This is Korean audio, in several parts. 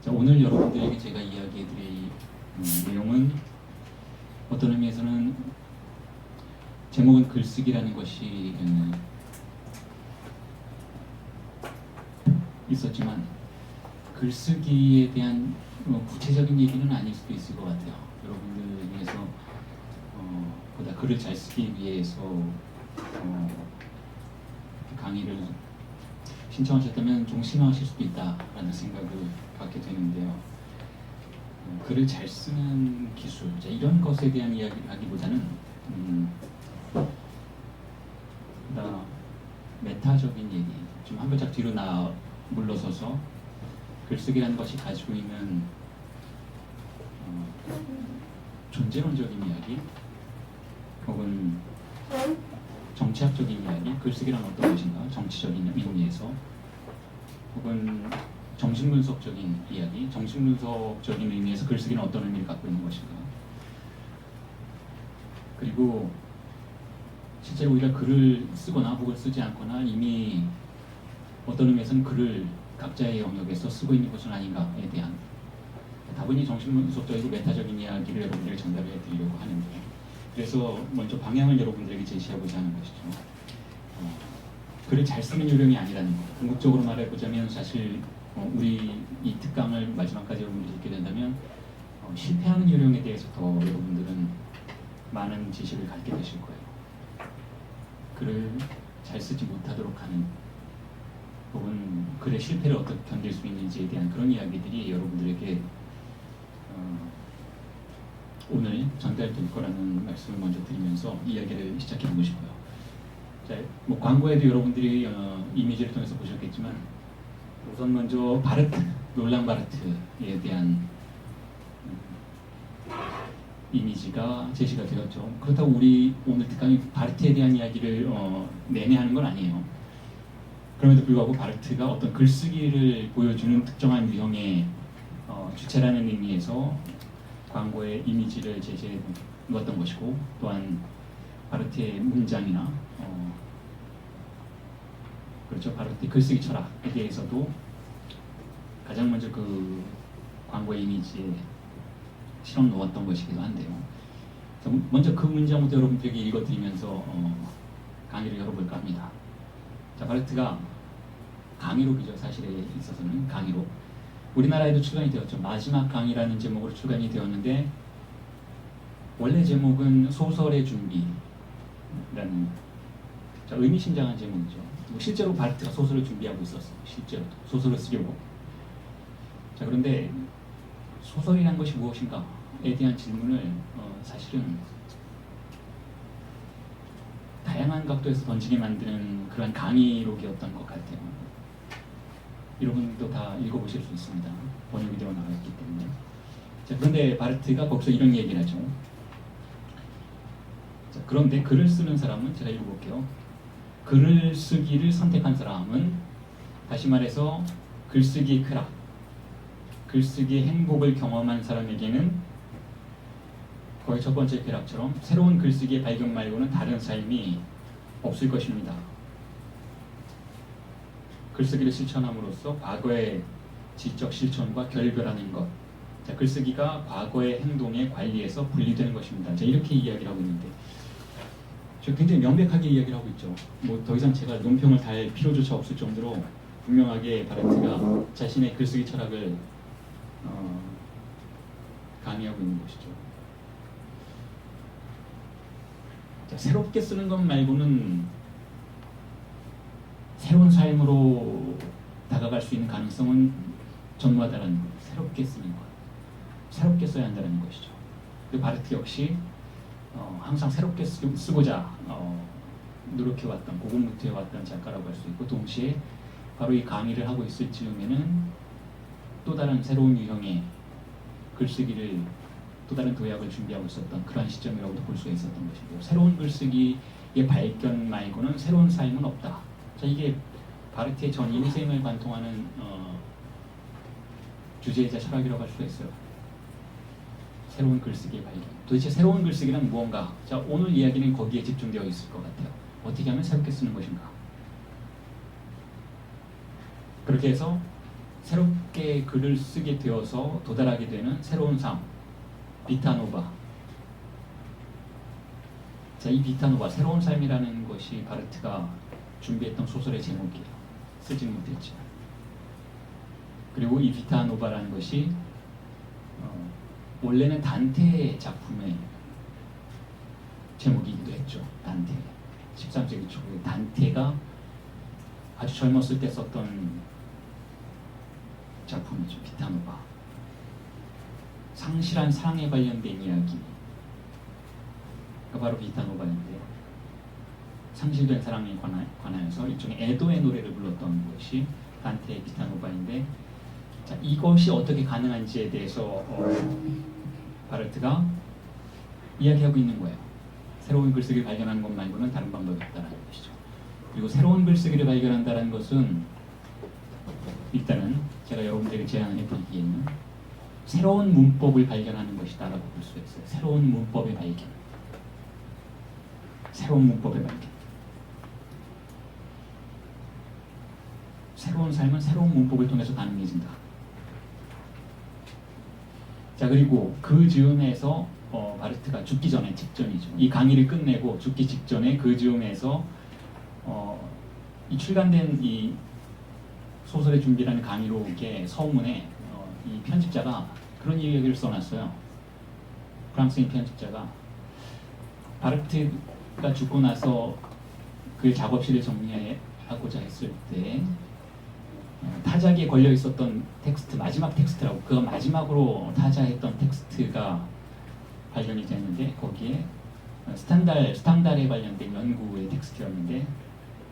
자, 오늘 여러분들에게 제가 이야기해드릴 내용은 어떤 의미에서는 제목은 글쓰기라는 것이 있었지만 글쓰기에 대한 구체적인 얘기는 아닐 수도 있을 것 같아요. 여러분들 중에서 보다 글을 잘 쓰기 위해서 강의를 신청하셨다면 좀 실망하실 수도 있다라는 생각을 갖게 되는데요. 글을 잘 쓰는 기술, 이런 것에 대한 이야기를 하기보다는 메타적인 얘기, 좀 한 발짝 뒤로 물러서서 글쓰기라는 것이 가지고 있는 존재론적인 이야기, 혹은 정치학적인 이야기, 글쓰기란 어떤 것인가, 정치적인 의미에서, 혹은 정신분석적인 이야기, 정신분석적인 의미에서 글쓰기는 어떤 의미를 갖고 있는 것인가, 그리고 실제로 우리가 글을 쓰거나 혹은 쓰지 않거나 이미 어떤 의미에서는 글을 각자의 영역에서 쓰고 있는 것은 아닌가에 대한 다분히 정신분석적이고 메타적인 이야기를 여러분들에게 전달해 드리려고 하는데, 그래서 먼저 방향을 여러분들에게 제시하고자 하는 것이죠. 글을 잘 쓰는 요령이 아니라는 것. 궁극적으로 말해보자면 사실 우리 이 특강을 마지막까지 여러분들이 듣게 된다면 실패하는 요령에 대해서 더 여러분들은 많은 지식을 갖게 되실 거예요. 글을 잘 쓰지 못하도록 하는, 혹은 글의 실패를 어떻게 견딜 수 있는지에 대한 그런 이야기들이 여러분들에게 오늘 전달될 거라는 말씀을 먼저 드리면서 이야기를 시작해보고 싶어요. 자, 광고에도 여러분들이 이미지를 통해서 보셨겠지만, 우선 먼저 롤랑 바르트에 대한 이미지가 제시가 되었죠. 그렇다고 우리 오늘 특강이 바르트에 대한 이야기를 내내 하는 건 아니에요. 그럼에도 불구하고 바르트가 어떤 글쓰기를 보여주는 특정한 유형의 주체라는 의미에서 광고의 이미지를 제시해 놓았던 것이고, 또한 바르트의 문장이나 그렇죠, 바르트의 글쓰기 철학에 대해서도 가장 먼저 그 광고의 이미지에 실어 놓았던 것이기도 한데요. 먼저 그 문장부터 여러분들에게 읽어드리면서 강의를 열어볼까 합니다. 자, 바르트가 강의록이죠. 사실에 있어서는 강의록. 우리나라에도 출간이 되었죠. 마지막 강의라는 제목으로 출간이 되었는데, 원래 제목은 소설의 준비라는 의미심장한 제목이죠. 실제로 바르트가 소설을 준비하고 있었어요. 실제로 소설을 쓰려고. 자, 그런데 소설이란 것이 무엇인가에 대한 질문을 사실은 다양한 각도에서 던지게 만드는 그런 강의록이었던 것 같아요. 여러분도 다 읽어보실 수 있습니다. 번역이 되어 나와 있기 때문에. 자, 그런데 바르트가 거기서 이런 얘기를 하죠. 자, 그런데 글을 쓰는 사람은, 제가 읽어볼게요. 글을 쓰기를 선택한 사람은, 다시 말해서 글쓰기의 쾌락, 글쓰기의 행복을 경험한 사람에게는 거의 첫 번째 쾌락처럼 새로운 글쓰기의 발견 말고는 다른 삶이 없을 것입니다. 글쓰기를 실천함으로써 과거의 지적 실천과 결별하는 것. 자, 글쓰기가 과거의 행동의 관리에서 분리되는 것입니다. 자, 이렇게 이야기를 하고 있는데, 저 굉장히 명백하게 이야기를 하고 있죠. 더 이상 제가 논평을 달 필요조차 없을 정도로 분명하게 바르트가 자신의 글쓰기 철학을 강의하고 있는 것이죠. 자, 새롭게 쓰는 것 말고는 새로운 삶으로 다가갈 수 있는 가능성은 전무하다는 것. 새롭게 쓰는 것, 새롭게 써야 한다는 것이죠. 바르트 역시 항상 새롭게 쓰고자 노력해왔던, 고군분투해왔던 작가라고 할 수 있고, 동시에 바로 이 강의를 하고 있을 즈음에는 또 다른 새로운 유형의 글쓰기를, 또 다른 도약을 준비하고 있었던 그러한 시점이라고도 볼 수 있었던 것이고요. 새로운 글쓰기의 발견 말고는 새로운 삶은 없다. 자, 이게 바르트의 전 인생을 관통하는 주제이자 철학이라고 할 수가 있어요. 새로운 글쓰기의 발견. 도대체 새로운 글쓰기란 무언가? 자, 오늘 이야기는 거기에 집중되어 있을 것 같아요. 어떻게 하면 새롭게 쓰는 것인가? 그렇게 해서 새롭게 글을 쓰게 되어서 도달하게 되는 새로운 삶, 비타노바. 자, 이 비타노바, 새로운 삶이라는 것이 바르트가 준비했던 소설의 제목이에요. 쓰지는 못했지만. 그리고 이 비타노바라는 것이 원래는 단테의 작품의 제목이기도 했죠. 단테. 13세기 초에 단테가 아주 젊었을 때 썼던 작품이죠. 비타노바. 상실한 사랑에 관련된 이야기가 바로 비타노바인데, 상실된 사랑에 관하여서 일종의 애도의 노래를 불렀던 것이 단테의 비타노바인데, 자, 이것이 어떻게 가능한지에 대해서 바르트가 이야기하고 있는 거예요. 새로운 글쓰기를 발견하는 것 말고는 다른 방법이 없다는 것이죠. 그리고 새로운 글쓰기를 발견한다는 것은 일단은 제가 여러분들에게 제안해 드리기에는 새로운 문법을 발견하는 것이다라고 볼 수 있어요. 새로운 문법의 발견. 새로운 문법의 발견. 새로운 삶은 새로운 문법을 통해서 가능해진다. 자, 그리고 그 즈음에서 바르트가 죽기 전에, 직전이죠. 이 강의를 끝내고 죽기 직전에 그 즈음에서 이 출간된 이 소설의 준비라는 강의록의 서문에 이 편집자가 그런 이야기를 써놨어요. 프랑스인 편집자가 바르트가 죽고 나서 그 작업실을 정리하고자 했을 때 타자기에 걸려 있었던 텍스트, 마지막 텍스트라고, 그가 마지막으로 타자했던 텍스트가 발견이 됐는데, 거기에 스탕달에 관련된 연구의 텍스트였는데,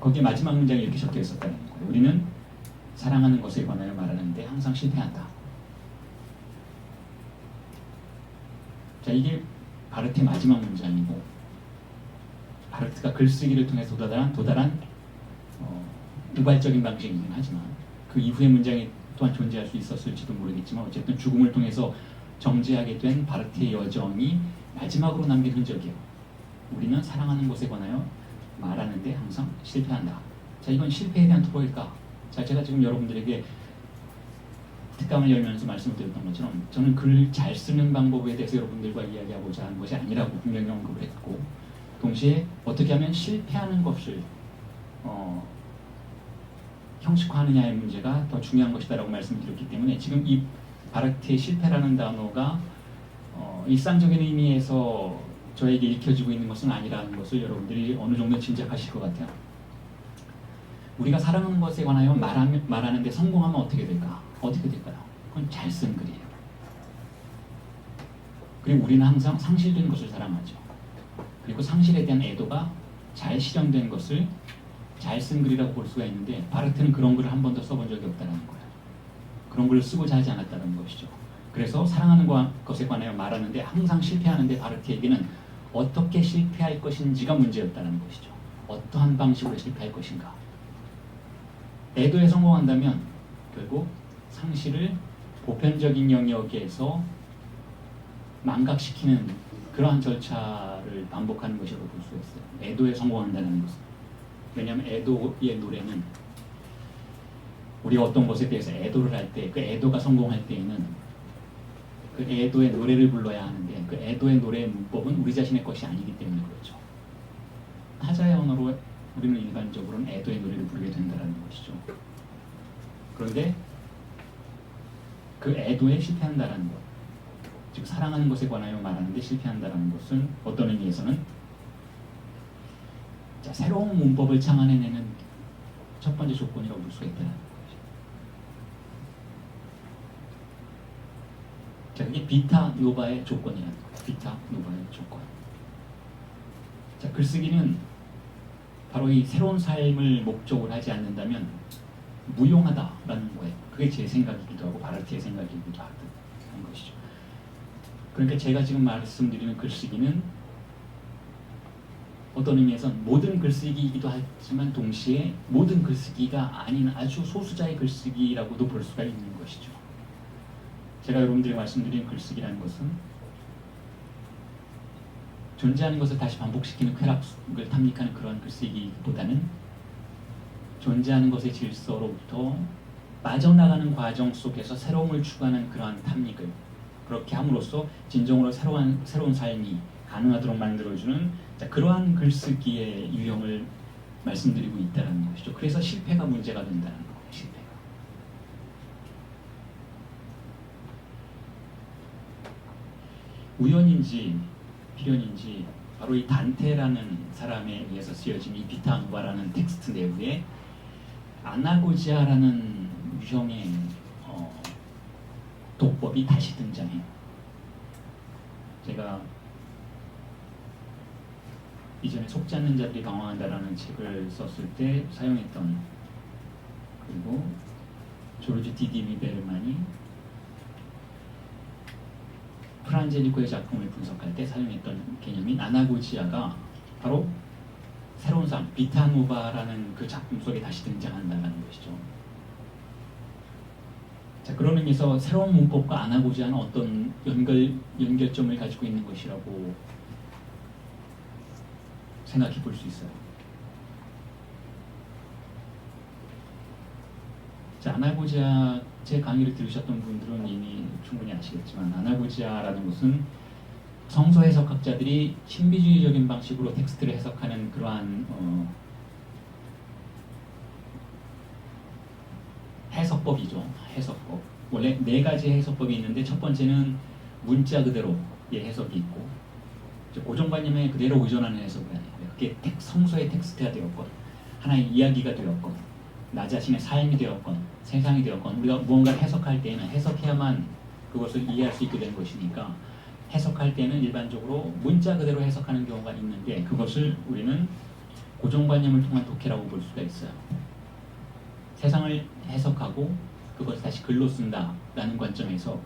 거기에 마지막 문장이 이렇게 적혀 있었다는 거예요. 우리는 사랑하는 것에 관하여 말하는데 항상 실패한다. 자, 이게 바르트의 마지막 문장이고, 바르트가 글쓰기를 통해서 도달한 우발적인 방식이긴 하지만 그 이후의 문장이 또한 존재할 수 있었을지도 모르겠지만, 어쨌든 죽음을 통해서 정제하게 된 바르트의 여정이 마지막으로 남긴 흔적이에요. 우리는 사랑하는 것에 관하여 말하는데 항상 실패한다. 자, 이건 실패에 대한 토로일까? 자, 제가 지금 여러분들에게 특강을 열면서 말씀을 드렸던 것처럼, 저는 글 잘 쓰는 방법에 대해서 여러분들과 이야기하고자 하는 것이 아니라고 분명히 언급을 했고, 동시에 어떻게 하면 실패하는 것을 형식화하느냐의 문제가 더 중요한 것이다라고 말씀을 드렸기 때문에, 지금 이 바르트의 실패라는 단어가 일상적인 의미에서 저에게 읽혀지고 있는 것은 아니라는 것을 여러분들이 어느 정도 짐작하실 것 같아요. 우리가 사랑하는 것에 관하여 말하는데 성공하면 어떻게 될까? 어떻게 될까요? 그건 잘 쓴 글이에요. 그리고 우리는 항상 상실된 것을 사랑하죠. 그리고 상실에 대한 애도가 잘 실현된 것을 잘 쓴 글이라고 볼 수가 있는데, 바르트는 그런 글을 한 번도 써본 적이 없다는 거예요. 그런 글을 쓰고자 하지 않았다는 것이죠. 그래서 사랑하는 것에 관하여 말하는데 항상 실패하는데, 바르트에게는 어떻게 실패할 것인지가 문제였다는 것이죠. 어떠한 방식으로 실패할 것인가. 애도에 성공한다면 결국 상실을 보편적인 영역에서 망각시키는 그러한 절차를 반복하는 것이라고 볼 수 있어요. 애도에 성공한다는 것은. 왜냐하면 애도의 노래는, 우리가 어떤 것에 대해서 애도를 할 때, 그 애도가 성공할 때에는 그 애도의 노래를 불러야 하는데, 그 애도의 노래의 문법은 우리 자신의 것이 아니기 때문에 그렇죠. 타자의 언어로 우리는 일반적으로는 애도의 노래를 부르게 된다는 것이죠. 그런데 그 애도에 실패한다는 것, 즉 사랑하는 것에 관하여 말하는데 실패한다는 것은 어떤 의미에서는, 자, 새로운 문법을 창안해내는 첫 번째 조건이라고 볼 수가 있다는 거죠. 자, 이게 비타노바의 조건이라는 거예요. 비타노바의 조건. 자, 글쓰기는 바로 이 새로운 삶을 목적으로 하지 않는다면 무용하다라는 거예요. 그게 제 생각이기도 하고 바르트의 생각이기도 하는 것이죠. 그러니까 제가 지금 말씀드리는 글쓰기는 어떤 의미에서는 모든 글쓰기이기도 하지만 동시에 모든 글쓰기가 아닌 아주 소수자의 글쓰기라고도 볼 수가 있는 것이죠. 제가 여러분들에게 말씀드린 글쓰기라는 것은 존재하는 것을 다시 반복시키는 쾌락을 탐닉하는 그런 글쓰기보다는 존재하는 것의 질서로부터 빠져나가는 과정 속에서 새로움을 추구하는 그러한 탐닉을 그렇게 함으로써 진정으로 새로운 삶이 가능하도록 만들어주는 그러한 글쓰기의 유형을 말씀드리고 있다는 것이죠. 그래서 실패가 문제가 된다는 거예요. 실패가. 우연인지 필연인지 바로 이 단테라는 사람에 의해서 쓰여진 이 비타누바라는 텍스트 내부에 아나고지아라는 유형의 도법이 다시 등장해요. 제가 이전에 속지 않는 자들이 방황한다라는 책을 썼을 때 사용했던, 그리고 조르지 디디미 베르만이 프란제니코의 작품을 분석할 때 사용했던 개념인 아나고지아가 바로 새로운 삶, 비타누바라는 그 작품 속에 다시 등장한다는 것이죠. 자, 그런 의미에서 새로운 문법과 아나고지아는 어떤 연결점을 가지고 있는 것이라고 생각해 볼 수 있어요. 자, 아나고지아 제 강의를 들으셨던 분들은 이미 충분히 아시겠지만 아나고지아라는 것은 성서 해석학자들이 신비주의적인 방식으로 텍스트를 해석하는 그러한 해석법이죠. 해석법. 원래 네 가지 해석법이 있는데 첫 번째는 문자 그대로의 해석이 있고 고정관념에 그대로 의존하는 해석이 아니고요. 그게 성서의 텍스트가 되었건 하나의 이야기가 되었건 나 자신의 삶이 되었건 세상이 되었건 우리가 무언가를 해석할 때에는 해석해야만 그것을 이해할 수 있게 되는 것이니까 해석할 때는 일반적으로 문자 그대로 해석하는 경우가 있는데 그것을 우리는 고정관념을 통한 독해라고 볼 수가 있어요. 세상을 해석하고 그것을 다시 글로 쓴다라는 관점에서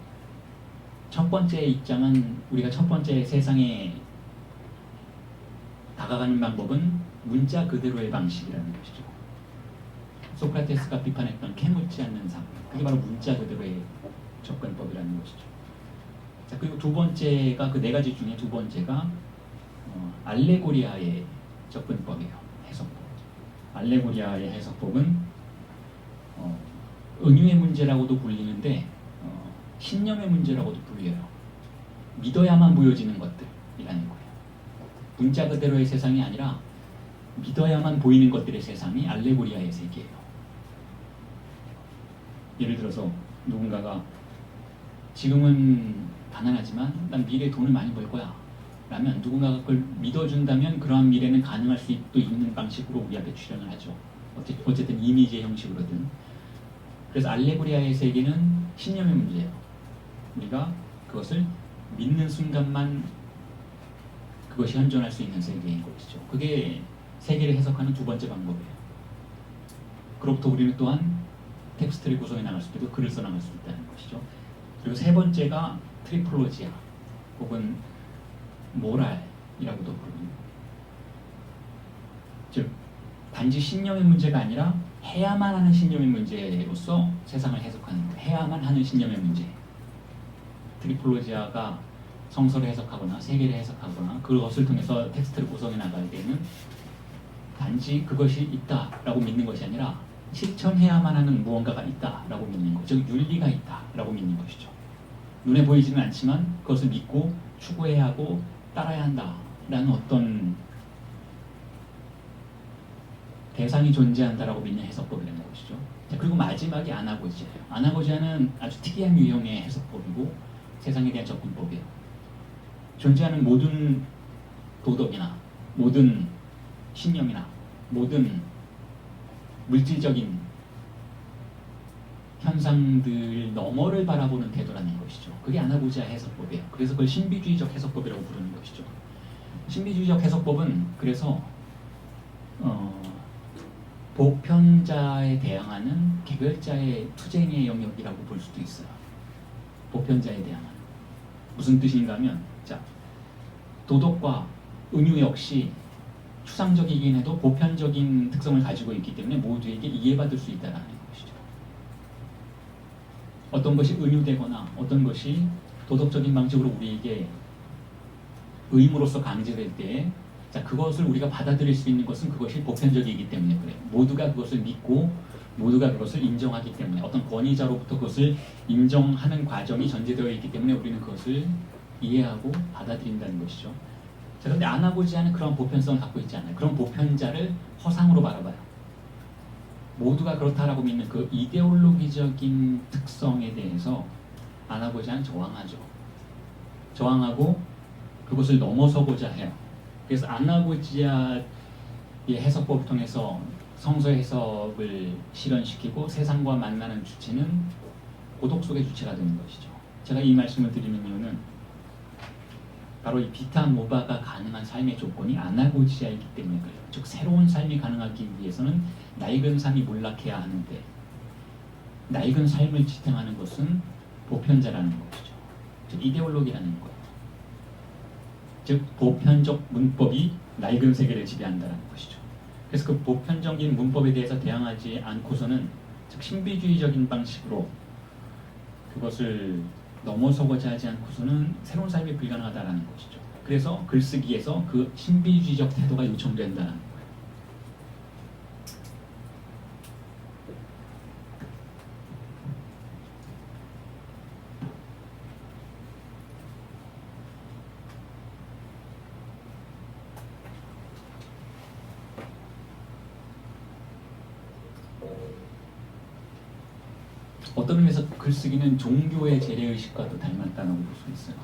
첫 번째 입장은 우리가 첫 번째 세상에 다가가는 방법은 문자 그대로의 방식이라는 것이죠. 소크라테스가 비판했던 캐묻지 않는 삶, 그게 바로 문자 그대로의 접근법이라는 것이죠. 자, 그리고 두 번째가 그 네 가지 중에 두 번째가 알레고리아의 접근법이에요. 해석법. 알레고리아의 해석법은 은유의 문제라고도 불리는데 신념의 문제라고도 불려요. 믿어야만 보여지는 것들이라는 거예요. 문자 그대로의 세상이 아니라 믿어야만 보이는 것들의 세상이 알레고리아의 세계예요. 예를 들어서 누군가가 지금은 가난하지만 난 미래에 돈을 많이 벌 거야 라면 누군가가 그걸 믿어준다면 그러한 미래는 가능할 수도 있는 방식으로 우리 앞에 출현을 하죠. 어쨌든 이미지의 형식으로든. 그래서 알레고리아의 세계는 신념의 문제예요. 우리가 그것을 믿는 순간만 그것이 현존할 수 있는 세계인 것이죠. 그게 세계를 해석하는 두 번째 방법이에요. 그로부터 우리는 또한 텍스트를 구성해 나갈 수도 있고 글을 써나갈 수 있다는 것이죠. 그리고 세 번째가 트리폴로지아 혹은 모랄이라고도 부릅니다. 즉 단지 신념의 문제가 아니라 해야만 하는 신념의 문제로서 세상을 해석하는 거예요. 해야만 하는 신념의 문제. 트리폴로지아가 성서를 해석하거나 세계를 해석하거나 그것을 통해서 텍스트를 구성해 나갈 때는 단지 그것이 있다라고 믿는 것이 아니라 실천해야만 하는 무언가가 있다라고 믿는 것, 즉 윤리가 있다라고 믿는 것이죠. 눈에 보이지는 않지만 그것을 믿고 추구해야 하고 따라야 한다라는 어떤 대상이 존재한다라고 믿는 해석법이라는 것이죠. 자, 그리고 마지막이 아나고지아예요. 아나고지아는 아주 특이한 유형의 해석법이고 세상에 대한 접근법이에요. 존재하는 모든 도덕이나 모든 신념이나 모든 물질적인 현상들 너머를 바라보는 태도라는 것이죠. 그게 아나고지아 해석법이에요. 그래서 그걸 신비주의적 해석법이라고 부르는 것이죠. 신비주의적 해석법은 그래서 보편자에 대항하는 개별자의 투쟁의 영역이라고 볼 수도 있어요. 보편자에 대항하는. 무슨 뜻인가 하면 자, 도덕과 은유 역시 추상적이긴 해도 보편적인 특성을 가지고 있기 때문에 모두에게 이해받을 수 있다는 것이죠. 어떤 것이 은유되거나 어떤 것이 도덕적인 방식으로 우리에게 의무로서 강제될 때 자, 그것을 우리가 받아들일 수 있는 것은 그것이 보편적이기 때문에 그래요. 모두가 그것을 믿고 모두가 그것을 인정하기 때문에 어떤 권위자로부터 그것을 인정하는 과정이 전제되어 있기 때문에 우리는 그것을 이해하고 받아들인다는 것이죠. 자, 그런데 아나고지아는 그런 보편성을 갖고 있지 않아요. 그런 보편자를 허상으로 바라봐요. 모두가 그렇다라고 믿는 그 이데올로기적인 특성에 대해서 아나고지아는 저항하죠. 저항하고 그것을 넘어서고자 해요. 그래서 아나고지아의 해석법을 통해서 성서 해석을 실현시키고 세상과 만나는 주체는 고독 속의 주체가 되는 것이죠. 제가 이 말씀을 드리는 이유는 바로 이 비타 모바가 가능한 삶의 조건이 아나고지아이기 때문에 그래요. 즉 새로운 삶이 가능하기 위해서는 낡은 삶이 몰락해야 하는데 낡은 삶을 지탱하는 것은 보편자라는 것이죠. 즉 이데올로기라는 거예요. 즉 보편적 문법이 낡은 세계를 지배한다는 것이죠. 그래서 그 보편적인 문법에 대해서 대항하지 않고서는 즉 신비주의적인 방식으로 그것을 넘어서고자 하지 않고서는 새로운 삶이 불가능하다는 것이죠. 그래서 글쓰기에서 그 신비주의적 태도가 요청된다는 거예요. 어떤 의미에서 글쓰기는 종교의 재래의식과도 닮았다고 볼 수 있어요.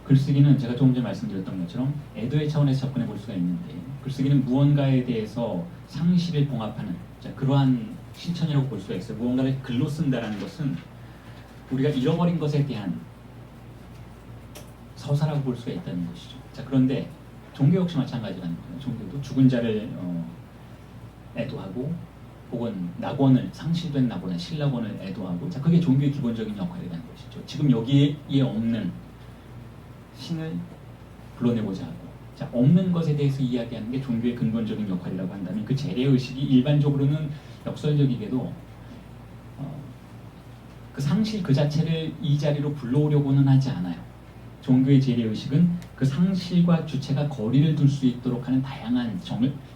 글쓰기는 제가 조금 전에 말씀드렸던 것처럼 애도의 차원에서 접근해 볼 수가 있는데 글쓰기는 무언가에 대해서 상실을 봉합하는 그러한 실천이라고 볼 수가 있어요. 무언가를 글로 쓴다는 것은 우리가 잃어버린 것에 대한 서사라고 볼 수가 있다는 것이죠. 자, 그런데 종교 역시 마찬가지라는 거예요. 종교도 죽은 자를 애도하고 혹은 낙원을 상실된 낙원을 신락원을 애도하고 자 그게 종교의 기본적인 역할이라는 것이죠. 지금 여기에 없는 신을 불러내고자 하고 자 없는 것에 대해서 이야기하는 게 종교의 근본적인 역할이라고 한다면 그 재래의식이 일반적으로는 역설적이게도 그 상실 그 자체를 이 자리로 불러오려고는 하지 않아요. 종교의 재래의식은 그 상실과 주체가 거리를 둘 수 있도록 하는 다양한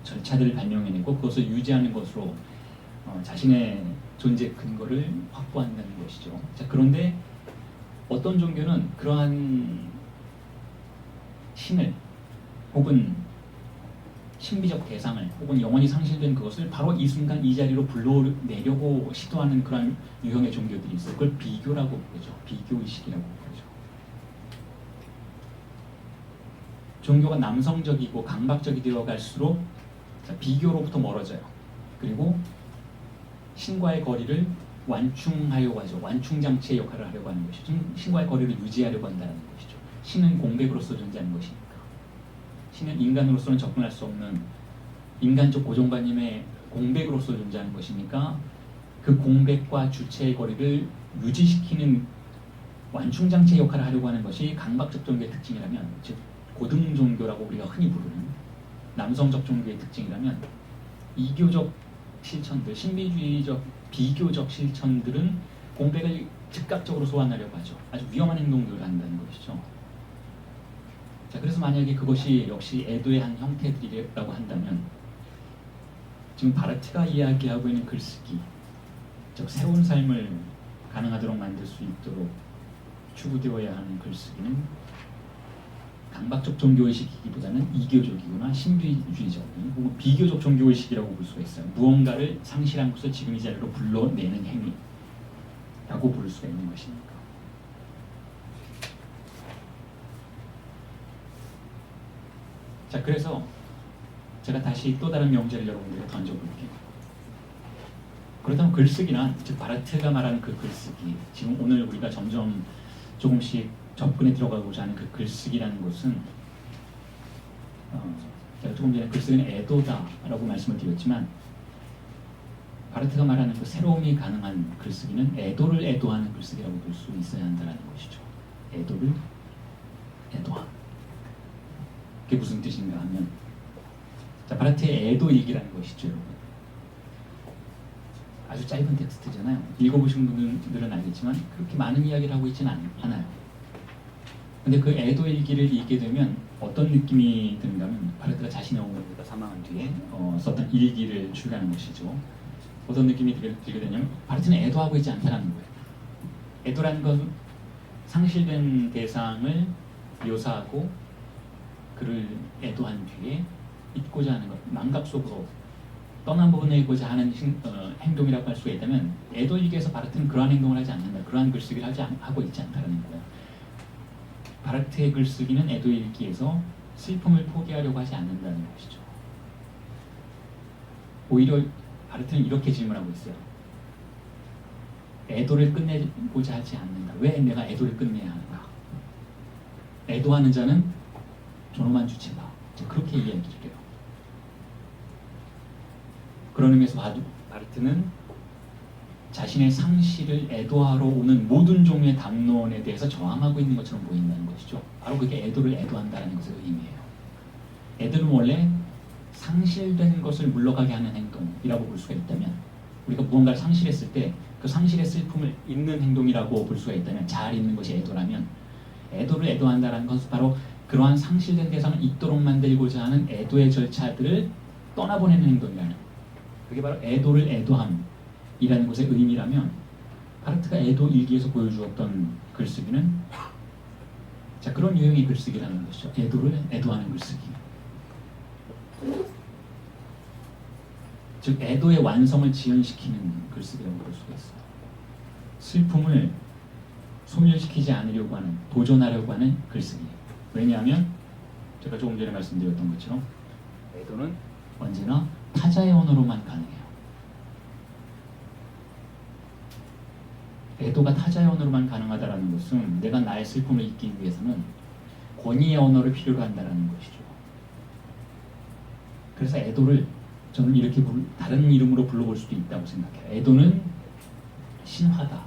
절차들을 발명해내고 그것을 유지하는 것으로 자신의 존재 근거를 확보한다는 것이죠. 자, 그런데 어떤 종교는 그러한 신을 혹은 신비적 대상을 혹은 영원히 상실된 그것을 바로 이 순간 이 자리로 불러내려고 시도하는 그런 유형의 종교들이 있어요. 그걸 비교라고 부르죠. 비교의식이라고 부르죠. 종교가 남성적이고 강박적이 되어갈수록 비교로부터 멀어져요. 그리고 신과의 거리를 완충하려고 하죠. 완충장치의 역할을 하려고 하는 것이죠. 신과의 거리를 유지하려고 한다는 것이죠. 신은 공백으로서 존재하는 것이니까. 신은 인간으로서는 접근할 수 없는 인간적 고정관념의 공백으로서 존재하는 것이니까 그 공백과 주체의 거리를 유지시키는 완충장치의 역할을 하려고 하는 것이 강박적 종교의 특징이라면 즉 고등 종교라고 우리가 흔히 부르는 남성적 종교의 특징이라면 이교적 실천들, 신비주의적 비교적 실천들은 공백을 즉각적으로 소환하려고 하죠. 아주 위험한 행동들을 한다는 것이죠. 자, 그래서 만약에 그것이 역시 애도의 한 형태들이라고 한다면 지금 바르트가 이야기하고 있는 글쓰기, 즉 새로운 삶을 가능하도록 만들 수 있도록 추구되어야 하는 글쓰기는 강박적 종교의식이기보다는 이교적이거나 신비주의적인 혹은 비교적 종교의식이라고 볼 수가 있어요. 무언가를 상실한 것을 지금 이 자리로 불러내는 행위라고 볼 수가 있는 것이니까. 자, 그래서 제가 다시 또 다른 명제를 여러분들에게 던져볼게요. 그렇다면 글쓰기란 즉 바르트가 말하는 그 글쓰기 지금 오늘 우리가 점점 조금씩 접근에 들어가고자 하는 그 글쓰기라는 것은 제가 조금 전에 글쓰기는 애도다라고 말씀을 드렸지만 바르트가 말하는 그 새로움이 가능한 글쓰기는 애도를 애도하는 글쓰기라고 볼 수 있어야 한다는 것이죠. 애도를 애도함. 그게 무슨 뜻인가 하면 자, 바르트의 애도 일기라는 것이죠. 여러분. 아주 짧은 텍스트잖아요. 읽어보신 분들은 알겠지만 그렇게 많은 이야기를 하고 있지는 않아요. 근데 그 애도 일기를 읽게 되면 어떤 느낌이 드는가 하면 바르트가 자신의 어머니가 사망한 뒤에 썼던 일기를 출간한 것이죠. 어떤 느낌이 들게 되냐면 바르트는 애도하고 있지 않다는 거예요. 애도라는 건 상실된 대상을 묘사하고 그를 애도한 뒤에 잊고자 하는 것, 망각 속으로 떠나보내고자 하는 행동이라고 할 수가 있다면 애도일기에서 바르트는 그러한 행동을 하지 않는다. 그러한 글쓰기를 하고 있지 않다는 거예요. 바르트의 글쓰기는 애도일기에서 슬픔을 포기하려고 하지 않는다는 것이죠. 오히려 바르트는 이렇게 질문하고 있어요. 애도를 끝내고자 하지 않는다. 왜 내가 애도를 끝내야 하는가? 애도하는 자는 존엄한 주체다. 그렇게 이야기를 해요. 그런 의미에서 바르트는 자신의 상실을 애도하러 오는 모든 종류의 담론에 대해서 저항하고 있는 것처럼 보인다는 것이죠. 바로 그게 애도를 애도한다는 것의 의미예요. 애도는 원래 상실된 것을 물러가게 하는 행동이라고 볼 수가 있다면, 우리가 무언가를 상실했을 때 그 상실의 슬픔을 잊는 행동이라고 볼 수가 있다면, 잘 잊는 것이 애도라면, 애도를 애도한다는 것은 바로 그러한 상실된 대상을 잊도록 만들고자 하는 애도의 절차들을 떠나보내는 행동이라는, 그게 바로 애도를 애도함이라는 것의 의미라면, 바르트가 애도 일기에서 보여주었던 글쓰기는 자, 그런 유형의 글쓰기라는 것이죠. 애도를 애도하는 글쓰기. 즉 애도의 완성을 지연시키는 글쓰기라고 볼 수가 있어요. 슬픔을 소멸시키지 않으려고 하는, 도전하려고 하는 글쓰기. 왜냐하면 제가 조금 전에 말씀드렸던 것처럼 애도는 언제나 타자의 언어로만 가능해요. 애도가 타자의 언어로만 가능하다는 것은 내가 나의 슬픔을 잊기 위해서는 권위의 언어를 필요로 한다는 것이죠. 그래서 애도를 저는 이렇게 다른 이름으로 불러볼 수도 있다고 생각해요. 애도는 신화다.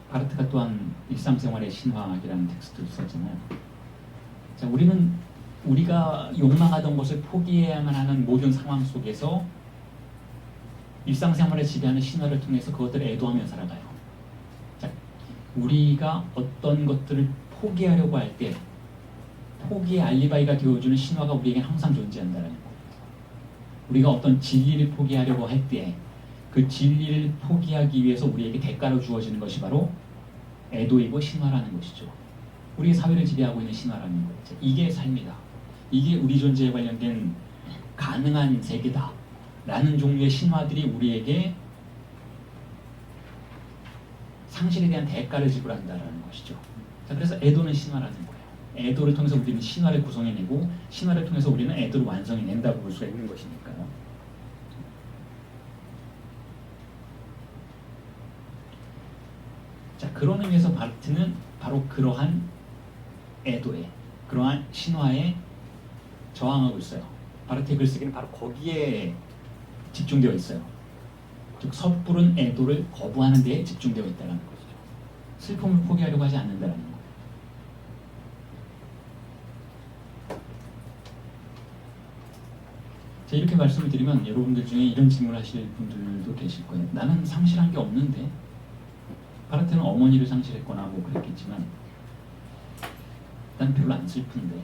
바르트가 또한 일상생활의 신화이라는 텍스트를 썼잖아요. 자, 우리가 욕망하던 것을 포기해야만 하는 모든 상황 속에서 일상생활을 지배하는 신화를 통해서 그것들을 애도하며 살아가요. 자, 우리가 어떤 것들을 포기하려고 할 때 포기의 알리바이가 되어주는 신화가 우리에게 항상 존재한다는 거예요. 우리가 어떤 진리를 포기하려고 할 때 그 진리를 포기하기 위해서 우리에게 대가로 주어지는 것이 바로 애도이고 신화라는 것이죠. 우리의 사회를 지배하고 있는 신화라는 거예요. 이게 삶이다. 이게 우리 존재에 관련된 가능한 세계다. 라는 종류의 신화들이 우리에게 상실에 대한 대가를 지불한다는 것이죠. 자, 그래서 애도는 신화라는 거예요. 애도를 통해서 우리는 신화를 구성해내고 신화를 통해서 우리는 애도를 완성해낸다고 볼 수가 있는 것이니까요. 자, 그런 의미에서 바르트는 바로 그러한 애도에, 그러한 신화에 저항하고 있어요. 바르트의 글쓰기는 바로 거기에 집중되어 있어요. 즉 섣부른 애도를 거부하는 데에 집중되어 있다는 것이죠. 슬픔을 포기하려고 하지 않는다는 거예요. 자, 이렇게 말씀을 드리면 여러분들 중에 이런 질문을 하실 분들도 계실 거예요. 나는 상실한 게 없는데. 바르트는 어머니를 상실했거나 뭐 그랬겠지만 난 별로 안 슬픈데.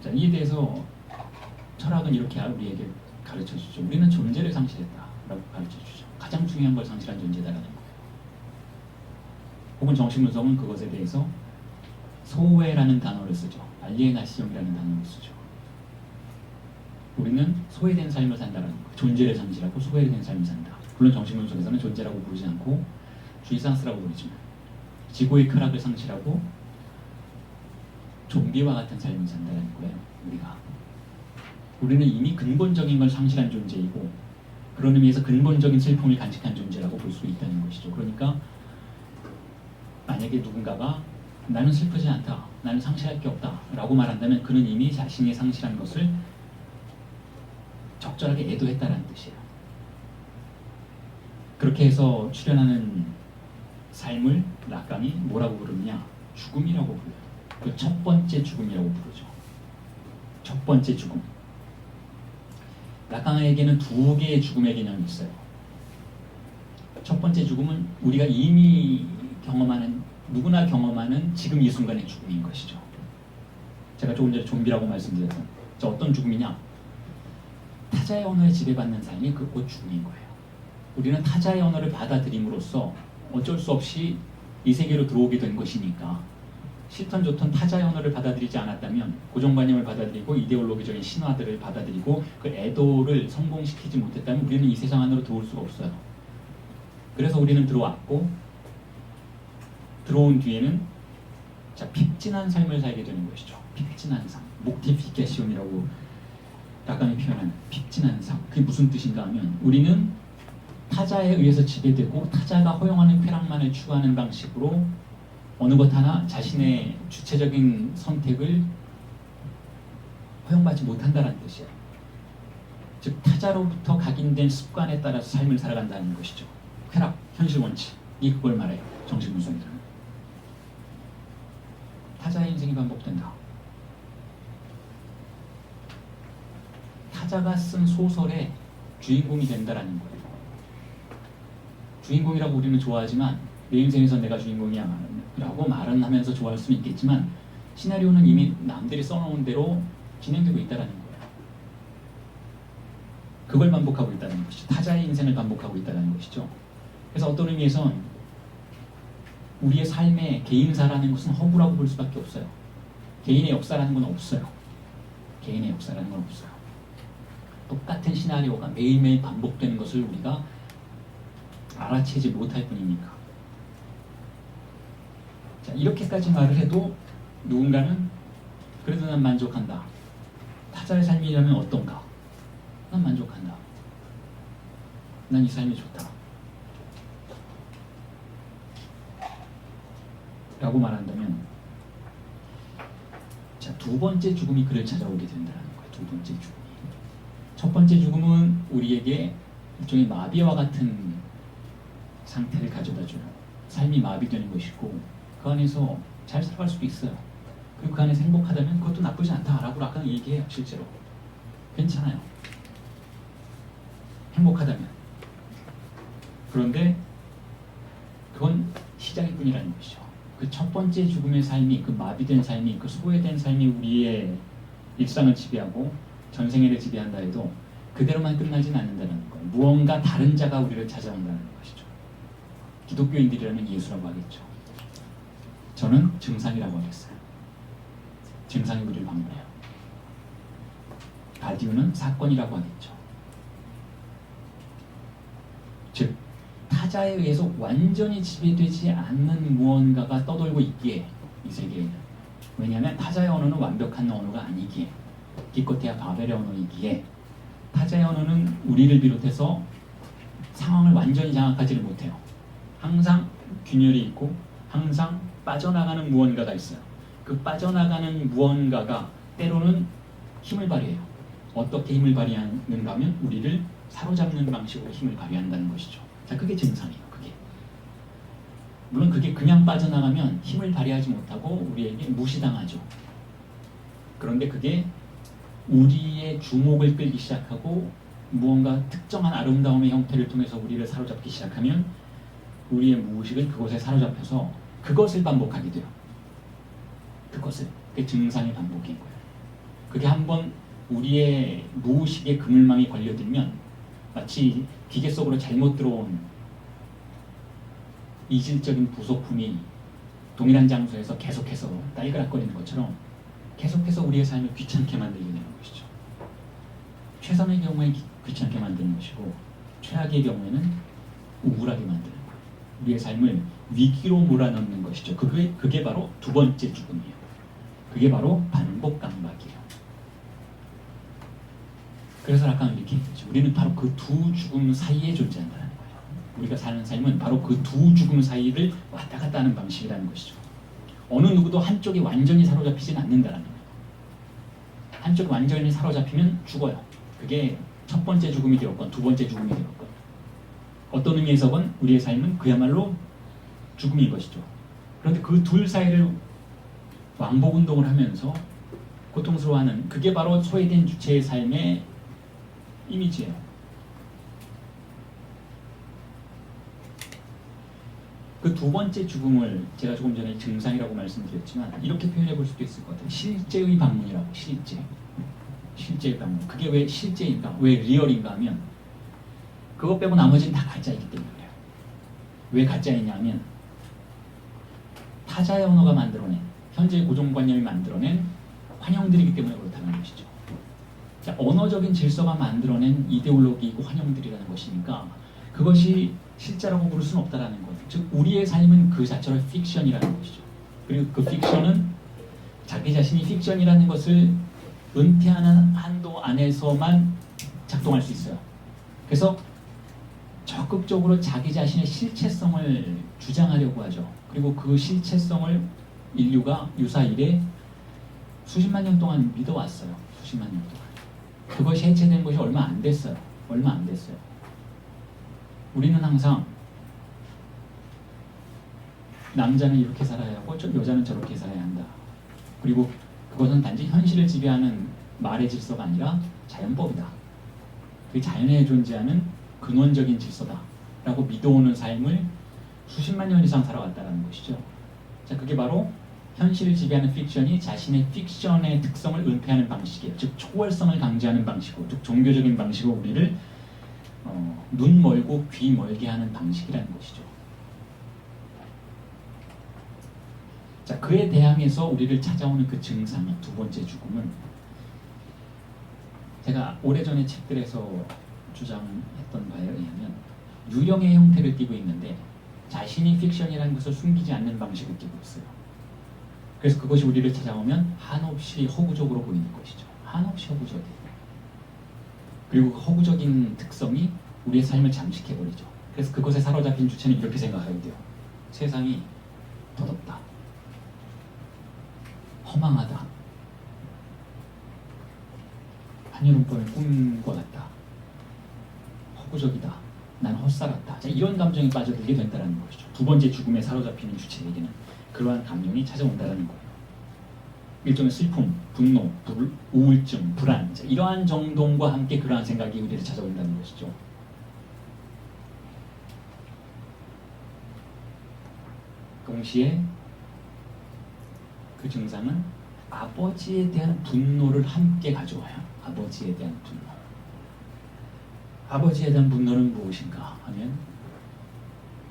자, 이에 대해서 철학은 이렇게 우리에게 가르쳐주죠. 우리는 존재를 상실했다라고 가르쳐주죠. 가장 중요한 걸 상실한 존재다라는 거예요. 혹은 정신분석은 그것에 대해서 소외라는 단어를 쓰죠. 알리에나시옹이라는 단어를 쓰죠. 우리는 소외된 삶을 산다라는 거예요. 존재를 상실하고 소외된 삶을 산다. 물론 정신분석에서는 존재라고 부르지 않고 주의사스라고 부르지만 지고의 쾌락을 상실하고 좀비와 같은 삶을 산다는 거예요. 우리는 이미 근본적인 걸 상실한 존재이고 그런 의미에서 근본적인 슬픔을 간직한 존재라고 볼 수 있다는 것이죠. 그러니까 만약에 누군가가 나는 슬프지 않다, 나는 상실할 게 없다 라고 말한다면 그는 이미 자신이 상실한 것을 적절하게 애도했다는 뜻이에요. 그렇게 해서 출현하는 삶을 라칸이 뭐라고 부르느냐? 죽음이라고 불러요. 그 첫 번째 죽음이라고 부르죠. 첫 번째 죽음. 라칸에게는 두 개의 죽음의 개념이 있어요. 첫 번째 죽음은 우리가 이미 경험하는 누구나 경험하는 지금 이 순간의 죽음인 것이죠. 제가 조금 전에 좀비라고 말씀드렸던 어떤 죽음이냐? 타자의 언어에 지배받는 삶이 곧 죽음인 거예요. 우리는 타자의 언어를 받아들임으로써 어쩔 수 없이 이 세계로 들어오게 된 것이니까 싫던 좋던 타자의 언어를 받아들이지 않았다면 고정관념을 받아들이고 이데올로기적인 신화들을 받아들이고 그 애도를 성공시키지 못했다면 우리는 이 세상 안으로 들어올 수가 없어요. 그래서 우리는 들어왔고 들어온 뒤에는 픽진한 삶을 살게 되는 것이죠. 픽진한 삶, 목티피케시온이라고 라강이 표현하는 픽진한 삶. 그게 무슨 뜻인가 하면 우리는 타자에 의해서 지배되고 타자가 허용하는 쾌락만을 추구하는 방식으로 어느 것 하나 자신의 주체적인 선택을 허용받지 못한다는 뜻이에요. 즉 타자로부터 각인된 습관에 따라서 삶을 살아간다는 것이죠. 쾌락, 현실 원칙, 이 그걸 말해요. 정신분석이라는. 타자의 인생이 반복된다. 타자가 쓴 소설의 주인공이 된다라는 거예요. 주인공이라고 우리는 좋아하지만 내 인생에서 내가 주인공이야 라고 말은 하면서 좋아할 수는 있겠지만 시나리오는 이미 남들이 써놓은 대로 진행되고 있다는 거예요. 그걸 반복하고 있다는 것이죠. 타자의 인생을 반복하고 있다는 것이죠. 그래서 어떤 의미에선 우리의 삶의 개인사라는 것은 허구라고 볼 수밖에 없어요. 개인의 역사라는 건 없어요. 개인의 역사라는 건 없어요. 똑같은 시나리오가 매일매일 반복되는 것을 우리가 알아채지 못할 뿐이니까. 자, 이렇게까지 말을 해도 누군가는 그래도 난 만족한다. 타자의 삶이라면 어떤가? 난 만족한다. 난 이 삶이 좋다. 라고 말한다면 자, 두 번째 죽음이 그를 찾아오게 된다는 거예요. 두 번째 죽음이. 첫 번째 죽음은 우리에게 일종의 마비와 같은 상태를 가져다줘요. 삶이 마비되는 것이고 그 안에서 잘 살아갈 수도 있어요. 그리고 그 안에서 행복하다면 그것도 나쁘지 않다라고 아까 얘기해요. 실제로 괜찮아요. 행복하다면. 그런데 그건 시작일 뿐이라는 것이죠. 그 첫 번째 죽음의 삶이, 그 마비된 삶이, 그 소외된 삶이 우리의 일상을 지배하고 전생애를 지배한다 해도 그대로만 끝나진 않는다는 거예요. 무언가 다른 자가 우리를 찾아온다는 것이죠. 기독교인들이라면 예수라고 하겠죠. 저는 증상이라고 하겠어요. 증상이 우리를 방문해요. 바디우는 사건이라고 하겠죠. 즉 타자에 의해서 완전히 지배되지 않는 무언가가 떠돌고 있기에 이 세계에는. 왜냐하면 타자의 언어는 완벽한 언어가 아니기에, 기껏해야 바벨의 언어이기에 타자의 언어는 우리를 비롯해서 상황을 완전히 장악하지를 못해요. 항상 균열이 있고 항상 빠져나가는 무언가가 있어요. 그 빠져나가는 무언가가 때로는 힘을 발휘해요. 어떻게 힘을 발휘하는가 하면 우리를 사로잡는 방식으로 힘을 발휘한다는 것이죠. 자, 그게 증상이에요. 그게. 물론 그게 그냥 빠져나가면 힘을 발휘하지 못하고 우리에게 무시당하죠. 그런데 그게 우리의 주목을 끌기 시작하고 무언가 특정한 아름다움의 형태를 통해서 우리를 사로잡기 시작하면 우리의 무의식은 그것에 사로잡혀서 그것을 반복하게 돼요. 그것을. 그게 증상의 반복인 거예요. 그게 한번 우리의 무의식의 그물망이 걸려들면 마치 기계 속으로 잘못 들어온 이질적인 부속품이 동일한 장소에서 계속해서 딸그락거리는 것처럼 계속해서 우리의 삶을 귀찮게 만들게 되는 것이죠. 최선의 경우에 귀찮게 만드는 것이고 최악의 경우에는 우울하게 만드는 거예요. 우리의 삶을 위기로 몰아넣는 것이죠. 그게 바로 두 번째 죽음이에요. 그게 바로 반복 강박이에요. 그래서 아까 이렇게 했죠. 우리는 바로 그 두 죽음 사이에 존재한다는 거예요. 우리가 사는 삶은 바로 그 두 죽음 사이를 왔다 갔다 하는 방식이라는 것이죠. 어느 누구도 한쪽이 완전히 사로잡히진 않는다는 거예요. 한쪽이 완전히 사로잡히면 죽어요. 그게 첫 번째 죽음이 되었건 두 번째 죽음이 되었건 어떤 의미에서건 우리의 삶은 그야말로 죽음인 것이죠. 그런데 그 둘 사이를 왕복운동을 하면서 고통스러워하는 그게 바로 소외된 주체의 삶의 이미지예요. 그 두 번째 죽음을 제가 조금 전에 증상이라고 말씀드렸지만 이렇게 표현해 볼 수도 있을 것 같아요. 실제의 방문이라고. 실제의 방문. 그게 왜 실제인가? 왜 리얼인가 하면 그것 빼고 나머지는 다 가짜이기 때문에 그래요. 왜 가짜이냐면 타자의 언어가 만들어낸, 현재의 고정관념이 만들어낸 환영들이기 때문에 그렇다는 것이죠. 자, 언어적인 질서가 만들어낸 이데올로기이고 환영들이라는 것이니까 그것이 실제라고 부를 수는 없다라는 것. 즉 우리의 삶은 그 자체로 픽션이라는 것이죠. 그리고 그 픽션은 자기 자신이 픽션이라는 것을 은폐하는 한도 안에서만 작동할 수 있어요. 그래서 적극적으로 자기 자신의 실체성을 주장하려고 하죠. 그리고 그 실체성을 인류가 유사 이래 수십만 년 동안 믿어왔어요. 수십만 년 동안. 그것이 해체된 것이 얼마 안 됐어요. 얼마 안 됐어요. 우리는 항상 남자는 이렇게 살아야 하고 여자는 저렇게 살아야 한다. 그리고 그것은 단지 현실을 지배하는 말의 질서가 아니라 자연법이다. 그 자연에 존재하는 근원적인 질서다라고 믿어오는 삶을 수십만 년 이상 살아왔다는 것이죠. 자, 그게 바로 현실을 지배하는 픽션이 자신의 픽션의 특성을 은폐하는 방식이에요. 즉 초월성을 강조하는 방식이고, 즉 종교적인 방식으로 우리를 눈 멀고 귀 멀게 하는 방식이라는 것이죠. 자, 그에 대항해서 우리를 찾아오는 그 증상이 두 번째 죽음은 제가 오래전에 책들에서 주장했던 바에 의하면 유령의 형태를 띠고 있는데 자신이 픽션이라는 것을 숨기지 않는 방식을 띠고 있어요. 그래서 그것이 우리를 찾아오면 한없이 허구적으로 보이는 것이죠. 한없이 허구적이에요. 그리고 그 허구적인 특성이 우리의 삶을 잠식해버리죠. 그래서 그것에 사로잡힌 주체는 이렇게 생각하게 돼요. 세상이 더럽다. 허망하다. 한여름밤의 꿈과 같다. 허구적이다. 난 헛살았다. 자, 이런 감정에 빠져들게 된다는 것이죠. 두 번째 죽음에 사로잡히는 주체에게는 그러한 감정이 찾아온다는 거예요. 일종의 슬픔, 분노, 우울증, 불안, 자, 이러한 정동과 함께 그러한 생각이 우리를 찾아온다는 것이죠. 동시에 그 증상은 아버지에 대한 분노를 함께 가져와요. 아버지에 대한 분노. 아버지에 대한 분노는 무엇인가 하면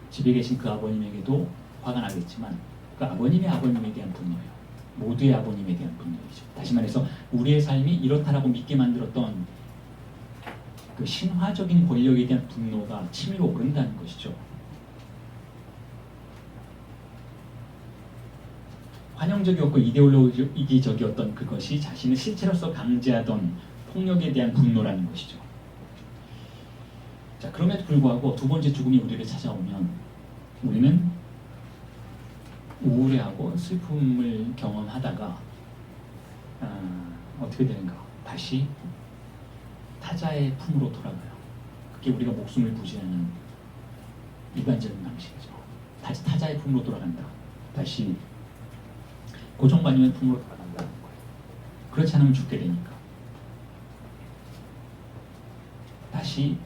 집에 계신 그 아버님에게도 화가 나겠지만 그 아버님의 아버님에 대한 분노예요. 모두의 아버님에 대한 분노이죠. 다시 말해서 우리의 삶이 이렇다라고 믿게 만들었던 그 신화적인 권력에 대한 분노가 치밀어 오른다는 것이죠. 환영적이었고 이데올로기적이었던 그것이 자신의 실체로서 강제하던 폭력에 대한 분노라는 것이죠. 자, 그럼에도 불구하고 두 번째 죽음이 우리를 찾아오면 우리는 우울해하고 슬픔을 경험하다가 어떻게 되는가? 다시 타자의 품으로 돌아가요. 그게 우리가 목숨을 부지하는 일반적인 방식이죠. 다시 타자의 품으로 돌아간다. 다시 고정관념의 품으로 돌아간다는 거예요. 그렇지 않으면 죽게 되니까. 다시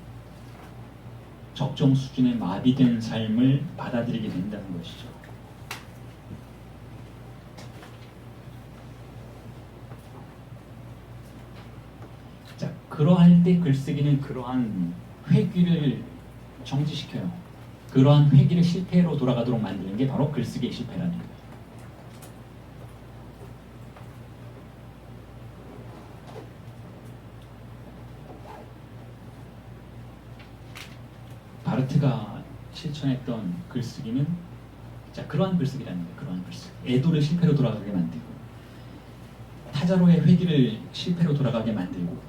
적정 수준의 마비된 삶을 받아들이게 된다는 것이죠. 자, 그러할 때 글쓰기는 그러한 회귀를 정지시켜요. 그러한 회귀를 실패로 돌아가도록 만드는 게 바로 글쓰기의 실패라는 거예요. 바르트가 실천했던 글쓰기는 자, 그러한 글쓰기라는 거예요. 그러한 글쓰기. 애도를 실패로 돌아가게 만들고 타자로의 회귀를 실패로 돌아가게 만들고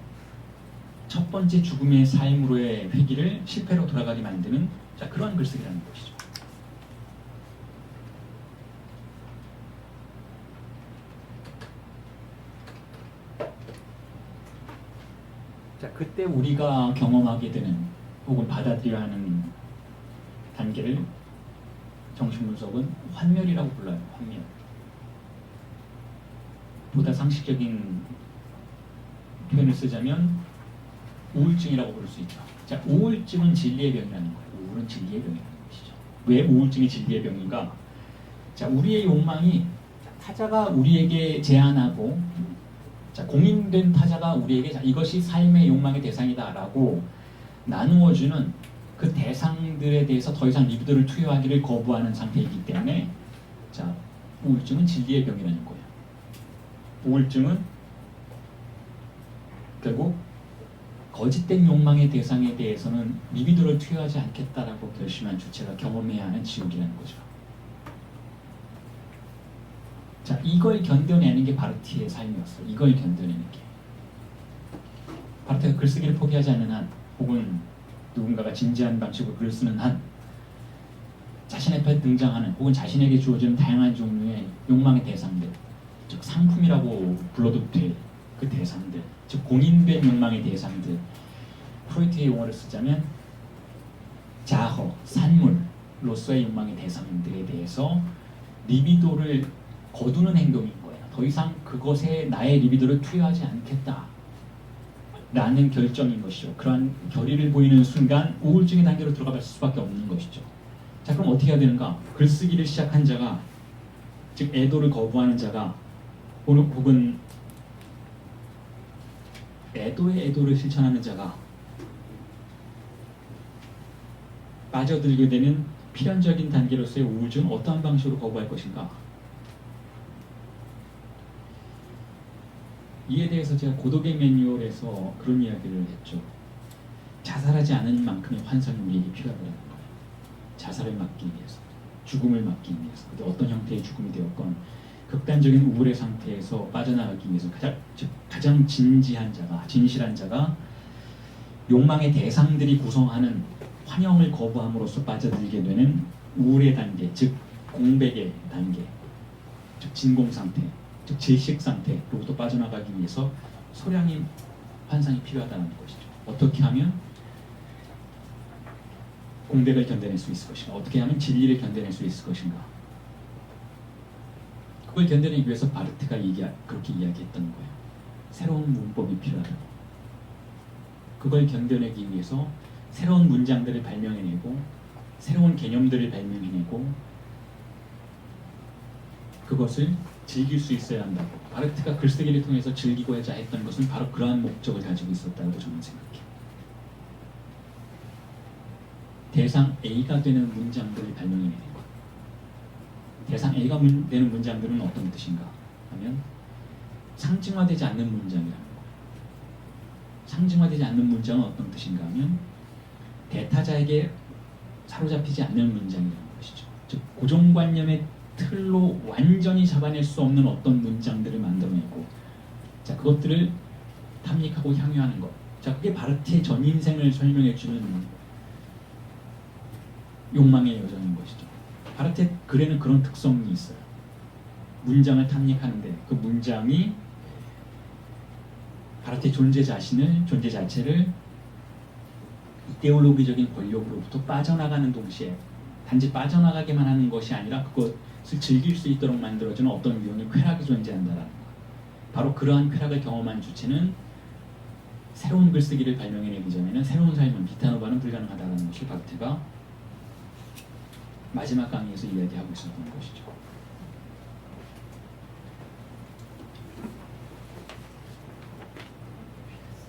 첫 번째 죽음의 삶으로의 회귀를 실패로 돌아가게 만드는 자, 그러한 글쓰기라는 것이죠. 자, 그때 우리가 경험하게 되는 혹은 받아들여야 하는 단계를 정신분석은 환멸이라고 불러요. 환멸. 보다 상식적인 표현을 쓰자면 우울증이라고 부를 수 있죠. 자, 우울증은 진리의 병이라는 거예요. 우울은 진리의 병이라는 것이죠. 왜 우울증이 진리의 병인가? 자, 우리의 욕망이 타자가 우리에게 제안하고 자, 공인된 타자가 우리에게 자, 이것이 삶의 욕망의 대상이다라고 나누어주는 그 대상들에 대해서 더 이상 리비도를 투여하기를 거부하는 상태이기 때문에 자, 우울증은 진리의 병이라는 거예요. 우울증은 결국 거짓된 욕망의 대상에 대해서는 리비도를 투여하지 않겠다라고 결심한 주체가 경험해야 하는 지옥이라는 거죠. 자, 이걸 견뎌내는 게 바르티의 삶이었어요. 이걸 견뎌내는 게. 바르티가 글쓰기를 포기하지 않는 한, 혹은 누군가가 진지한 방식으로 글을 쓰는 한, 자신 앞에 등장하는 혹은 자신에게 주어지는 다양한 종류의 욕망의 대상들, 즉 상품이라고 불러도 될 그 대상들, 즉 공인된 욕망의 대상들, 프로이트의 용어를 쓰자면 자허, 산물로서의 욕망의 대상들에 대해서 리비도를 거두는 행동인 거예요. 더 이상 그것에 나의 리비도를 투여하지 않겠다 라는 결정인 것이죠. 그러한 결의를 보이는 순간 우울증의 단계로 들어갈 수밖에 없는 것이죠. 자, 그럼 어떻게 해야 되는가? 글쓰기를 시작한 자가, 즉 애도를 거부하는 자가, 혹은 애도의 애도를 실천하는 자가 빠져들게 되는 필연적인 단계로서의 우울증은 어떠한 방식으로 거부할 것인가? 이에 대해서 제가 고독의 매뉴얼에서 그런 이야기를 했죠. 자살하지 않은 만큼의 환상이 우리에게 필요하다는 거예요. 자살을 막기 위해서, 죽음을 막기 위해서, 그게 어떤 형태의 죽음이 되었건 극단적인 우울의 상태에서 빠져나가기 위해서 가장 진지한 자가, 진실한 자가 욕망의 대상들이 구성하는 환영을 거부함으로써 빠져들게 되는 우울의 단계, 즉 공백의 단계, 즉 진공 상태, 즉 질식 상태로부터 빠져나가기 위해서 소량의 환상이 필요하다는 것이죠. 어떻게 하면 공백을 견뎌낼 수 있을 것인가? 어떻게 하면 진리를 견뎌낼 수 있을 것인가? 그걸 견뎌내기 위해서 바르트가 그렇게 이야기했던 거예요. 새로운 문법이 필요하다고. 그걸 견뎌내기 위해서 새로운 문장들을 발명해내고 새로운 개념들을 발명해내고 그것을 즐길 수 있어야 한다고. 바르트가 글쓰기를 통해서 즐기고자 했던 것은 바로 그러한 목적을 가지고 있었다고 저는 생각해요. 대상 A가 되는 문장들을 발명해내는 것. 대상 A가 되는 문장들은 어떤 뜻인가 하면 상징화되지 않는 문장이라는 거예요. 상징화되지 않는 문장은 어떤 뜻인가 하면 대타자에게 사로잡히지 않는 문장이라는 것이죠. 즉 고정관념의 틀로 완전히 잡아낼 수 없는 어떤 문장들을 만들어내고 자, 그것들을 탐닉하고 향유하는 것. 자, 그게 바르티의 전 인생을 설명해주는 욕망의 여정인 것이죠. 바르티의 글에는 그런 특성이 있어요. 문장을 탐닉하는데 그 문장이 바르티의 존재 자체를 이데올로기적인 권력으로부터 빠져나가는 동시에 단지 빠져나가게만 하는 것이 아니라 그것을 즐길 수 있도록 만들어주는 어떤 유형의 쾌락이 존재한다는 것. 바로 그러한 쾌락을 경험한 주체는 새로운 글쓰기를 발명해내기 전에는 새로운 삶은 비타노바는 불가능하다는 것을 바르티가 마지막 강의에서 이야기하고 있었던 것이죠.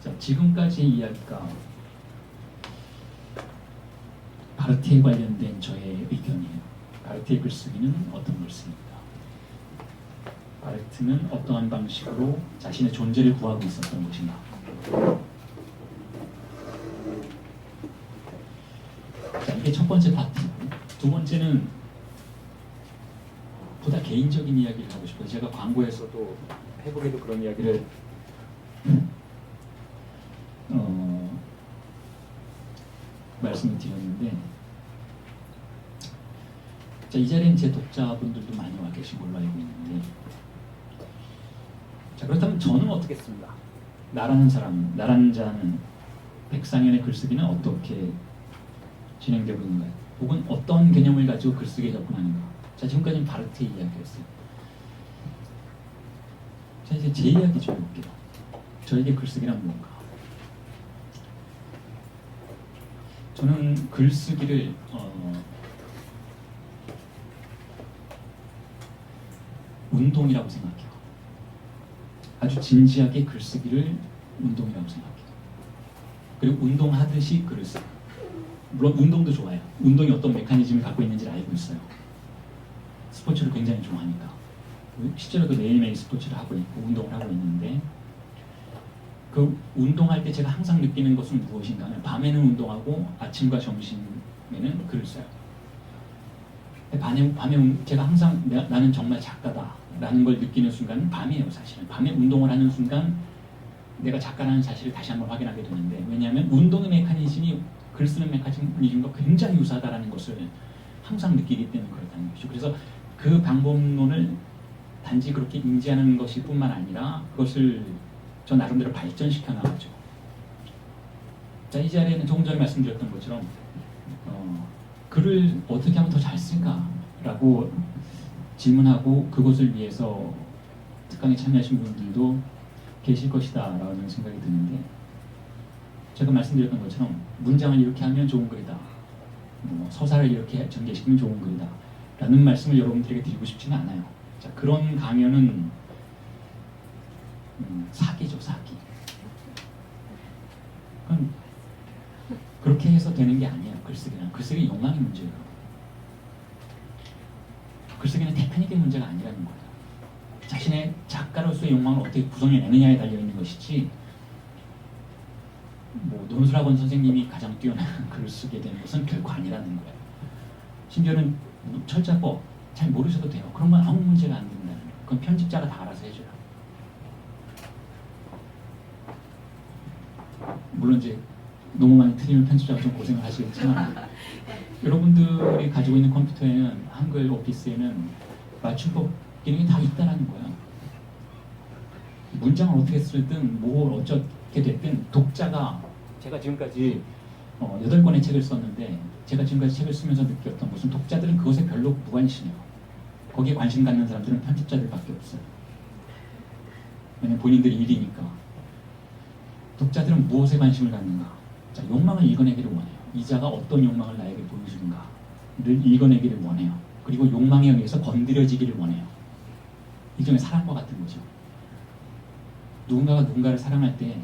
자, 지금까지 이야기가 바르티에 관련된 저의 의견이에요. 바르티의 글쓰기는 어떤 글쓰기입니다. 바르트는 어떠한 방식으로 자신의 존재를 구하고 있었던 것인가. 자, 이게 첫 번째 파트고 두 번째는 보다 개인적인 이야기를 하고 싶어요. 제가 광고에서도 페북에도 그런 이야기를 말씀을 드렸는데 자, 이 자리엔 제 독자분들도 많이 와 계신 걸로 알고 있는데 자, 그렇다면 저는 어떻겠습니까? 나라는 사람, 나라는 자는 백상현의 글쓰기는 어떻게 진행되고 있는가요? 혹은 어떤 개념을 가지고 글쓰기에 접근하는가? 자, 지금까지는 바르트의 이야기였어요. 자, 이제 제 이야기 좀 해볼게요. 저에게 글쓰기란 뭔가? 저는 글쓰기를 운동이라고 생각해요. 아주 진지하게 글쓰기를 운동이라고 생각해요. 그리고 운동하듯이 글을 써요. 물론 운동도 좋아요. 운동이 어떤 메커니즘을 갖고 있는지를 알고 있어요. 스포츠를 굉장히 좋아하니까. 실제로도 매일매일 스포츠를 하고 있고 운동을 하고 있는데, 그 운동할 때 제가 항상 느끼는 것은 무엇인가 하면, 밤에는 운동하고 아침과 점심에는 글을 써요. 밤에 제가 항상 나는 정말 작가다라는 걸 느끼는 순간은 밤이에요. 사실은 밤에 운동을 하는 순간 내가 작가라는 사실을 다시 한번 확인하게 되는데, 왜냐하면 운동의 메커니즘이 글 쓰는 메커니즘과 굉장히 유사하다는 것을 항상 느끼기 때문에 그렇다는 것이죠. 그래서 그 방법론을 단지 그렇게 인지하는 것이 뿐만 아니라 그것을 저 나름대로 발전시켜 나가죠. 자, 이 자리에는 조금 전에 말씀드렸던 것처럼 글을 어떻게 하면 더 잘 쓸까라고 질문하고 그것을 위해서 특강에 참여하신 분들도 계실 것이다 라는 생각이 드는데, 제가 말씀드렸던 것처럼 문장을 이렇게 하면 좋은 글이다, 서사를 이렇게 전개시키면 좋은 글이다 라는 말씀을 여러분들에게 드리고 싶지는 않아요. 자, 그런 강연은 사기죠, 사기. 그건 그렇게 해서 되는 게 아니에요. 글쓰기는. 글쓰기 욕망의 문제예요. 글쓰기는 테크닉의 문제가 아니라는 거예요. 자신의 작가로서의 욕망을 어떻게 구성해내느냐에 달려있는 것이지, 논술학원 선생님이 가장 뛰어난 글을 쓰게 되는 것은 결코 아니라는 거예요. 심지어는 철자법 잘 모르셔도 돼요. 그런 건 아무 문제가 안 된다는 거예요. 그건 편집자가 다 알아서 해줘요. 물론 이제 너무 많이 틀리면 편집자가 좀 고생을 하시겠지만, 여러분들이 가지고 있는 컴퓨터에는, 한글 오피스에는 맞춤법 기능이 다 있다는 거예요. 문장을 어떻게 쓰든 뭘 어쩌게 됐든 독자가, 제가 지금까지 8권의 책을 썼는데, 제가 지금까지 책을 쓰면서 느꼈던 것은 독자들은 그것에 별로 무관심해요. 거기에 관심 갖는 사람들은 편집자들밖에 없어요. 왜냐면 본인들이 일이니까. 독자들은 무엇에 관심을 갖는가? 자, 욕망을 읽어내기를 원해요. 이 자가 어떤 욕망을 나에게 보여주는가를 읽어내기를 원해요. 그리고 욕망에 의해서 건드려지기를 원해요. 일종의 사랑과 같은 거죠. 누군가가 누군가를 사랑할 때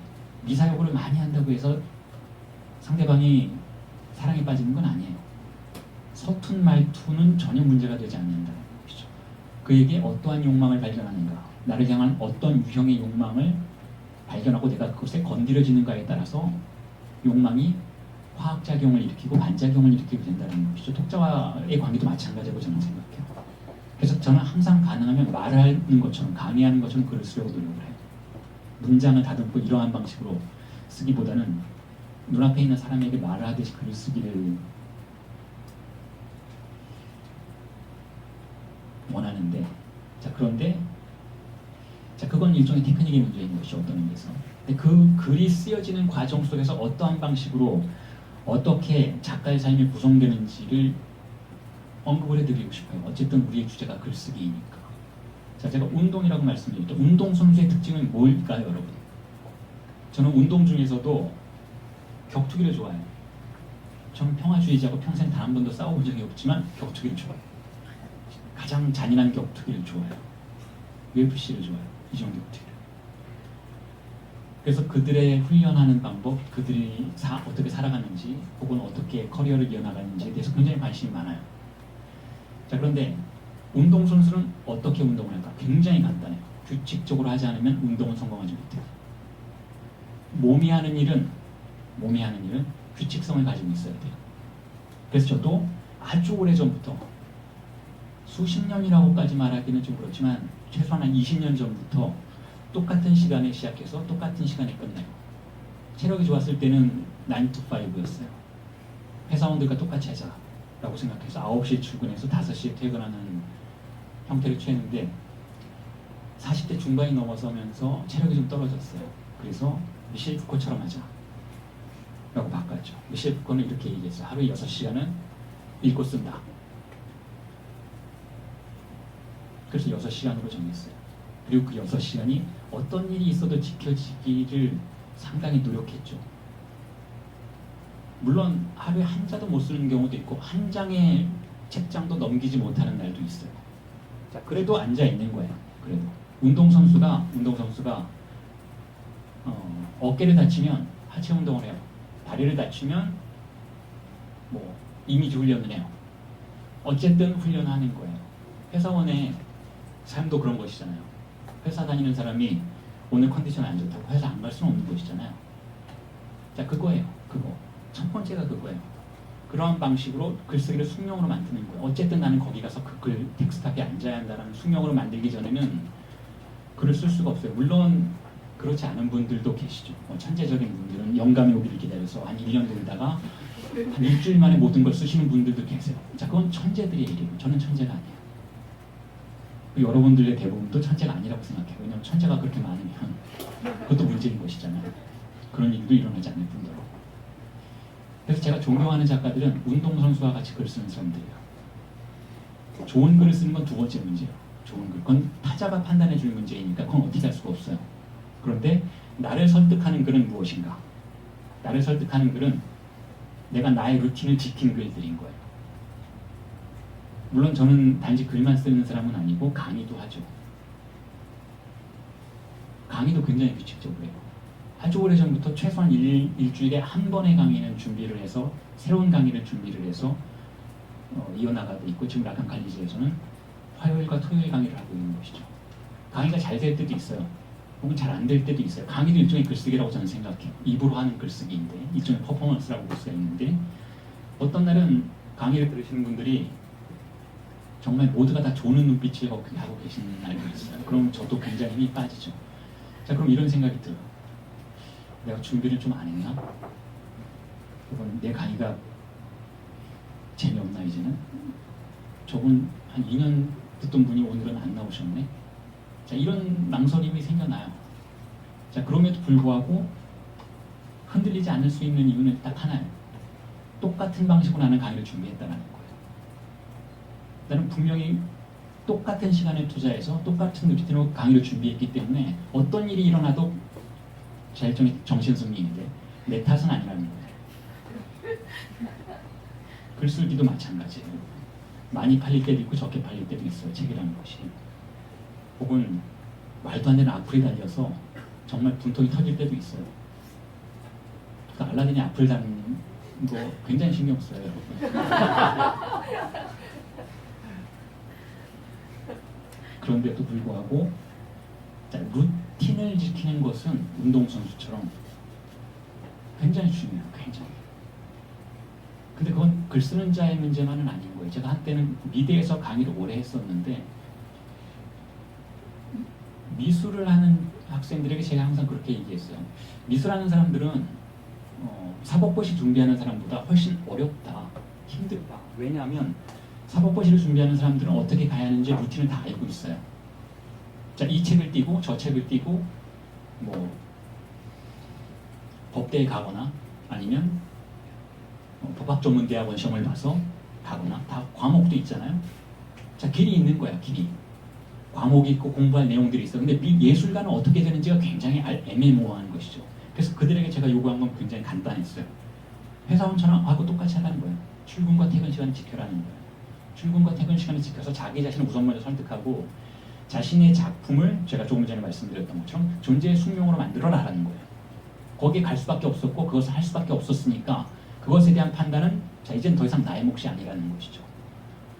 미사여구를 많이 한다고 해서 상대방이 사랑에 빠지는 건 아니에요. 서툰 말투는 전혀 문제가 되지 않는다는 것이죠. 그에게 어떠한 욕망을 발견하는가, 나를 향한 어떤 유형의 욕망을 발견하고 내가 그것에 건드려지는가에 따라서 욕망이 화학작용을 일으키고 반작용을 일으키게 된다는 것이죠. 독자와의 관계도 마찬가지라고 저는 생각해요. 그래서 저는 항상 가능하면 말하는 것처럼, 강의하는 것처럼 글을 쓰려고 노력을 해요. 문장을 다듬고 이러한 방식으로 쓰기보다는 눈앞에 있는 사람에게 말을 하듯이 글을 쓰기를 원하는데, 자, 그런데 그건 일종의 테크닉의 문제인 것이죠. 어떤 의미에서. 근데 그 글이 쓰여지는 과정 속에서 어떠한 방식으로 어떻게 작가의 삶이 구성되는지를 언급을 해드리고 싶어요. 어쨌든 우리의 주제가 글쓰기이니까. 자, 제가 운동이라고 말씀드렸죠. 운동 선수의 특징은 뭘까요, 여러분? 저는 운동 중에서도 격투기를 좋아해요. 저는 평화주의자고 평생 단 한 번도 싸워본 적이 없지만 격투기를 좋아해요. 가장 잔인한 격투기를 좋아해요. UFC를 좋아해요. 이종 격투기를. 그래서 그들의 훈련하는 방법, 그들이 어떻게 살아가는지, 혹은 어떻게 커리어를 이어나가는지에 대해서 굉장히 관심이 많아요. 자, 그런데 운동선수는 어떻게 운동을 할까? 굉장히 간단해요. 규칙적으로 하지 않으면 운동은 성공하지 못해요. 몸이 하는 일은 규칙성을 가지고 있어야 돼요. 그래서 저도 아주 오래전부터, 수십 년이라고까지 말하기는 좀 그렇지만 최소한 한 20년 전부터 똑같은 시간에 시작해서 똑같은 시간에 끝나요. 체력이 좋았을 때는 9 to 5였어요. 회사원들과 똑같이 하자라고 생각해서 9시에 출근해서 5시에 퇴근하는 형태를 취했는데, 40대 중반이 넘어서면서 체력이 좀 떨어졌어요. 그래서 미셸 푸코처럼 하자 라고 바꿨죠. 미셸 푸코는 이렇게 얘기했어요. 하루에 6시간은 읽고 쓴다. 그래서 6시간으로 정했어요. 그리고 그 6시간이 어떤 일이 있어도 지켜지기를 상당히 노력했죠. 물론 하루에 한 자도 못 쓰는 경우도 있고 한 장의 책장도 넘기지 못하는 날도 있어요. 자, 그래도 앉아 있는 거예요. 그래도 운동선수가 어깨를 다치면 하체 운동을 해요. 다리를 다치면 뭐 이미지 훈련을 해요. 어쨌든 훈련하는 거예요. 회사원의 삶도 그런 것이잖아요. 회사 다니는 사람이 오늘 컨디션 안 좋다고 회사 안 갈 수는 없는 것이잖아요. 자, 그거예요. 그거. 첫 번째가 그거예요. 그러한 방식으로 글쓰기를 숙명으로 만드는 거예요. 어쨌든 나는 거기 가서 그 글 텍스트 앞에 앉아야 한다는 숙명으로 만들기 전에는 글을 쓸 수가 없어요. 물론 그렇지 않은 분들도 계시죠. 천재적인 분들은 영감이 오기를 기다려서 한 1년 놀다가 한 일주일 만에 모든 걸 쓰시는 분들도 계세요. 자, 그건 천재들의 일이고 저는 천재가 아니에요. 여러분들의 대부분도 천재가 아니라고 생각해요. 왜냐하면 천재가 그렇게 많으면 그것도 문제인 것이잖아요. 그런 일도 일어나지 않을 뿐더러. 그래서 제가 존경하는 작가들은 운동선수와 같이 글 쓰는 사람들이에요. 좋은 글을 쓰는 건 두 번째 문제예요. 좋은 글. 그건 타자가 판단해 줄 문제이니까 그건 어떻게 할 수가 없어요. 그런데 나를 설득하는 글은 무엇인가? 나를 설득하는 글은 내가 나의 루틴을 지킨 글들인 거예요. 물론 저는 단지 글만 쓰는 사람은 아니고 강의도 하죠. 강의도 굉장히 규칙적으로 해요. 아주 오래전부터 최소한 일주일에 한 번의 강의는 준비를 해서 새로운 강의를 준비를 해서 이어나가고 있고 지금 라칸 칼리지에서는 화요일과 토요일 강의를 하고 있는 것이죠. 강의가 잘 될 때도 있어요. 혹은 잘 안 될 때도 있어요. 강의도 일종의 글쓰기라고 저는 생각해요. 입으로 하는 글쓰기인데 일종의 퍼포먼스라고 볼 수가 있는데 어떤 날은 강의를 들으시는 분들이 정말 모두가 다 조는 눈빛을 하고 계시는 날도 있어요. 그럼 저도 굉장히 힘이 빠지죠. 자, 그럼 이런 생각이 들어요. 내가 준비를 좀 안 했나? 혹은 내 강의가 재미없나 이제는? 저분 한 2년 듣던 분이 오늘은 안 나오셨네? 자, 이런 망설임이 생겨나요. 자, 그럼에도 불구하고 흔들리지 않을 수 있는 이유는 딱 하나예요. 똑같은 방식으로 나는 강의를 준비했다는 거예요. 나는 분명히 똑같은 시간을 투자해서 똑같은 루틴으로 강의를 준비했기 때문에 어떤 일이 일어나도 자, 일종의 정신승리인데 내 탓은 아니라는 거예요. 글쓰기도 마찬가지예요. 많이 팔릴 때도 있고 적게 팔릴 때도 있어요. 책이라는 것이. 혹은 말도 안 되는 악플이 달려서 정말 분통이 터질 때도 있어요. 그러니까 알라딘이 악플 다는 거 굉장히 신경 써요, 여러분. 그런데도 불구하고 자, 루틴을 지키는 것은 운동선수처럼 굉장히 중요해요. 굉장히. 근데 그건 글 쓰는 자의 문제만은 아닌 거예요. 제가 한때는 미대에서 강의를 오래 했었는데 미술을 하는 학생들에게 제가 항상 그렇게 얘기했어요. 미술하는 사람들은 사법고시 준비하는 사람보다 훨씬 어렵다, 힘들다. 왜냐하면 사법고시를 준비하는 사람들은 어떻게 가야 하는지 루틴을 다 알고 있어요. 자, 이 책을 띄고 저 책을 띄고 뭐 법대에 가거나 아니면 법학전문대학원 시험을 봐서 가거나 다 과목도 있잖아요. 자, 길이 있는 거야, 길이. 과목이 있고 공부할 내용들이 있어. 근데 예술가는 어떻게 되는지가 굉장히 애매모호한 것이죠. 그래서 그들에게 제가 요구한 건 굉장히 간단했어요. 회사원처럼 하고 똑같이 하라는 거예요. 출근과 퇴근 시간을 지켜라는 거예요. 출근과 퇴근 시간을 지켜서 자기 자신을 우선 먼저 설득하고 자신의 작품을 제가 조금 전에 말씀드렸던 것처럼 존재의 숙명으로 만들어라라는 거예요. 거기에 갈 수밖에 없었고 그것을 할 수밖에 없었으니까 그것에 대한 판단은 자, 이젠 더 이상 나의 몫이 아니라는 것이죠.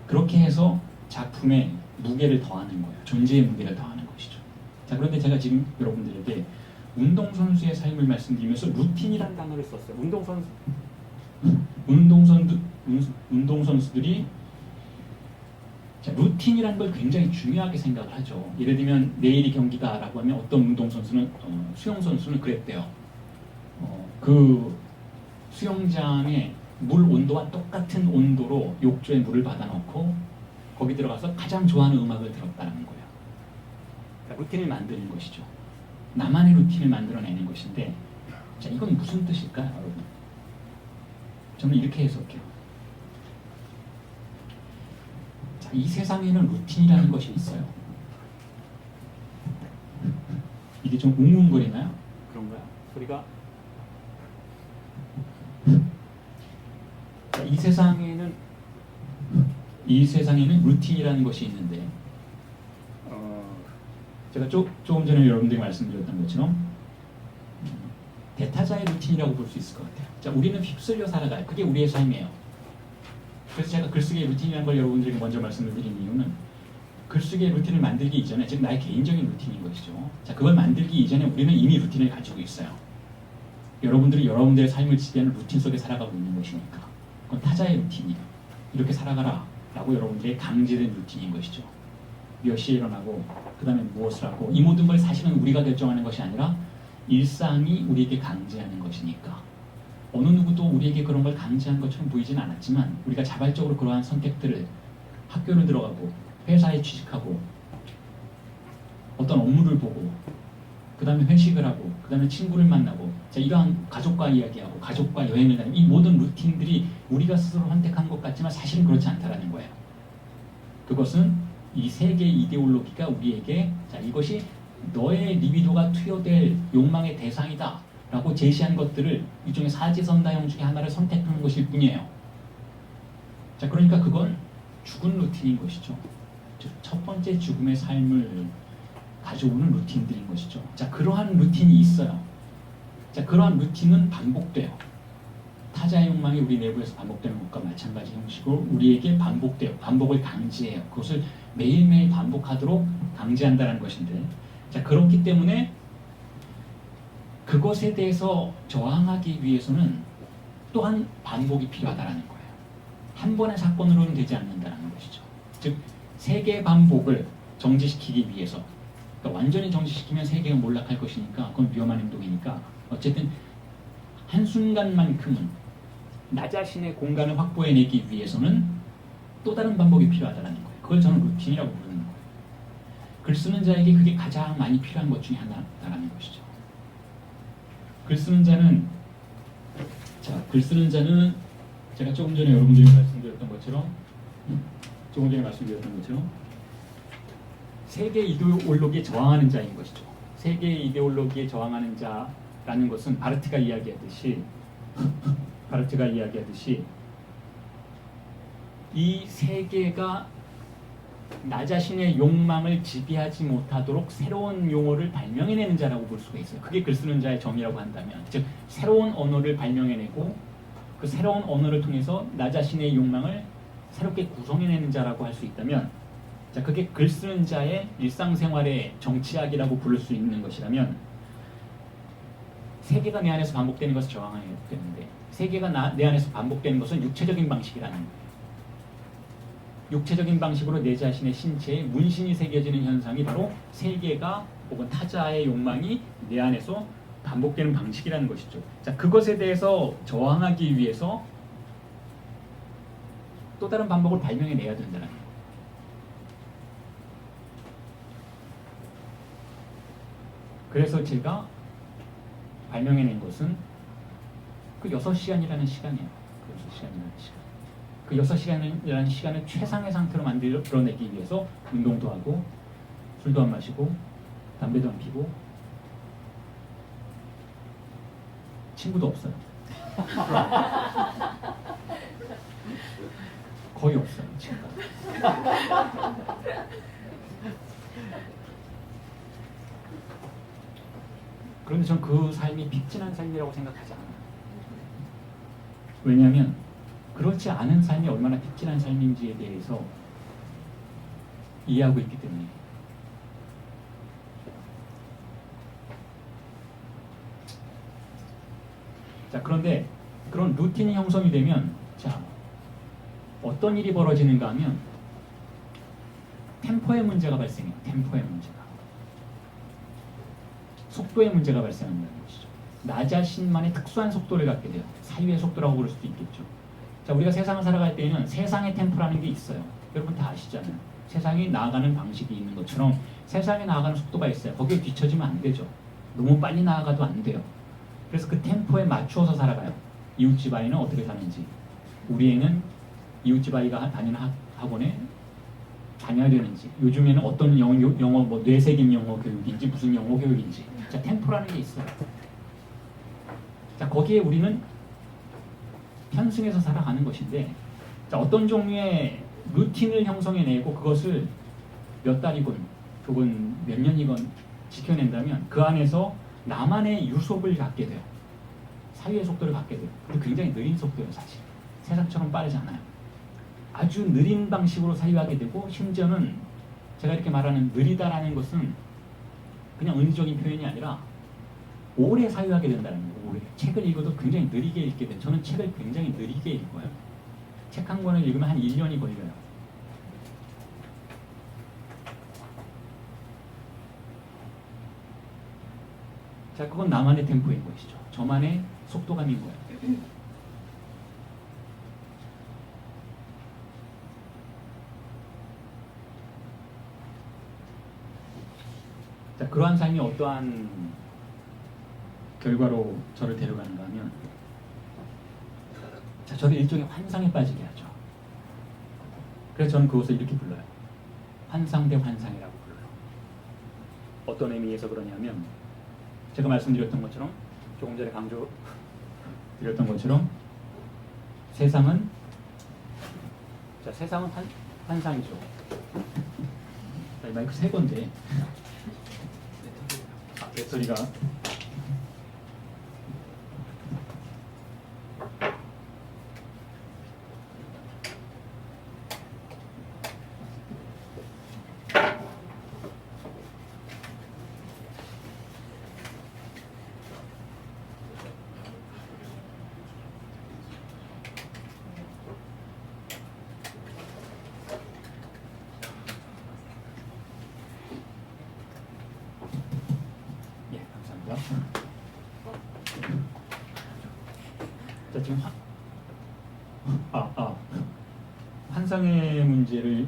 그렇게 해서 작품에 무게를 더하는 거예요. 존재의 무게를 더하는 것이죠. 자, 그런데 제가 지금 여러분들에게 운동선수의 삶을 말씀드리면서 루틴이라는 단어를 썼어요. 운동선수들이 자, 루틴이라는 걸 굉장히 중요하게 생각을 하죠. 예를 들면 내일이 경기다라고 하면 어떤 운동선수는 수영선수는 그랬대요. 그 수영장에 물 온도와 똑같은 온도로 욕조에 물을 받아놓고 거기 들어가서 가장 좋아하는 음악을 들었다는 거예요. 그러니까 루틴을 만드는 것이죠. 나만의 루틴을 만들어내는 것인데 자, 이건 무슨 뜻일까요, 여러분? 저는 이렇게 해석해요. 자, 이 세상에는 루틴이라는 것이 있어요. 이게 좀 웅웅거리나요? 그런가요? 소리가? 자, 이 세상에는 루틴이라는 것이 있는데 제가 조금 전에 여러분들이 말씀드렸던 것처럼 대타자의 루틴이라고 볼 수 있을 것 같아요. 자, 우리는 휩쓸려 살아가요. 그게 우리의 삶이에요. 그래서 제가 글쓰기의 루틴이라는 걸 여러분들에게 먼저 말씀을 드린 이유는 글쓰기의 루틴을 만들기 이전에, 즉 나의 개인적인 루틴인 것이죠. 자, 그걸 만들기 이전에 우리는 이미 루틴을 가지고 있어요. 여러분들이 여러분들의 삶을 지배하는 루틴 속에 살아가고 있는 것이니까. 그건 타자의 루틴이에요. 이렇게 살아가라 라고 여러분들의 강제된 루틴인 것이죠. 몇 시에 일어나고 그 다음에 무엇을 하고, 이 모든 걸 사실은 우리가 결정하는 것이 아니라 일상이 우리에게 강제하는 것이니까. 어느 누구도 우리에게 그런 걸 강제한 것처럼 보이진 않았지만 우리가 자발적으로 그러한 선택들을, 학교를 들어가고 회사에 취직하고 어떤 업무를 보고 그 다음에 회식을 하고 그 다음에 친구를 만나고, 자, 이러한 가족과 이야기하고 가족과 여행을 다니는 이 모든 루틴들이 우리가 스스로 선택한 것 같지만 사실은 그렇지 않다라는 거예요. 그것은 이 세계 이데올로기가 우리에게, 자, 이것이 너의 리비도가 투여될 욕망의 대상이다 라고 제시한 것들을 일종의 사지선다형 중에 하나를 선택하는 것일 뿐이에요. 자, 그러니까 그건 죽은 루틴인 것이죠. 즉, 첫 번째 죽음의 삶을 가져오는 루틴들인 것이죠. 자, 그러한 루틴이 있어요. 자, 그러한 루틴은 반복돼요. 타자의 욕망이 우리 내부에서 반복되는 것과 마찬가지 형식으로 우리에게 반복돼요. 반복을 강제해요. 그것을 매일매일 반복하도록 강제한다는 것인데, 자, 그렇기 때문에 그것에 대해서 저항하기 위해서는 또한 반복이 필요하다는 거예요. 한 번의 사건으로는 되지 않는다는 것이죠. 즉, 세계 반복을 정지시키기 위해서, 그러니까 완전히 정지시키면 세계가 몰락할 것이니까 그건 위험한 행동이니까, 어쨌든 한순간만큼은 나 자신의 공간을 확보해내기 위해서는 또 다른 반복이 필요하다는 거예요. 그걸 저는 루틴이라고 부르는 거예요. 글 쓰는 자에게 그게 가장 많이 필요한 것 중에 하나다라는 것이죠. 글 쓰는 자는, 자, 글 쓰는 자는 제가 조금 전에 여러분들이 말씀드렸던 것처럼 세계 이데올로기에 저항하는 자인 것이죠. 세계 이데올로기에 저항하는 자라는 것은 바르트가 이야기하듯이 이 세계가 나 자신의 욕망을 지배하지 못하도록 새로운 용어를 발명해내는 자라고 볼 수가 있어요. 그게 글 쓰는 자의 점이라고 한다면, 즉 새로운 언어를 발명해내고 그 새로운 언어를 통해서 나 자신의 욕망을 새롭게 구성해내는 자라고 할 수 있다면, 자, 그게 글 쓰는 자의 일상생활의 정치학이라고 부를 수 있는 것이라면, 세계가 내 안에서 반복되는 것을 저항해야 되는데, 세계가 내 안에서 반복되는 것은 육체적인 방식이라는 거예요. 육체적인 방식으로 내 자신의 신체에 문신이 새겨지는 현상이 바로 세계가 혹은 타자의 욕망이 내 안에서 반복되는 방식이라는 것이죠. 자, 그것에 대해서 저항하기 위해서 또 다른 방법을 발명해내야 된다는 거예요. 그래서 제가 발명해낸 것은 그 6시간이라는 시간이에요. 그 6시간이라는 시간을 최상의 상태로 만들어내기 위해서 운동도 하고 술도 안 마시고 담배도 안 피고 친구도 없어요. 거의 없어요, 친구가. 그런데 전 그 삶이 픽진한 삶이라고 생각하지 않아요. 왜냐하면 그렇지 않은 삶이 얼마나 픽진한 삶인지에 대해서 이해하고 있기 때문에. 자, 그런데 그런 루틴이 형성이 되면, 자, 어떤 일이 벌어지는가 하면 템포의 문제가 발생해요. 템포의 문제가. 속도의 문제가 발생한다는 것이죠. 나 자신만의 특수한 속도를 갖게 돼요. 사유의 속도라고 부를 수도 있겠죠. 자, 우리가 세상을 살아갈 때에는 세상의 템포라는 게 있어요. 여러분 다 아시잖아요. 세상이 나아가는 방식이 있는 것처럼 세상에 나아가는 속도가 있어요. 거기에 뒤처지면 안 되죠. 너무 빨리 나아가도 안 돼요. 그래서 그 템포에 맞추어서 살아가요. 이웃집 아이는 어떻게 사는지, 우리 애는 이웃집 아이가 다니는 학원에 다녀야 되는지, 요즘에는 어떤 영어 뭐 뇌세김 영어 교육인지 무슨 영어 교육인지, 자, 템포라는 게 있어요. 자, 거기에 우리는 편승해서 살아가는 것인데, 자, 어떤 종류의 루틴을 형성해내고 그것을 몇 달이건 혹은 몇 년이건 지켜낸다면 그 안에서 나만의 유속을 갖게 돼요. 사유의 속도를 갖게 돼요. 근데 굉장히 느린 속도예요, 사실. 세상처럼 빠르지 않아요. 아주 느린 방식으로 사유하게 되고, 심지어는 제가 이렇게 말하는 느리다라는 것은 그냥 은유적인 표현이 아니라 오래 사유하게 된다는 거예요. 오래. 책을 읽어도 굉장히 느리게 읽게 돼요. 저는 책을 굉장히 느리게 읽어요. 책 한 권을 읽으면 한 1년이 걸려요. 자, 그건 나만의 템포인 것이죠. 저만의 속도감인 거예요. 자, 그러한 삶이 어떠한 결과로 저를 데려가는가 하면, 자, 저를 일종의 환상에 빠지게 하죠. 그래서 저는 그것을 이렇게 불러요. 환상 대 환상이라고 불러요. 어떤 의미에서 그러냐면, 제가 말씀드렸던 것처럼, 조금 전에 강조 드렸던 것처럼, 세상은 환상이죠. 자, 이 마이크 새 건데 배터리가 자, 지금 환상의 문제를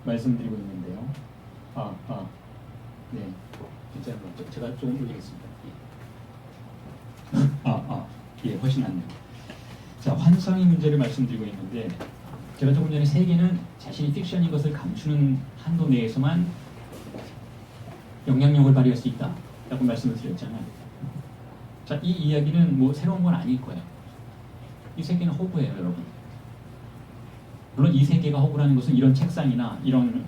말씀드리고 있는데요. 네, 괜찮은 것 같죠? 제가 조금 올리겠습니다. 예, 훨씬 낫네요. 자, 환상의 문제를 말씀드리고 있는데, 제가 조금 전에 세계는 자신이 픽션인 것을 감추는 한도 내에서만 영향력을 발휘할 수 있다 라고 말씀을 드렸잖아요. 자, 이 이야기는 뭐 새로운 건 아닐 거예요. 이 세계는 허구예요, 여러분. 물론 이 세계가 허구라는 것은 이런 책상이나 이런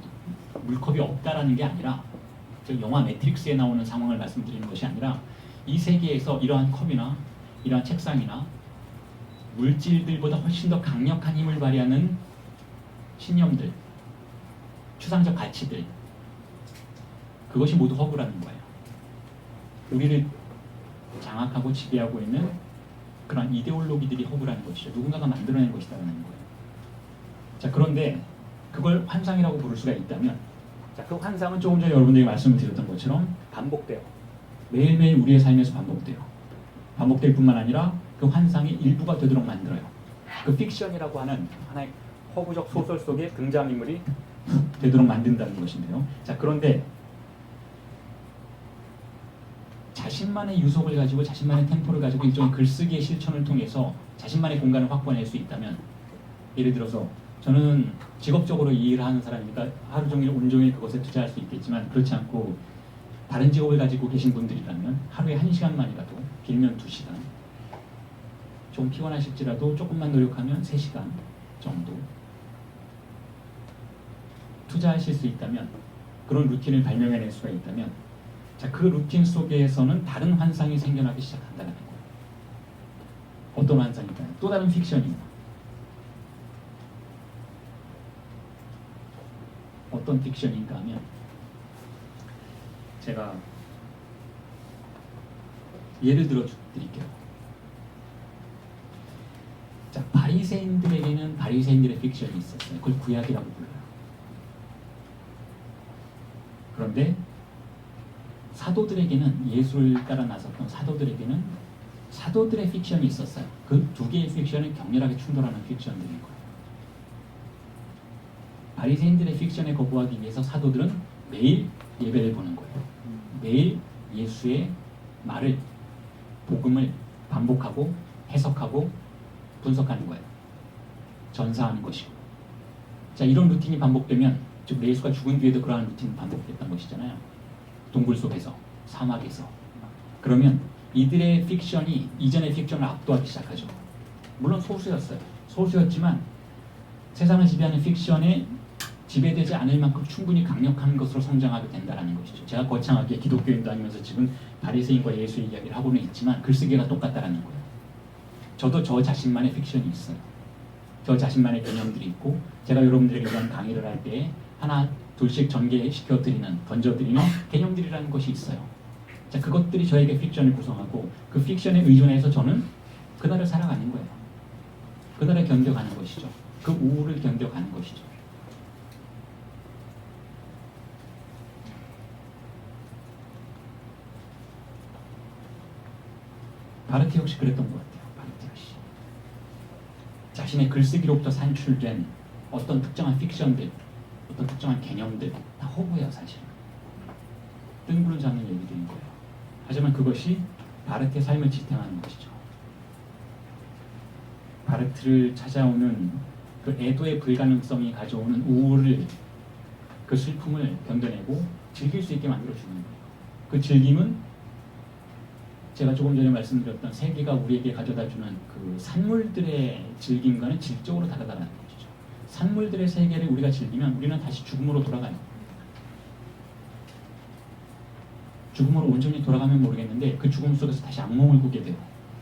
물컵이 없다라는 게 아니라, 즉 영화 매트릭스에 나오는 상황을 말씀드리는 것이 아니라, 이 세계에서 이러한 컵이나 이러한 책상이나 물질들보다 훨씬 더 강력한 힘을 발휘하는 신념들, 추상적 가치들, 그것이 모두 허구라는 거예요. 우리를 장악하고 지배하고 있는 그런 이데올로기들이 허구라는 것이죠. 누군가가 만들어낸 것이라는 거예요. 자, 그런데 그걸 환상이라고 부를 수가 있다면, 자, 그 환상은 조금 전에 여러분들이 말씀을 드렸던 것처럼 반복돼요. 매일매일 우리의 삶에서 반복돼요. 반복될 뿐만 아니라 그 환상의 일부가 되도록 만들어요. 그 픽션이라고 하는 하나의 허구적 소설 속의 등장인물이 되도록 만든다는 것인데요. 자, 그런데 자신만의 유속을 가지고 자신만의 템포를 가지고 일종의 글쓰기의 실천을 통해서 자신만의 공간을 확보해낼 수 있다면, 예를 들어서 저는 직업적으로 이 일을 하는 사람이니까 하루 종일 온종일 그것에 투자할 수 있겠지만, 그렇지 않고 다른 직업을 가지고 계신 분들이라면 하루에 1시간만이라도, 길면 2시간, 좀 피곤하실지라도 조금만 노력하면 3시간 정도 투자하실 수 있다면, 그런 루틴을 발명해낼 수가 있다면, 자, 그 루틴 속에서는 다른 환상이 생겨나기 시작한다는 거예요. 어떤 환상일까요? 또 다른 픽션입니다. 어떤 픽션인가 하면, 제가 예를 들어 드릴게요. 자, 바리새인들에게는 바리새인들의 픽션이 있었어요. 그걸 구약이라고 불러요. 그런데 사도들에게는, 예수를 따라 나섰던 사도들에게는 사도들의 픽션이 있었어요. 그 두 개의 픽션은 격렬하게 충돌하는 픽션들인 거예요. 바리새인들의 픽션에 거부하기 위해서 사도들은 매일 예배를 보는 거예요. 매일 예수의 말을, 복음을 반복하고 해석하고 분석하는 거예요. 전사하는 것이고. 자, 이런 루틴이 반복되면, 즉 예수가 죽은 뒤에도 그러한 루틴이 반복됐던 것이잖아요. 동굴 속에서, 사막에서. 그러면 이들의 픽션이 이전의 픽션을 압도하기 시작하죠. 물론 소수였어요. 소수였지만 세상을 지배하는 픽션의 지배되지 않을 만큼 충분히 강력한 것으로 성장하게 된다는 것이죠. 제가 거창하게 기독교인 다니면서 지금 바리새인과 예수의 이야기를 하고는 있지만 글쓰기가 똑같다는 거예요. 저도 저 자신만의 픽션이 있어요. 저 자신만의 개념들이 있고 제가 여러분들에게 이런 강의를 할 때 하나 둘씩 전개시켜드리는 던져드리는 개념들이라는 것이 있어요. 자, 그것들이 저에게 픽션을 구성하고 그 픽션에 의존해서 저는 그날을 살아가는 거예요. 그날을 견뎌가는 것이죠. 그 우울을 견뎌가는 것이죠. 바르트 역시 그랬던 것 같아요. 바르트 역시 자신의 글쓰기로부터 산출된 어떤 특정한 픽션들, 어떤 특정한 개념들 다 허구예요. 사실 뜬구름 잡는 얘기들인 거예요. 하지만 그것이 바르트의 삶을 지탱하는 것이죠. 바르트를 찾아오는 그 애도의 불가능성이 가져오는 우울을, 그 슬픔을 견뎌내고 즐길 수 있게 만들어주는 거예요. 그 즐김은 제가 조금 전에 말씀드렸던 세계가 우리에게 가져다주는 그 산물들의 즐김과는 질적으로 다르다는 것이죠. 산물들의 세계를 우리가 즐기면 우리는 다시 죽음으로 돌아가요. 죽음으로 온전히 돌아가면 모르겠는데 그 죽음 속에서 다시 악몽을 꾸게 돼요.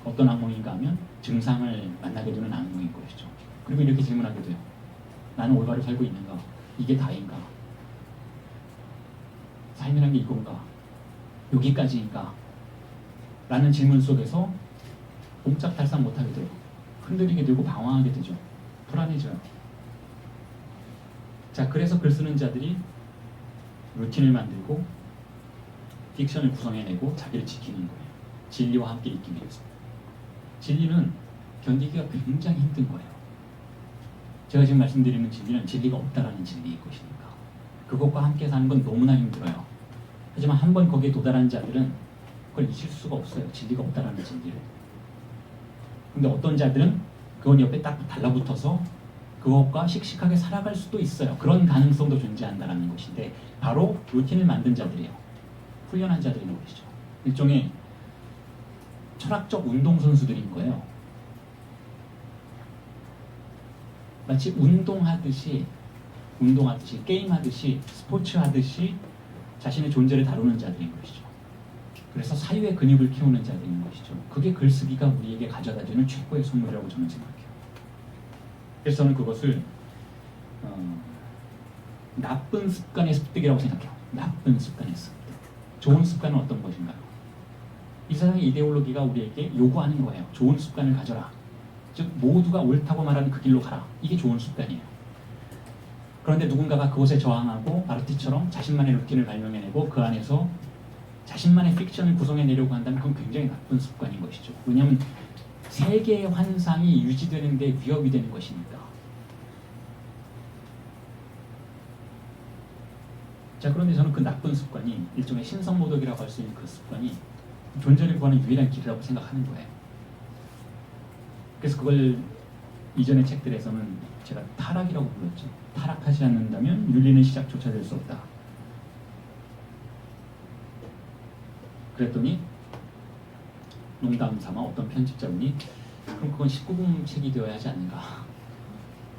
어떤 악몽인가 하면 증상을 만나게 되는 악몽인 것이죠. 그리고 이렇게 질문하게 돼요. 나는 올바로 살고 있는가? 이게 다인가? 삶이란 게 이건가? 여기까지인가? 라는 질문 속에서 옴짝달싹 못하게 돼요. 흔들리게 되고 방황하게 되죠. 불안해져요. 자, 그래서 글 쓰는 자들이 루틴을 만들고 픽션을 구성해내고 자기를 지키는 거예요. 진리와 함께 있기 위해서. 진리는 견디기가 굉장히 힘든 거예요. 제가 지금 말씀드리는 진리는 진리가 없다라는 진리일 것이니까. 그것과 함께 사는 건 너무나 힘들어요. 하지만 한번 거기에 도달한 자들은 그걸 잊을 수가 없어요. 진리가 없다라는 진리를. 근데 어떤 자들은 그건 옆에 딱 달라붙어서 그것과 씩씩하게 살아갈 수도 있어요. 그런 가능성도 존재한다는 것인데 바로 루틴을 만든 자들이에요. 훈련한 자들인 것이죠. 일종의 철학적 운동선수들인 거예요. 마치 운동하듯이 게임하듯이 스포츠하듯이 자신의 존재를 다루는 자들인 것이죠. 그래서 사유의 근육을 키우는 자들인 것이죠. 그게 글쓰기가 우리에게 가져다주는 최고의 선물이라고 저는 생각해요. 그래서 저는 그것을 나쁜 습관의 습득이라고 생각해요. 나쁜 습관의 습득. 좋은 습관은 어떤 것인가요? 이 세상의 이데올로기가 우리에게 요구하는 거예요. 좋은 습관을 가져라. 즉 모두가 옳다고 말하는 그 길로 가라. 이게 좋은 습관이에요. 그런데 누군가가 그것에 저항하고 바르트처럼 자신만의 루틴을 발명해내고 그 안에서 자신만의 픽션을 구성해내려고 한다면 그건 굉장히 나쁜 습관인 것이죠. 왜냐하면 세계의 환상이 유지되는 데 위협이 되는 것이니까. 자, 그런데 저는 그 나쁜 습관이 일종의 신성모독이라고 할 수 있는 그 습관이 존재를 구하는 유일한 길이라고 생각하는 거예요. 그래서 그걸 이전의 책들에서는 제가 타락이라고 불렀죠. 타락하지 않는다면 윤리는 시작조차 될 수 없다. 그랬더니 농담 삼아 어떤 편집자분이 그럼 그건 19금 책이 되어야 하지 않는가.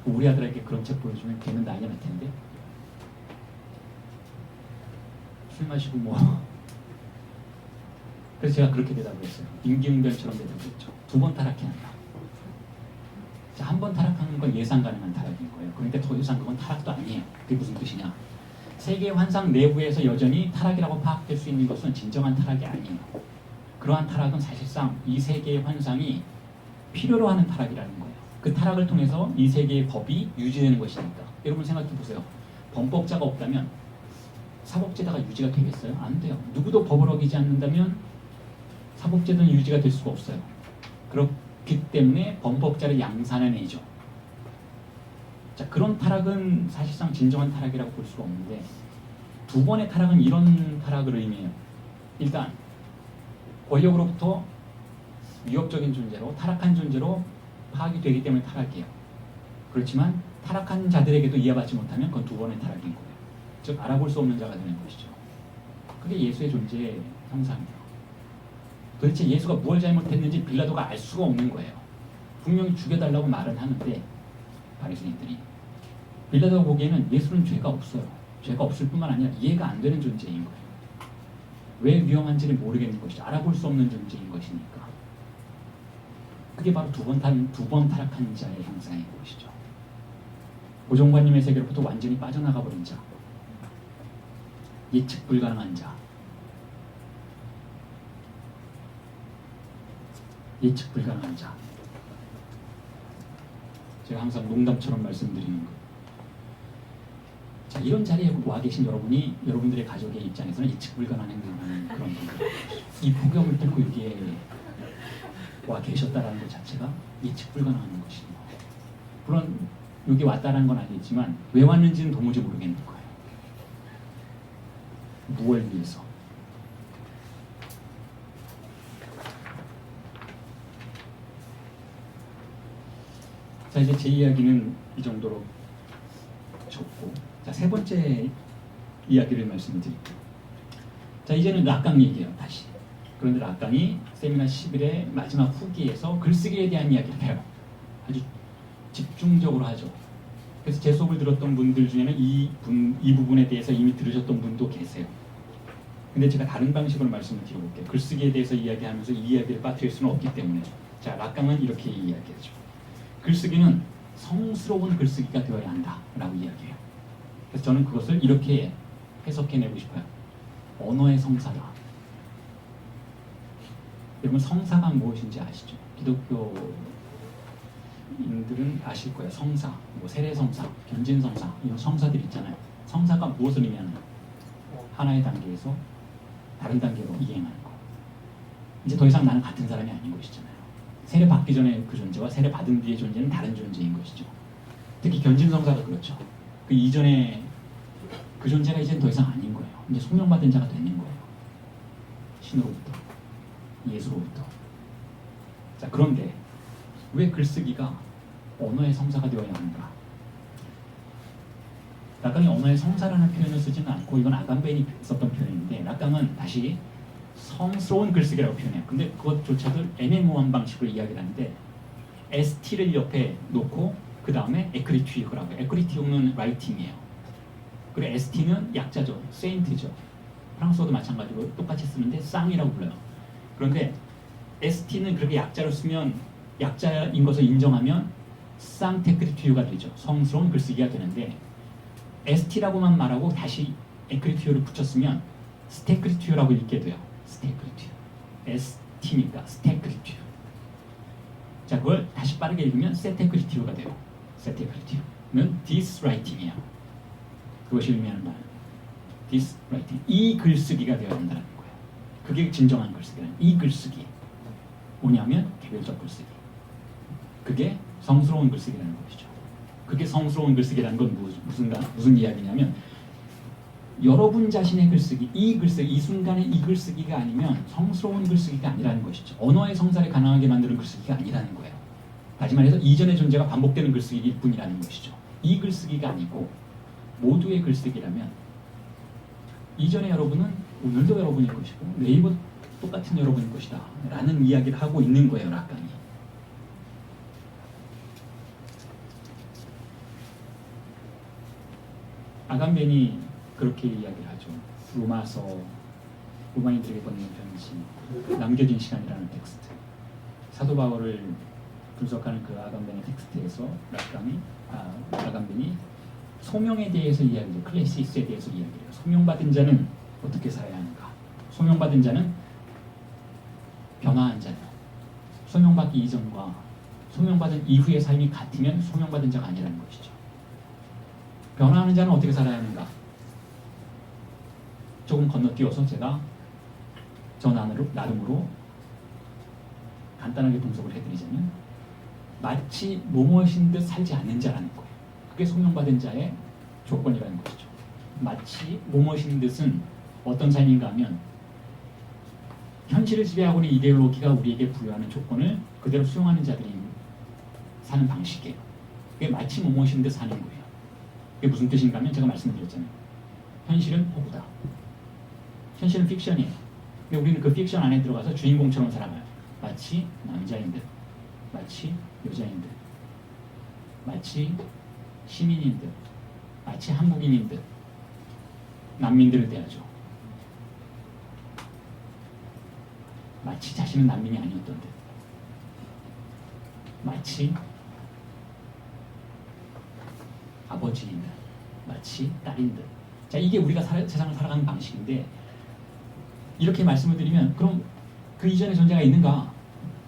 우리 아들에게 그런 책 보여주면 걔는 난리 날 텐데. 술 마시고 뭐. 그래서 제가 그렇게 대답을 했어요. 임기응변처럼 대답했죠. 2번 타락해야 한다. 자, 한 번 타락하는 건 예상 가능한 타락인 거예요. 그러니까 더 이상 그건 타락도 아니에요. 그게 무슨 뜻이냐. 세계 환상 내부에서 여전히 타락이라고 파악될 수 있는 것은 진정한 타락이 아니에요. 그러한 타락은 사실상 이 세계의 환상이 필요로 하는 타락이라는 거예요. 그 타락을 통해서 이 세계의 법이 유지되는 것이니까. 여러분 생각해 보세요. 범법자가 없다면 사법제도가 유지가 되겠어요? 안 돼요. 누구도 법을 어기지 않는다면 사법제도는 유지가 될 수가 없어요. 그렇기 때문에 범법자를 양산해내죠. 자, 그런 타락은 사실상 진정한 타락이라고 볼 수가 없는데 2번의 타락은 이런 타락을 의미해요. 일단 권력으로부터 위협적인 존재로 타락한 존재로 파악이 되기 때문에 타락이에요. 그렇지만 타락한 자들에게도 이해받지 못하면 그건 2번의 타락인 거예요. 즉 알아볼 수 없는 자가 되는 것이죠. 그게 예수의 존재의 형상이에요. 도대체 예수가 무엇을 잘못했는지 빌라도가 알 수가 없는 거예요. 분명히 죽여달라고 말은 하는데 바리새인들이 빌라도가 보기에는 예수는 죄가 없어요. 죄가 없을 뿐만 아니라 이해가 안 되는 존재인 거예요. 왜 위험한지를 모르겠는 것이죠. 알아볼 수 없는 존재인 것이니까. 그게 바로 두 번 타락한 자의 형상인 것이죠. 고정관념의 세계로부터 완전히 빠져나가 버린 자, 예측 불가능한 자, 예측 불가능한 자. 제가 항상 농담처럼 말씀드리는 것. 자, 이런 자리에 와 계신 여러분이 여러분들의 가족의 입장에서는 예측 불가능한 행동하는 그런 분들. 이 폭염을 뚫고 여기에 와 계셨다라는 것 자체가 예측 불가능한 것입니다. 물론 여기 왔다는 건 알겠지만 왜 왔는지는 도무지 모르겠는 거예요. 무엇을 위해서? 자, 이제 제 이야기는 이 정도로 접고, 자, 세 번째 이야기를 말씀드릴게요. 자, 이제는 락강 얘기예요. 다시. 그런데 락강이 세미나 11의 마지막 후기에서 글쓰기에 대한 이야기를 해요. 아주 집중적으로 하죠. 그래서 제 수업을 들었던 분들 중에는 이 부분에 대해서 이미 들으셨던 분도 계세요. 근데 제가 다른 방식으로 말씀을 드려볼게요. 글쓰기에 대해서 이야기하면서 이 이야기를 빠뜨릴 수는 없기 때문에. 자, 락강은 이렇게 이야기하죠. 글쓰기는 성스러운 글쓰기가 되어야 한다라고 이야기해요. 그래서 저는 그것을 이렇게 해석해내고 싶어요. 언어의 성사다. 여러분, 성사가 무엇인지 아시죠? 기독교인들은 아실 거예요. 성사, 뭐 세례성사, 견진성사, 이런 성사들 있잖아요. 성사가 무엇을 의미하는가? 하나의 단계에서 다른 단계로 이행하는 거. 이제 더 이상 나는 같은 사람이 아닌 것이잖아요. 세례 받기 전에 그 존재와 세례 받은 뒤의 존재는 다른 존재인 것이죠. 특히 견진성사가 그렇죠. 그 이전에 그 존재가 이제는 더 이상 아닌 거예요. 이제 소명받은 자가 되는 거예요. 신으로부터, 예수로부터. 자, 그런데 왜 글쓰기가 언어의 성사가 되어야 하는가? 락강이 언어의 성사라는 표현을 쓰지는 않고, 이건 아간벤이 썼던 표현인데, 락강은 다시 성스러운 글쓰기라고 표현해요. 근데 그것조차도 애매모호한 방식으로 이야기를 하는데, ST를 옆에 놓고 그 다음에 에크리튜어라고 해요. 에크리튜어는 라이팅이에요. 그리고 ST는 약자죠. 세인트죠. 프랑스어도 마찬가지로 똑같이 쓰는데 쌍이라고 불러요. 그런데 ST는 그렇게 약자로 쓰면, 약자인 것을 인정하면 쌍테크리튜어가 되죠. 성스러운 글쓰기가 되는데, ST라고만 말하고 다시 에크리튜어를 붙였으면 스테크리튜어라고 읽게 돼요. 스테크리튜어. ST니까 스테크리튜어. 자, 그걸 다시 빠르게 읽으면 세테크리튜어가 돼요. 세테크리튜어는 this writing이에요. 그것이 의미하는 말. this writing. 이 글쓰기가 되어야 한다는 거예요. 그게 진정한 글쓰기는 이 글쓰기. 뭐냐면 개별적 글쓰기. 그게 성스러운 글쓰기라는 것이죠. 그게 성스러운 글쓰기라는 건 무슨 이야기냐면, 여러분 자신의 글쓰기, 이 글쓰기, 이 순간의 이 글쓰기가 아니면 성스러운 글쓰기가 아니라는 것이죠. 언어의 성사를 가능하게 만드는 글쓰기가 아니라는 거예요. 다시 말해서 이전의 존재가 반복되는 글쓰기일 뿐이라는 것이죠. 이 글쓰기가 아니고 모두의 글쓰기라면, 이전의 여러분은 오늘도 여러분일 것이고 내일도 똑같은 여러분일 것이다 라는 이야기를 하고 있는 거예요, 락강이. 아간벤이 그렇게 이야기를 하죠. 로마인들에게 보내는 편지, 남겨진 시간이라는 텍스트. 사도 바울을 분석하는 그 아간벤의 텍스트에서 아간벤이 소명에 대해서 이야기해요. 클레시스에 대해서 이야기해요. 소명받은 자는 어떻게 살아야 하는가? 소명받은 자는 변화한 자예요. 소명받기 이전과 소명받은 이후의 삶이 같으면 소명받은 자가 아니라는 것이죠. 변화하는 자는 어떻게 살아야 하는가? 조금 건너뛰어서 제가 저 나름으로 간단하게 분석을 해드리자면, 마치 무엇인 듯 살지 않는 자라는 거예요. 그게 소명받은 자의 조건이라는 것이죠. 마치 무엇인 듯은 어떤 삶인가 하면, 현실을 지배하고 있는 이데올로기가 우리에게 부여하는 조건을 그대로 수용하는 자들이 사는 방식이에요. 그게 마치 무엇인 듯 사는 거예요. 그게 무슨 뜻인가 하면, 제가 말씀드렸잖아요. 현실은 허구다. 현실은 픽션이에요. 근데 우리는 그 픽션 안에 들어가서 주인공처럼 살아가요. 마치 남자인 듯, 마치 여자인 듯, 마치 시민인 듯, 마치 한국인인 듯 난민들을 대하죠. 마치 자신은 난민이 아니었던 듯, 마치 아버지인 듯, 마치 딸인 듯. 자, 이게 우리가 세상을 살아가는 방식인데, 이렇게 말씀을 드리면 그럼 그 이전에 존재가 있는가?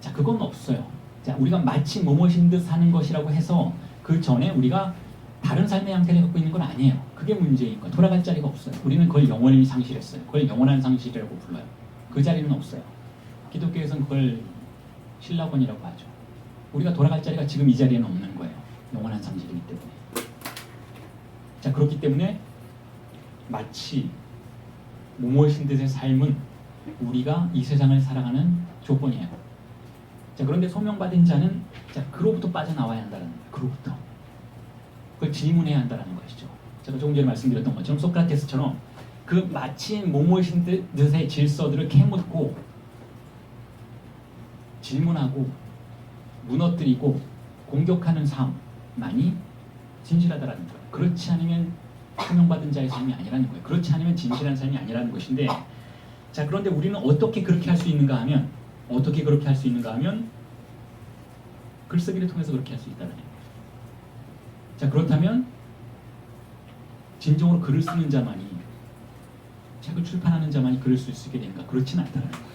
자, 그건 없어요. 자, 우리가 마치 뭐뭐인 듯 사는 것이라고 해서 그 전에 우리가 다른 삶의 형태를 갖고 있는 건 아니에요. 그게 문제인 거예요. 돌아갈 자리가 없어요. 우리는 그걸 영원히 상실했어요. 그걸 영원한 상실이라고 불러요. 그 자리는 없어요. 기독교에서는 그걸 신라권이라고 하죠. 우리가 돌아갈 자리가 지금 이 자리에는 없는 거예요. 영원한 상실이기 때문에. 자, 그렇기 때문에 마치 무엇인 듯의 삶은 우리가 이 세상을 살아가는 조건이에요. 자, 그런데 소명받은 자는 자, 그로부터 빠져나와야 한다는 거예요. 그로부터. 그걸 질문해야 한다는 것이죠. 제가 조금 전에 말씀드렸던 것처럼 소크라테스처럼 그 마치 무엇인 듯의 질서들을 캐묻고 질문하고 무너뜨리고 공격하는 삶만이 진실하다라는 거예요. 그렇지 않으면 소명받은 자의 삶이 아니라는 거예요. 그렇지 않으면 진실한 삶이 아니라는 것인데, 자, 그런데 우리는 어떻게 그렇게 할 수 있는가 하면 글쓰기를 통해서 그렇게 할 수 있다는 거예요. 자, 그렇다면 진정으로 글을 쓰는 자만이, 책을 출판하는 자만이 글을 쓸 수 있게 되는가? 그렇지는 않다는 거예요.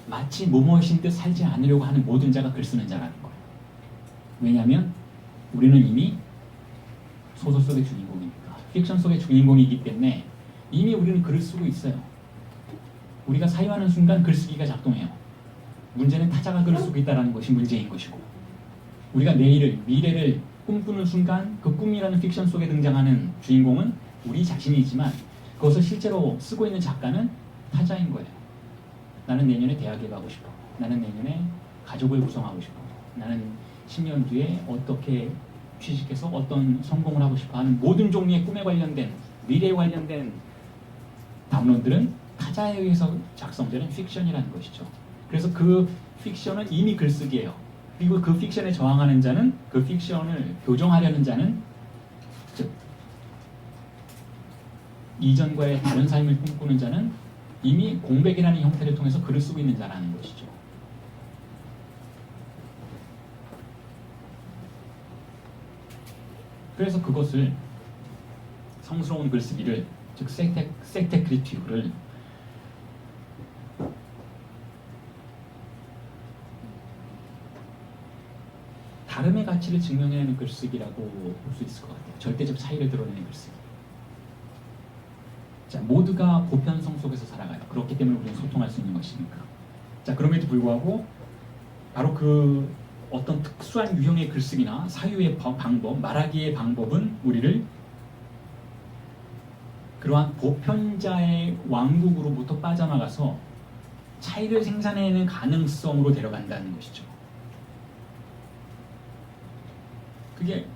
마치 뭐뭐이신 듯 살지 않으려고 하는 모든 자가 글 쓰는 자라는 거예요. 왜냐하면 우리는 이미 소설 속의 주인공이니까, 픽션 속의 주인공이기 때문에 이미 우리는 글을 쓰고 있어요. 우리가 사유하는 순간 글쓰기가 작동해요. 문제는 타자가 글을 쓰고 있다는 것이 문제인 것이고, 우리가 미래를 꿈꾸는 순간 그 꿈이라는 픽션 속에 등장하는 주인공은 우리 자신이지만 그것을 실제로 쓰고 있는 작가는 타자인 거예요. 나는 내년에 대학에 가고 싶어. 나는 내년에 가족을 구성하고 싶어. 나는 10년 뒤에 어떻게 취직해서 어떤 성공을 하고 싶어 하는 모든 종류의 꿈에 관련된, 미래에 관련된 담론들은 타자에 의해서 작성되는 픽션이라는 것이죠. 그래서 그 픽션은 이미 글쓰기예요. 그리고 그 픽션에 저항하는 자는, 그 픽션을 교정하려는 자는, 즉 이전과의 다른 삶을 꿈꾸는 자는 이미 공백이라는 형태를 통해서 글을 쓰고 있는 자라는 것이죠. 그래서 그것을, 성스러운 글쓰기를, 즉 섹테크리티브를 다름의 가치를 증명해내는 글쓰기라고 볼 수 있을 것 같아요. 절대적 차이를 드러내는 글쓰기. 자, 모두가 보편성 속에서 살아가요. 그렇기 때문에 우리는 소통할 수 있는 것이니까. 자, 그럼에도 불구하고 바로 그 어떤 특수한 유형의 글쓰기나 사유의 방법, 말하기의 방법은 우리를 그러한 보편자의 왕국으로부터 빠져나가서 차이를 생산해내는 가능성으로 데려간다는 것이죠. 그게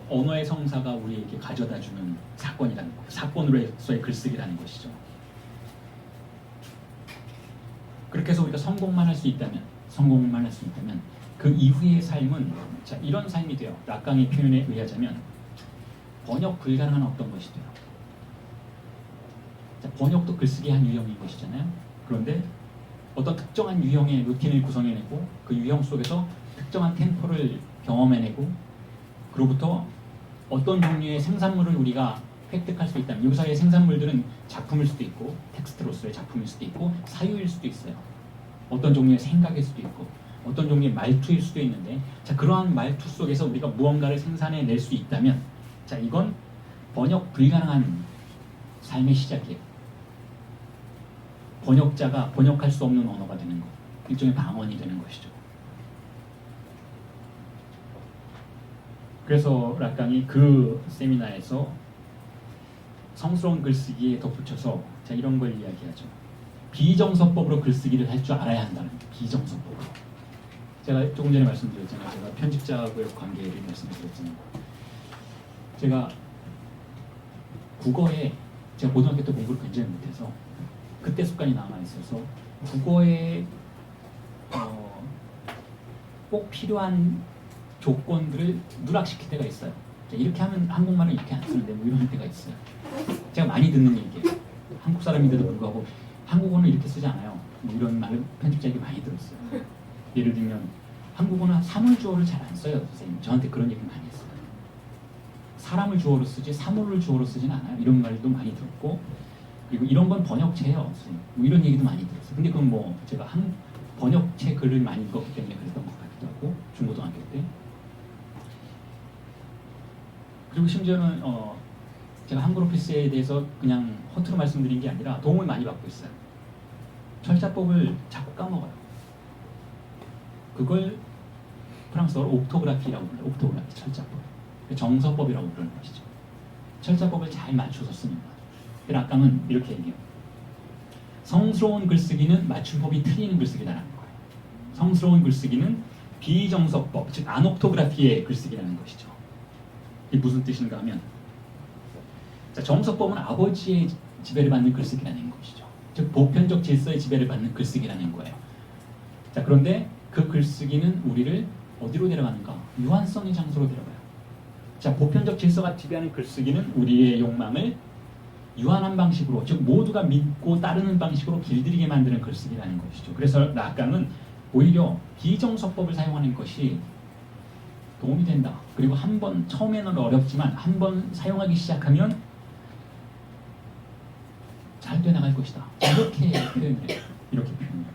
언어의 성사가 우리에게 가져다주는 사건이라는 거예요. 사건으로서의 글쓰기라는 것이죠. 그렇게 해서 우리가 성공만 할 수 있다면 그 이후의 삶은, 자, 이런 삶이 돼요. 락강의 표현에 의하자면 번역 불가능한 어떤 것이 돼요. 자, 번역도 글쓰기 한 유형인 것이잖아요. 그런데 어떤 특정한 유형의 루틴을 구성해내고 그 유형 속에서 특정한 템포를 경험해내고 그로부터 어떤 종류의 생산물을 우리가 획득할 수 있다면, 여기서의 생산물들은 작품일 수도 있고 텍스트로서의 작품일 수도 있고 사유일 수도 있어요. 어떤 종류의 생각일 수도 있고 어떤 종류의 말투일 수도 있는데, 자, 그러한 말투 속에서 우리가 무언가를 생산해낼 수 있다면, 자, 이건 번역 불가능한 삶의 시작이에요. 번역자가 번역할 수 없는 언어가 되는 것, 일종의 방언이 되는 것이죠. 그래서 락강이 그 세미나에서 성스러운 글쓰기에 덧붙여서, 자, 이런 걸 이야기하죠. 비정서법으로 글쓰기를 할 줄 알아야 한다는 거예요. 비정서법으로. 제가 조금 전에 말씀드렸잖아요. 제가 편집자하고의 관계를 말씀드렸잖아요. 제가 국어에, 제가 고등학교 때 공부를 굉장히 못해서 그때 습관이 남아있어서 국어에 꼭 필요한 조건들을 누락시킬 때가 있어요. 자, 이렇게 하면 한국말을 이렇게 안 쓰는데 뭐 이런 때가 있어요. 제가 많이 듣는 얘기예요. 한국 사람인데도 불구하고 한국어는 이렇게 쓰지 않아요. 뭐 이런 말을 편집자에게 많이 들었어요. 예를 들면 한국어는 사물주어를 잘 안 써요. 선생님 저한테 그런 얘기 많이 했어요. 사람을 주어로 쓰지 사물을 주어로 쓰진 않아요. 이런 말도 많이 들었고, 그리고 이런 건 번역체예요. 선생님 뭐 이런 얘기도 많이 들었어요. 근데 그건 뭐 제가 한 번역체 글을 많이 읽었기 때문에 그랬던 것 같기도 하고, 중고등학교 때. 그리고 심지어는 제가 한글 오피스에 대해서 그냥 허투루 말씀드린 게 아니라 도움을 많이 받고 있어요. 철자법을 자꾸 까먹어요. 그걸 프랑스어로 옥토그라피라고 불러요. 옥토그라피, 철자법. 정서법이라고 부르는 것이죠. 철자법을 잘 맞춰서 쓰는 것. 락강은 이렇게 얘기해요. 성스러운 글쓰기는 맞춤법이 틀리는 글쓰기라는 거예요. 성스러운 글쓰기는 비정서법, 즉 아녹토그라피의 글쓰기라는 것이죠. 이게 무슨 뜻인가 하면, 자, 정서법은 아버지의 지배를 받는 글쓰기라는 것이죠. 즉 보편적 질서의 지배를 받는 글쓰기라는 거예요. 자, 그런데 그 글쓰기는 우리를 어디로 데려가는가? 유한성의 장소로 데려가요. 자, 보편적 질서가 지배하는 글쓰기는 우리의 욕망을 유한한 방식으로, 즉 모두가 믿고 따르는 방식으로 길들이게 만드는 글쓰기라는 것이죠. 그래서 락강은 오히려 비정서법을 사용하는 것이 도움이 된다. 그리고 한번 처음에는 어렵지만 한번 사용하기 시작하면 잘 되나갈 것이다. 이렇게 표현을 해요. 이렇게 표현을 해요.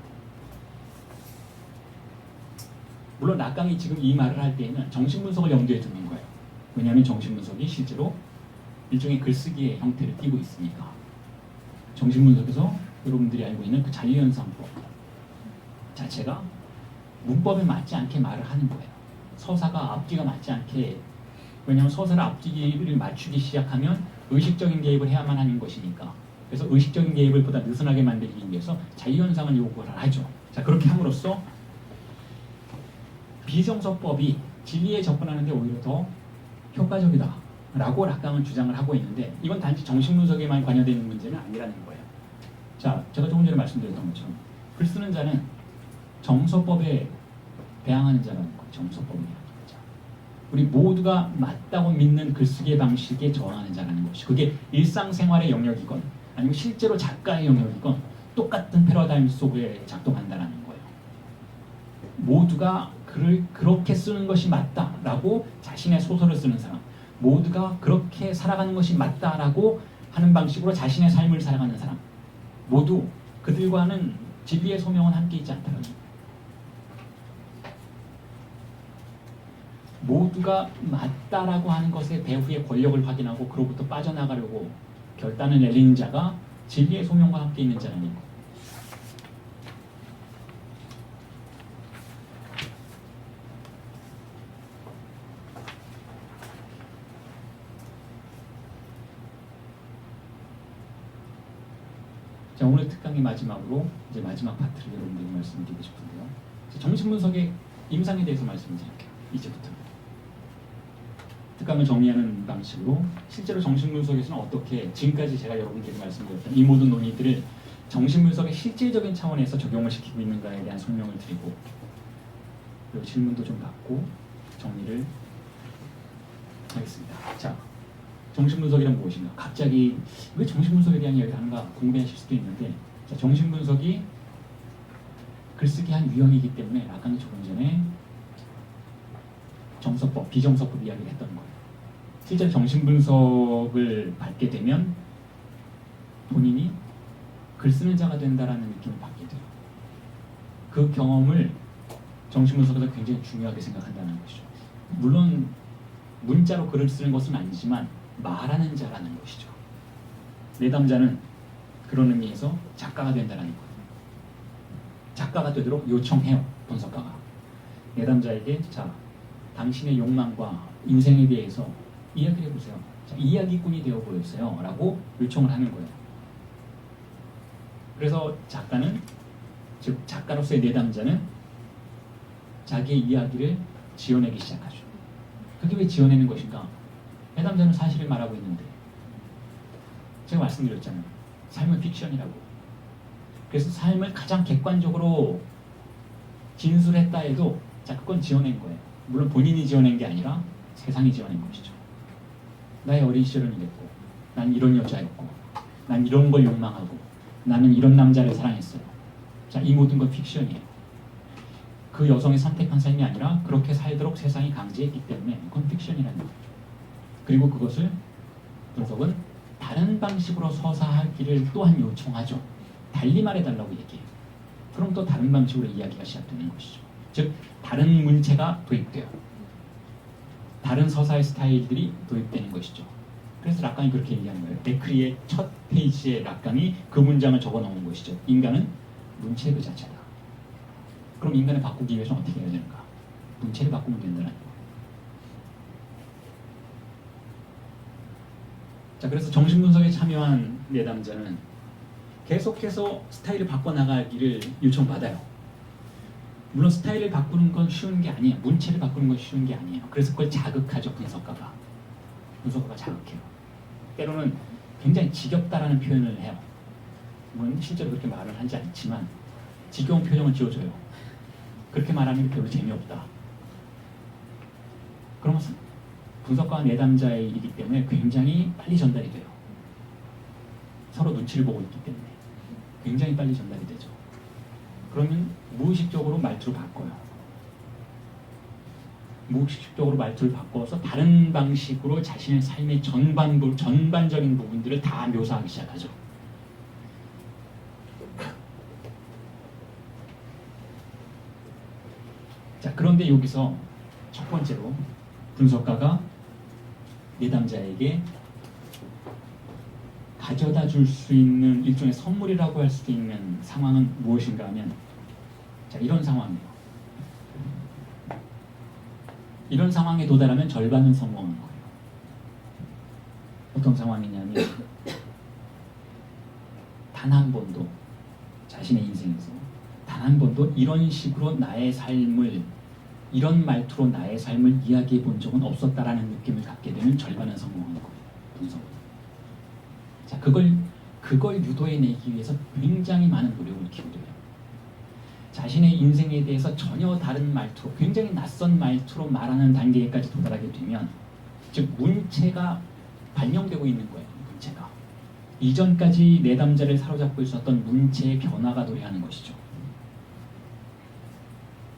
물론 락강이 지금 이 말을 할 때에는 정신분석을 염두에 두는 거예요. 왜냐하면 정신분석이 실제로 일종의 글쓰기의 형태를 띠고 있으니까. 정신분석에서 여러분들이 알고 있는 그 자유현상법 자체가 문법에 맞지 않게 말을 하는 거예요. 서사가 앞뒤가 맞지 않게, 왜냐하면 서사를 앞뒤를 맞추기 시작하면 의식적인 개입을 해야만 하는 것이니까. 그래서 의식적인 개입을 보다 느슨하게 만들기 위해서 자유현상을 요구를 하죠. 자, 그렇게 함으로써 비정서법이 진리에 접근하는 데 오히려 더 효과적이다 라고 락강은 주장을 하고 있는데, 이건 단지 정신분석에만 관여되는 문제는 아니라는 거예요. 자, 제가 조금 전에 말씀드렸던 것처럼 글 쓰는 자는 정서법에 배양하는 자라는 거예요. 정서법이라는 자, 우리 모두가 맞다고 믿는 글쓰기의 방식에 저항하는 자라는 것이, 그게 일상생활의 영역이건 아니면 실제로 작가의 영역이건 똑같은 패러다임 속에 작동한다는 거예요. 모두가 글을 그렇게 쓰는 것이 맞다라고 자신의 소설을 쓰는 사람, 모두가 그렇게 살아가는 것이 맞다라고 하는 방식으로 자신의 삶을 살아가는 사람, 모두 그들과는 진리의 소명은 함께 있지 않다는 거예요. 모두가 맞다라고 하는 것의 배후의 권력을 확인하고 그로부터 빠져나가려고 결단을 내리는 자가 진리의 소명과 함께 있는 자라는 거예요. 자, 오늘 특강의 마지막으로 이제 마지막 파트를 여러분들에게 말씀드리고 싶은데요. 정신분석의 임상에 대해서 말씀드릴게요. 이제부터 특강을 정리하는 방식으로 실제로 정신분석에서는 어떻게 지금까지 제가 여러분들에게 말씀드렸던 이 모든 논의들을 정신분석의 실질적인 차원에서 적용을 시키고 있는가에 대한 설명을 드리고, 그리고 질문도 좀 받고 정리를 하겠습니다. 자, 정신분석이란 무엇인가? 갑자기 왜 정신분석에 대한 이야기를 하는가 궁금해하실 수도 있는데, 자, 정신분석이 글쓰기 한 유형이기 때문에 락강이 조금 전에 정서법, 비정서법 이야기를 했던 거예요. 실제로 정신분석을 받게 되면 본인이 글 쓰는 자가 된다라는 느낌을 받게 돼요. 그 경험을 정신분석에서 굉장히 중요하게 생각한다는 것이죠. 물론 문자로 글을 쓰는 것은 아니지만 말하는 자라는 것이죠. 내담자는 그런 의미에서 작가가 된다는 거예요. 작가가 되도록 요청해요, 분석가가. 내담자에게 자, 당신의 욕망과 인생에 대해서 이야기를 해보세요. 자, 이야기꾼이 되어보였어요 라고 요청을 하는 거예요. 그래서 작가는, 즉 작가로서의 내담자는 자기의 이야기를 지어내기 시작하죠. 그게 왜 지어내는 것인가? 내담자는 사실을 말하고 있는데, 제가 말씀드렸잖아요. 삶은 픽션이라고. 그래서 삶을 가장 객관적으로 진술했다 해도 자, 그건 지어낸 거예요. 물론 본인이 지어낸 게 아니라 세상이 지어낸 것이죠. 나의 어린 시절은 이랬고, 난 이런 여자였고, 난 이런 걸 욕망하고, 나는 이런 남자를 사랑했어요. 자, 이 모든 건 픽션이에요. 그 여성이 선택한 삶이 아니라 그렇게 살도록 세상이 강제했기 때문에 그건 픽션이라는 거예요. 그리고 그것을 분석은 다른 방식으로 서사하기를 또한 요청하죠. 달리 말해달라고 얘기해요. 그럼 또 다른 방식으로 이야기가 시작되는 것이죠. 즉 다른 문체가 도입돼요. 다른 서사의 스타일들이 도입되는 것이죠. 그래서 락강이 그렇게 얘기하는 거예요. 베크리의 첫 페이지에 락강이 그 문장을 적어놓은 것이죠. 인간은 문체 그 자체다. 그럼 인간을 바꾸기 위해서는 어떻게 해야 되는가? 문체를 바꾸면 된다는 거예요. 자, 그래서 정신분석에 참여한 내담자는 계속해서 스타일을 바꿔나가기를 요청받아요. 물론 스타일을 바꾸는 건 쉬운 게 아니에요. 문체를 바꾸는 건 쉬운 게 아니에요. 그래서 그걸 자극하죠. 분석가가 자극해요. 때로는 굉장히 지겹다라는 표현을 해요. 물론 실제로 그렇게 말을 하지 않지만 지겨운 표정을 지어줘요. 그렇게 말하는 게 별로 재미없다. 그러면 분석가와 내담자의 일이기 때문에 굉장히 빨리 전달이 돼요. 서로 눈치를 보고 있기 때문에 굉장히 빨리 전달이 되죠. 그러면 무의식적으로 말투를 바꿔요. 무의식적으로 말투를 바꿔서 다른 방식으로 자신의 삶의 전반적인 부분들을 다 묘사하기 시작하죠. 자, 그런데 여기서 첫 번째로 분석가가 내담자에게 가져다 줄 수 있는 일종의 선물이라고 할 수 있는 상황은 무엇인가 하면, 자, 이런 상황이에요. 이런 상황에 도달하면 절반은 성공한 거예요. 어떤 상황이냐면 단 한 번도 자신의 인생에서 단 한 번도 이런 식으로 나의 삶을, 이런 말투로 나의 삶을 이야기해 본 적은 없었다라는 느낌을 갖게 되면 절반은 성공한 거예요. 분석은. 자, 그걸 유도해내기 위해서 굉장히 많은 노력을 기울여요. 자신의 인생에 대해서 전혀 다른 말투로, 굉장히 낯선 말투로 말하는 단계까지 도달하게 되면, 즉 문체가 발명되고 있는 거예요. 문체가 이전까지 내담자를 사로잡고 있었던 문체의 변화가 도래하는 것이죠.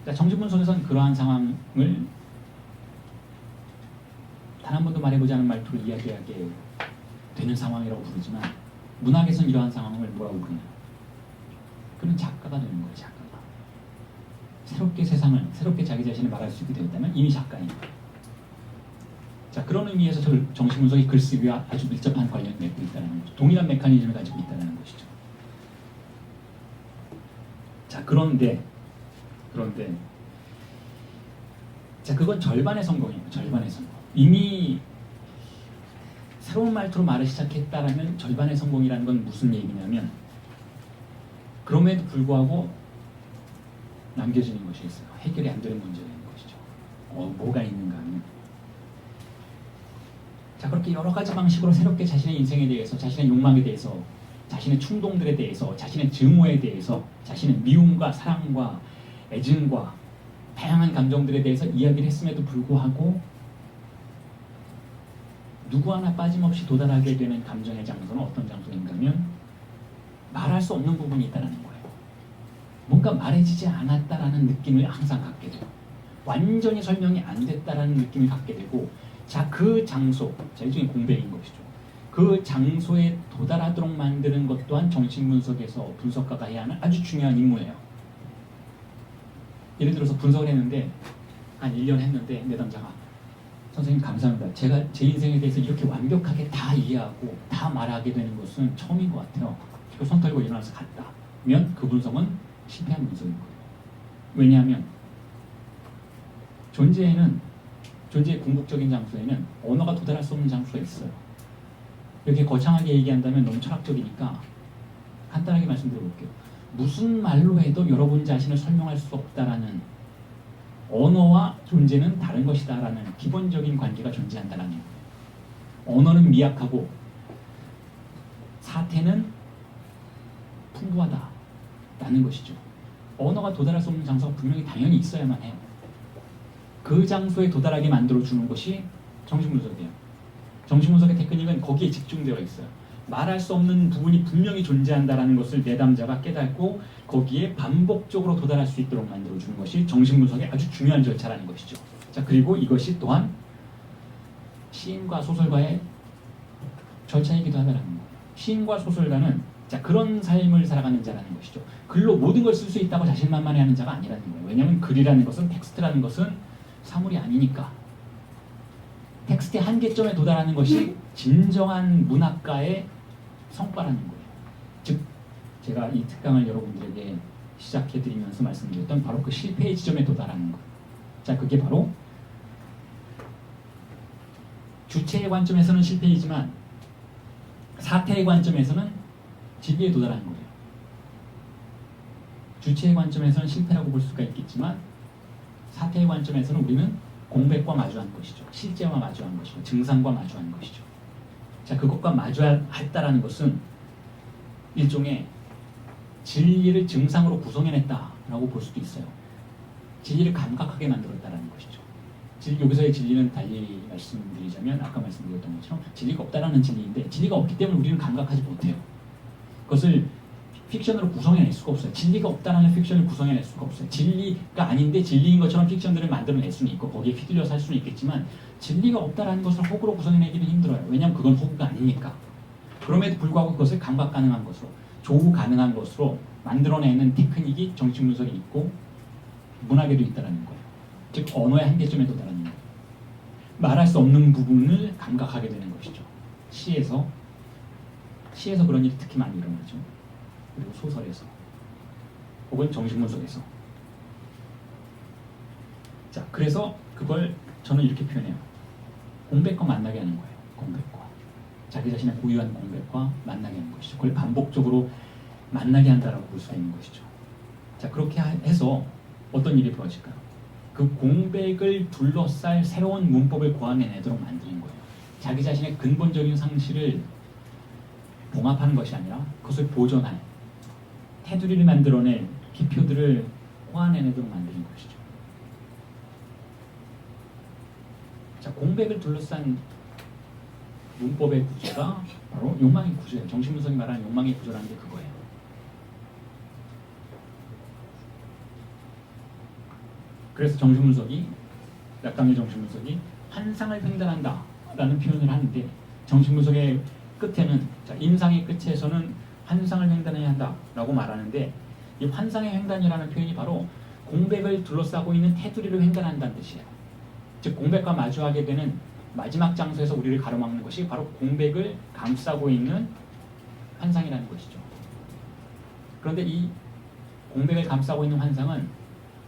자, 정신분석에서는 그러한 상황을 단 한 번도 말해보지 않은 말투로 이야기하게 되는 상황이라고 부르지만, 문학에서는 이러한 상황을 뭐라고 부르냐? 그는 작가가 되는 거예요. 작가가. 새롭게 세상을, 새롭게 자기 자신을 말할 수 있게 되었다면 이미 작가인 거예요. 자, 그런 의미에서 정신분석이 글쓰기와 아주 밀접한 관련을 맺고 있다는 거죠. 동일한 메커니즘을 가지고 있다는 것이죠. 자, 그런데 자, 그건 절반의 성공이에요. 절반의 성공. 이미 새로운 말투로 말을 시작했다라면 절반의 성공이라는 건 무슨 얘기냐면, 그럼에도 불구하고 남겨지는 것이 있어요. 해결이 안 되는 문제가 있는 것이죠. 뭐가 있는가 하면, 자, 그렇게 여러 가지 방식으로 새롭게 자신의 인생에 대해서, 자신의 욕망에 대해서, 자신의 충동들에 대해서, 자신의 증오에 대해서, 자신의 미움과 사랑과 애증과 다양한 감정들에 대해서 이야기를 했음에도 불구하고 누구 하나 빠짐없이 도달하게 되는 감정의 장소는 어떤 장소인가 하면, 말할 수 없는 부분이 있다는 거예요. 뭔가 말해지지 않았다라는 느낌을 항상 갖게 되고, 완전히 설명이 안 됐다라는 느낌을 갖게 되고, 자, 그 장소, 자, 일종의 공백인 것이죠. 그 장소에 도달하도록 만드는 것 또한 정신분석에서 분석가가 해야 하는 아주 중요한 임무예요. 예를 들어서 분석을 했는데, 한 1년 했는데 내담자가, 선생님 감사합니다. 제가 제 인생에 대해서 이렇게 완벽하게 다 이해하고 다 말하게 되는 것은 처음인 것 같아요. 그리고 손 털고 일어나서 갔다. 면 그 분석은 실패한 분석인 거예요. 왜냐하면 존재의 궁극적인 장소에는 언어가 도달할 수 없는 장소가 있어요. 이렇게 거창하게 얘기한다면 너무 철학적이니까 간단하게 말씀드려볼게요. 무슨 말로 해도 여러분 자신을 설명할 수 없다라는, 언어와 존재는 다른 것이다라는 기본적인 관계가 존재한다라는 거예요. 언어는 미약하고 사태는 풍부하다라는 것이죠. 언어가 도달할 수 없는 장소가 분명히 당연히 있어야만 해요. 그 장소에 도달하게 만들어주는 것이 정신분석이에요. 정신분석의 테크닉은 거기에 집중되어 있어요. 말할 수 없는 부분이 분명히 존재한다는 것을 내담자가 깨닫고 거기에 반복적으로 도달할 수 있도록 만들어주는 것이 정신분석의 아주 중요한 절차라는 것이죠. 자, 그리고 이것이 또한 시인과 소설가의 절차이기도 하다는 거예요. 시인과 소설가는 자, 그런 삶을 살아가는 자라는 것이죠. 글로 모든 걸 쓸 수 있다고 자신만만해하는 자가 아니라는 거예요. 왜냐하면 글이라는 것은, 텍스트라는 것은 사물이 아니니까. 텍스트의 한계점에 도달하는 것이 진정한 문학가의 성과라는 거예요. 즉, 제가 이 특강을 여러분들에게 시작해드리면서 말씀드렸던 바로 그 실패의 지점에 도달하는 것. 자, 그게 바로 주체의 관점에서는 실패이지만 사태의 관점에서는 진리에 도달하는 거예요. 주체의 관점에서는 실패라고 볼 수가 있겠지만 사태의 관점에서는 우리는 공백과 마주한 것이죠. 실제와 마주한 것이고 증상과 마주한 것이죠. 자, 그것과 마주했다라는 것은 일종의 진리를 증상으로 구성해냈다라고 볼 수도 있어요. 진리를 감각하게 만들었다라는 것이죠. 여기서의 진리는 달리 말씀드리자면 아까 말씀드렸던 것처럼 진리가 없다라는 진리인데 진리가 없기 때문에 우리는 감각하지 못해요. 그것을 픽션으로 구성해낼 수가 없어요. 진리가 없다라는 픽션을 구성해낼 수가 없어요. 진리가 아닌데 진리인 것처럼 픽션들을 만들어낼 수는 있고 거기에 휘둘려서 할 수는 있겠지만 진리가 없다라는 것을 호구로 구성해내기는 힘들어요. 왜냐하면 그건 호구가 아니니까. 그럼에도 불구하고 그것을 감각 가능한 것으로, 조우 가능한 것으로 만들어내는 테크닉이 정신분석에 있고 문학에도 있다는 거예요. 즉 언어의 한계점에 도달하는 거예요. 말할 수 없는 부분을 감각하게 되는 것이죠. 시에서 그런 일이 특히 많이 일어나죠. 그리고 소설에서 혹은 정신분석에서. 자, 그래서 그걸 저는 이렇게 표현해요. 공백과 만나게 하는 거예요. 공백과. 자기 자신의 고유한 공백과 만나게 하는 것이죠. 그걸 반복적으로 만나게 한다라고 볼 수가 있는 것이죠. 자, 그렇게 해서 어떤 일이 벌어질까요? 그 공백을 둘러쌀 새로운 문법을 고안해내도록 만드는 거예요. 자기 자신의 근본적인 상실을 봉합하는 것이 아니라 그것을 보존할 테두리를 만들어낼 기표들을 고안해내도록 만드는 것이죠. 자, 공백을 둘러싼 문법의 구조가 바로 욕망의 구조예요. 정신분석이 말하는 욕망의 구조라는 게 그거예요. 그래서 정신분석이, 약강의 정신분석이 환상을 횡단한다라는 표현을 하는데 정신분석의 끝에는, 자, 임상의 끝에서는 환상을 횡단해야 한다라고 말하는데 이 환상의 횡단이라는 표현이 바로 공백을 둘러싸고 있는 테두리를 횡단한다는 뜻이에요. 즉 공백과 마주하게 되는 마지막 장소에서 우리를 가로막는 것이 바로 공백을 감싸고 있는 환상이라는 것이죠. 그런데 이 공백을 감싸고 있는 환상은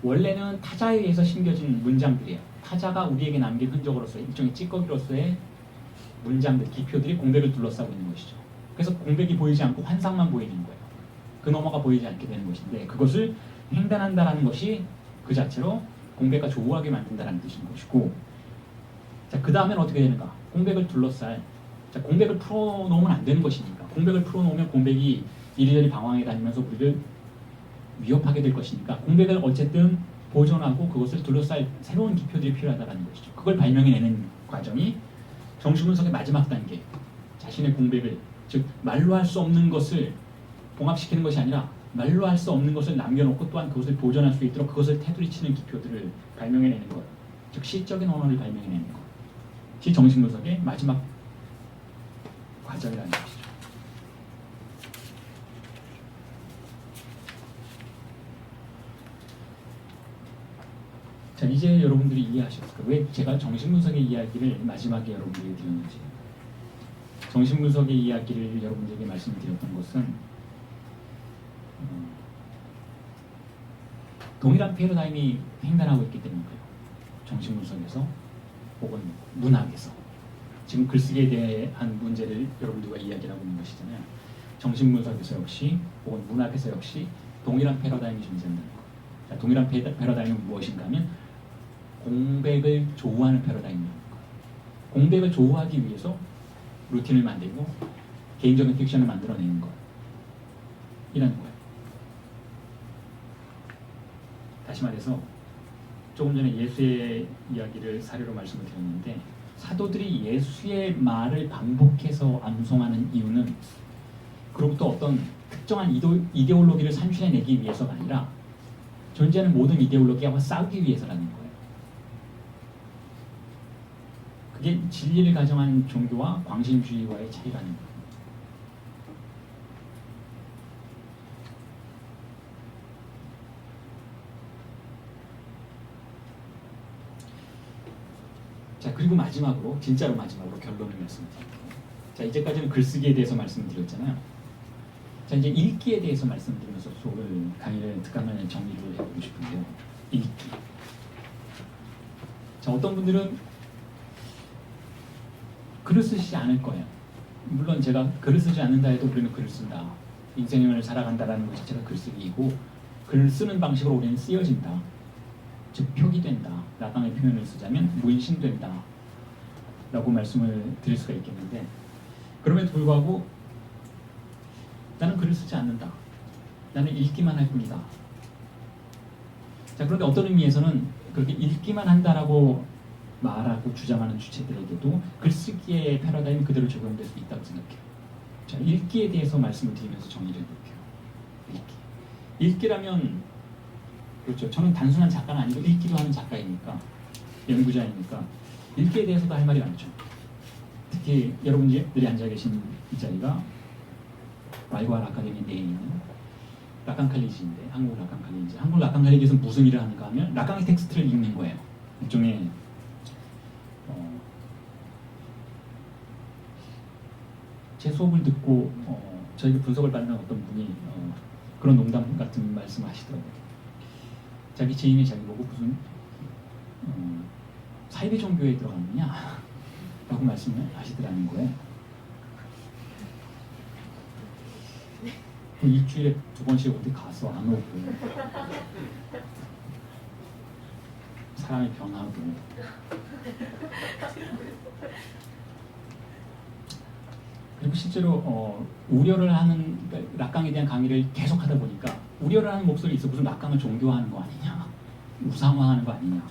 원래는 타자에 의해서 심겨진 문장들이에요. 타자가 우리에게 남긴 흔적으로서 일종의 찌꺼기로서의 문장들, 기표들이 공백을 둘러싸고 있는 것이죠. 그래서 공백이 보이지 않고 환상만 보이는 거예요. 그 너머가 보이지 않게 되는 것인데 그것을 횡단한다라는 것이 그 자체로 공백과 조우하게 만든다는 뜻인 것이고, 자, 그 다음엔 어떻게 되는가? 공백을 둘러쌀, 자, 공백을 풀어놓으면 안 되는 것이니까 공백을 풀어놓으면 공백이 이리저리 방황해 다니면서 우리를 위협하게 될 것이니까 공백을 어쨌든 보존하고 그것을 둘러쌀 새로운 기표들이 필요하다는 것이죠. 그걸 발명해내는 과정이 정신분석의 마지막 단계, 자신의 공백을, 즉 말로 할 수 없는 것을 봉합시키는 것이 아니라 말로 할 수 없는 것을 남겨놓고 또한 그것을 보존할 수 있도록 그것을 테두리치는 기표들을 발명해내는 것, 즉 시적인 언어를 발명해내는 것, 시 정신분석의 마지막 과정이라는 것이죠. 자, 이제 여러분들이 이해하셨을까요? 왜 제가 정신분석의 이야기를 마지막에 여러분들에게 드렸는지. 정신분석의 이야기를 여러분들에게 말씀드렸던 것은 동일한 패러다임이 횡단하고 있기 때문이에요. 정신분석에서 혹은 문학에서. 지금 글쓰기에 대한 문제를 여러분들과 이야기를 하고 있는 것이잖아요. 정신분석에서 역시 혹은 문학에서 역시 동일한 패러다임이 존재한다는 것. 자, 동일한 패러다임은 무엇인가 하면 공백을 조우하는 패러다임입니다. 공백을 조우하기 위해서 루틴을 만들고 개인적인 픽션을 만들어내는 것 이라는 거예요. 다시 말해서 조금 전에 예수의 이야기를 사례로 말씀을 드렸는데 사도들이 예수의 말을 반복해서 암송하는 이유는 그로부터 어떤 특정한 이데올로기를 산출해내기 위해서가 아니라 존재하는 모든 이데올로기와 싸우기 위해서라는 거예요. 그게 진리를 가정한 종교와 광신주의와의 차이라는 거예요. 자, 그리고 마지막으로, 진짜로 마지막으로 결론을 말씀드릴게요. 자, 이제까지는 글쓰기에 대해서 말씀드렸잖아요. 자, 이제 읽기에 대해서 말씀드리면서 오늘 강의를 특강을 정리를 해보고 싶은데요. 읽기. 자, 어떤 분들은 글을 쓰시지 않을 거예요. 물론 제가 글을 쓰지 않는다 해도 우리는 글을 쓴다. 인생을 살아간다라는 것 자체가 글쓰기이고, 글을 쓰는 방식으로 우리는 쓰여진다. 즉 표기된다. 라강의 표현을 쓰자면 문신된다. 라고 말씀을 드릴 수가 있겠는데, 그럼에도 불구하고 나는 글을 쓰지 않는다. 나는 읽기만 할 뿐이다. 자, 그런데 어떤 의미에서는 그렇게 읽기만 한다라고 말하고 주장하는 주체들에게도 글쓰기의 패러다임 그대로 적용될 수 있다고 생각해요. 자, 읽기에 대해서 말씀을 드리면서 정리를 해볼게요. 읽기. 읽기라면 그렇죠. 저는 단순한 작가는 아니고 읽기도 하는 작가이니까, 연구자이니까 읽기에 대해서도 할 말이 많죠. 특히 여러분들이 앉아 계신 이 자리가 말과 아카데미 내에 있는 라강 칼리지인데, 한국 라강 칼리지. 한국 라강 칼리지에서 무슨 일을 하는가 하면 라강의 텍스트를 읽는 거예요. 일종의 제 수업을 듣고 저에게 분석을 받는 어떤 분이 그런 농담 같은 말씀을 하시더라고요. 자기 지인이 자기 보고 무슨 사이비 종교에 들어갔느냐 라고 말씀을 하시더라는 거예요. 일주일에 2번씩 어디 가서 안 오고 사람이 변하고, 그리고 실제로 우려를 하는, 그러니까 락강에 대한 강의를 계속 하다 보니까 우려를 하는 목소리 있어. 무슨 락강을 종교화하는 거 아니냐, 우상화하는 거 아니냐.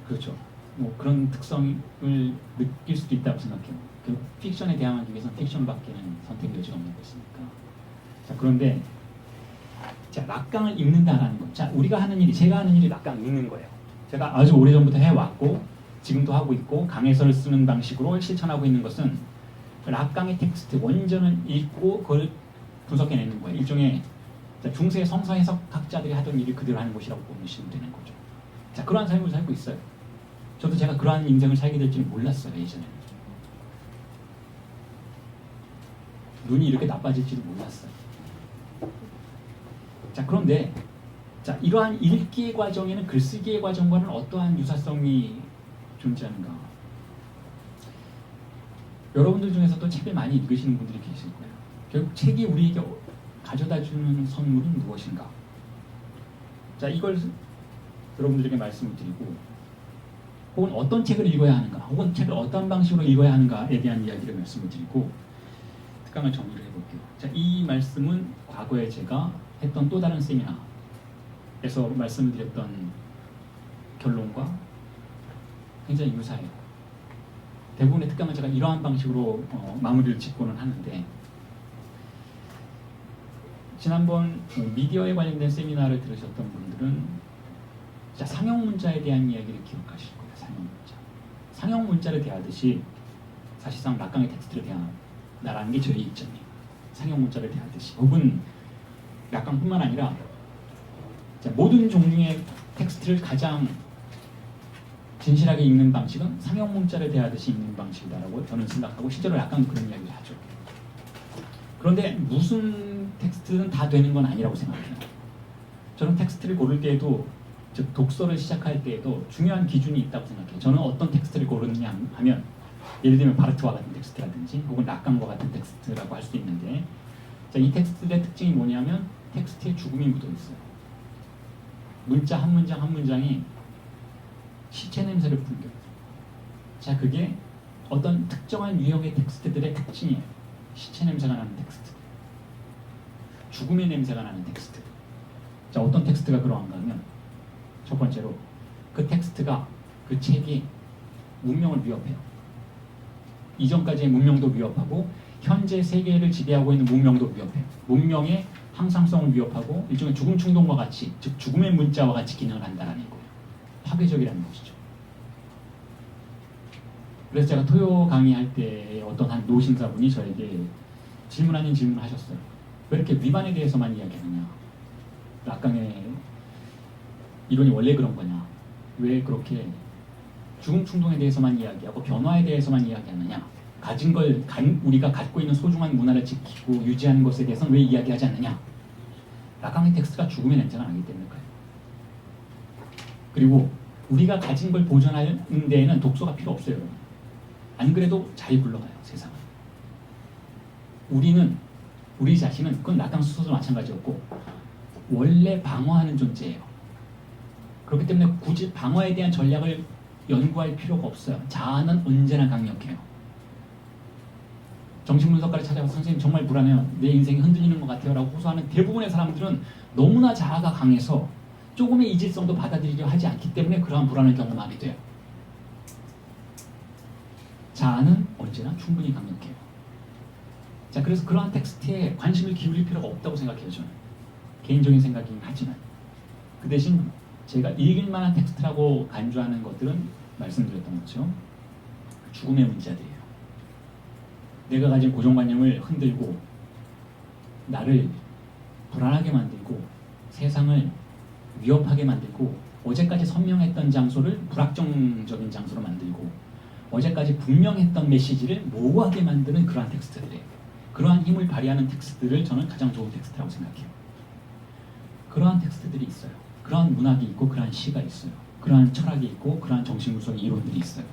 그렇죠. 뭐 그런 특성을 느낄 수도 있다고 생각해요. 그 픽션에 대항하기 위해서는 픽션밖에는 선택 여지가 없는 것이니까. 자, 그런데 자, 락강을 읽는다라는 것. 자, 우리가 하는 일이, 제가 하는 일이 락강 읽는 거예요. 제가 아주 오래전부터 해왔고 지금도 하고 있고 강해서를 쓰는 방식으로 실천하고 있는 것은 락강의 텍스트 원전을 읽고 그걸 분석해내는 거예요. 일종의 중세 성서 해석학자들이 하던 일을 그대로 하는 것이라고 보시면 되는 거죠. 자, 그러한 삶을 살고 있어요. 저도 제가 그러한 인생을 살게 될 줄 몰랐어요. 예전에 눈이 이렇게 나빠질 줄도 몰랐어요. 자, 그런데 자, 이러한 읽기의 과정에는 글쓰기의 과정과는 어떠한 유사성이 존재하는가? 여러분들 중에서도 책을 많이 읽으시는 분들이 계실 거예요. 결국 책이 우리에게 가져다주는 선물은 무엇인가? 자, 이걸 여러분들에게 말씀을 드리고, 혹은 어떤 책을 읽어야 하는가, 혹은 책을 어떤 방식으로 읽어야 하는가에 대한 이야기를 말씀을 드리고 특강을 정리를 해볼게요. 자, 이 말씀은 과거에 제가 했던 또 다른 세미나에서 말씀드렸던 결론과 굉장히 유사해요. 대부분의 특강은 제가 이러한 방식으로 마무리를 짓고는 하는데, 지난번 미디어에 관련된 세미나를 들으셨던 분들은 자, 상형 문자에 대한 이야기를 기억하실 거예요. 상형 문자. 상형 문자를 대하듯이 사실상 락강의 텍스트를 대한다라는 게 저희 입장이에요. 상형 문자를 대하듯이. 혹은 락강뿐만 아니라 자, 모든 종류의 텍스트를 가장 진실하게 읽는 방식은 상형 문자를 대하듯이 읽는 방식이다라고 저는 생각하고, 실제로 락강은 그런 이야기를 하죠. 그런데 무슨 텍스트는 다 되는 건 아니라고 생각해요. 저는 텍스트를 고를 때에도, 즉 독서를 시작할 때에도 중요한 기준이 있다고 생각해요. 저는 어떤 텍스트를 고르느냐 하면, 예를 들면 바르트와 같은 텍스트라든지 혹은 락강과 같은 텍스트라고 할 수 있는데, 자, 이 텍스트의 특징이 뭐냐면 텍스트에 죽음이 묻어 있어요. 문자 한 문장 한 문장이 시체 냄새를 풍겨요. 자, 그게 어떤 특정한 유형의 텍스트들의 특징이에요. 시체 냄새가 나는 텍스트, 죽음의 냄새가 나는 텍스트. 자, 어떤 텍스트가 그러한가 하면 첫 번째로 그 텍스트가 그 책이 문명을 위협해요. 이전까지의 문명도 위협하고 현재 세계를 지배하고 있는 문명도 위협해요. 문명의 항상성을 위협하고 일종의 죽음 충동과 같이, 즉 죽음의 문자와 같이 기능을 한다는 거예요. 파괴적이라는 것이죠. 그래서 제가 토요 강의할 때 어떤 한 노신사분이 저에게 질문 아닌 질문을 하셨어요. 왜 이렇게 위반에 대해서만 이야기하느냐? 락강의 이론이 원래 그런 거냐? 왜 그렇게 죽음 충동에 대해서만 이야기하고 변화에 대해서만 이야기하느냐? 가진 걸 우리가 갖고 있는 소중한 문화를 지키고 유지하는 것에 대해서는 왜 이야기하지 않느냐? 락강의 텍스트가 죽음의 냄새가 나기 때문일까요? 그리고 우리가 가진 걸 보존하는 데에는 독서가 필요 없어요. 안 그래도 잘 굴러가요, 세상은. 우리 자신은, 그건 락강 스스로도 마찬가지였고, 원래 방어하는 존재예요. 그렇기 때문에 굳이 방어에 대한 전략을 연구할 필요가 없어요. 자아는 언제나 강력해요. 정신분석가를 찾아가서 선생님 정말 불안해요. 내 인생이 흔들리는 것 같아요. 라고 호소하는 대부분의 사람들은 너무나 자아가 강해서 조금의 이질성도 받아들이려 하지 않기 때문에 그러한 불안을 경험하게 돼요. 자아는 언제나 충분히 강력해요. 자, 그래서 그러한 텍스트에 관심을 기울일 필요가 없다고 생각해요, 저는. 개인적인 생각이긴 하지만. 그 대신 제가 읽을 만한 텍스트라고 간주하는 것들은 말씀드렸던 것처럼 죽음의 문자들이에요. 내가 가진 고정관념을 흔들고 나를 불안하게 만들고 세상을 위협하게 만들고 어제까지 선명했던 장소를 불확정적인 장소로 만들고 어제까지 분명했던 메시지를 모호하게 만드는 그러한 텍스트들이에요. 그러한 힘을 발휘하는 텍스트들을 저는 가장 좋은 텍스트라고 생각해요. 그러한 텍스트들이 있어요. 그러한 문학이 있고 그러한 시가 있어요. 그러한 철학이 있고 그러한 정신분석 이론들이 있어요.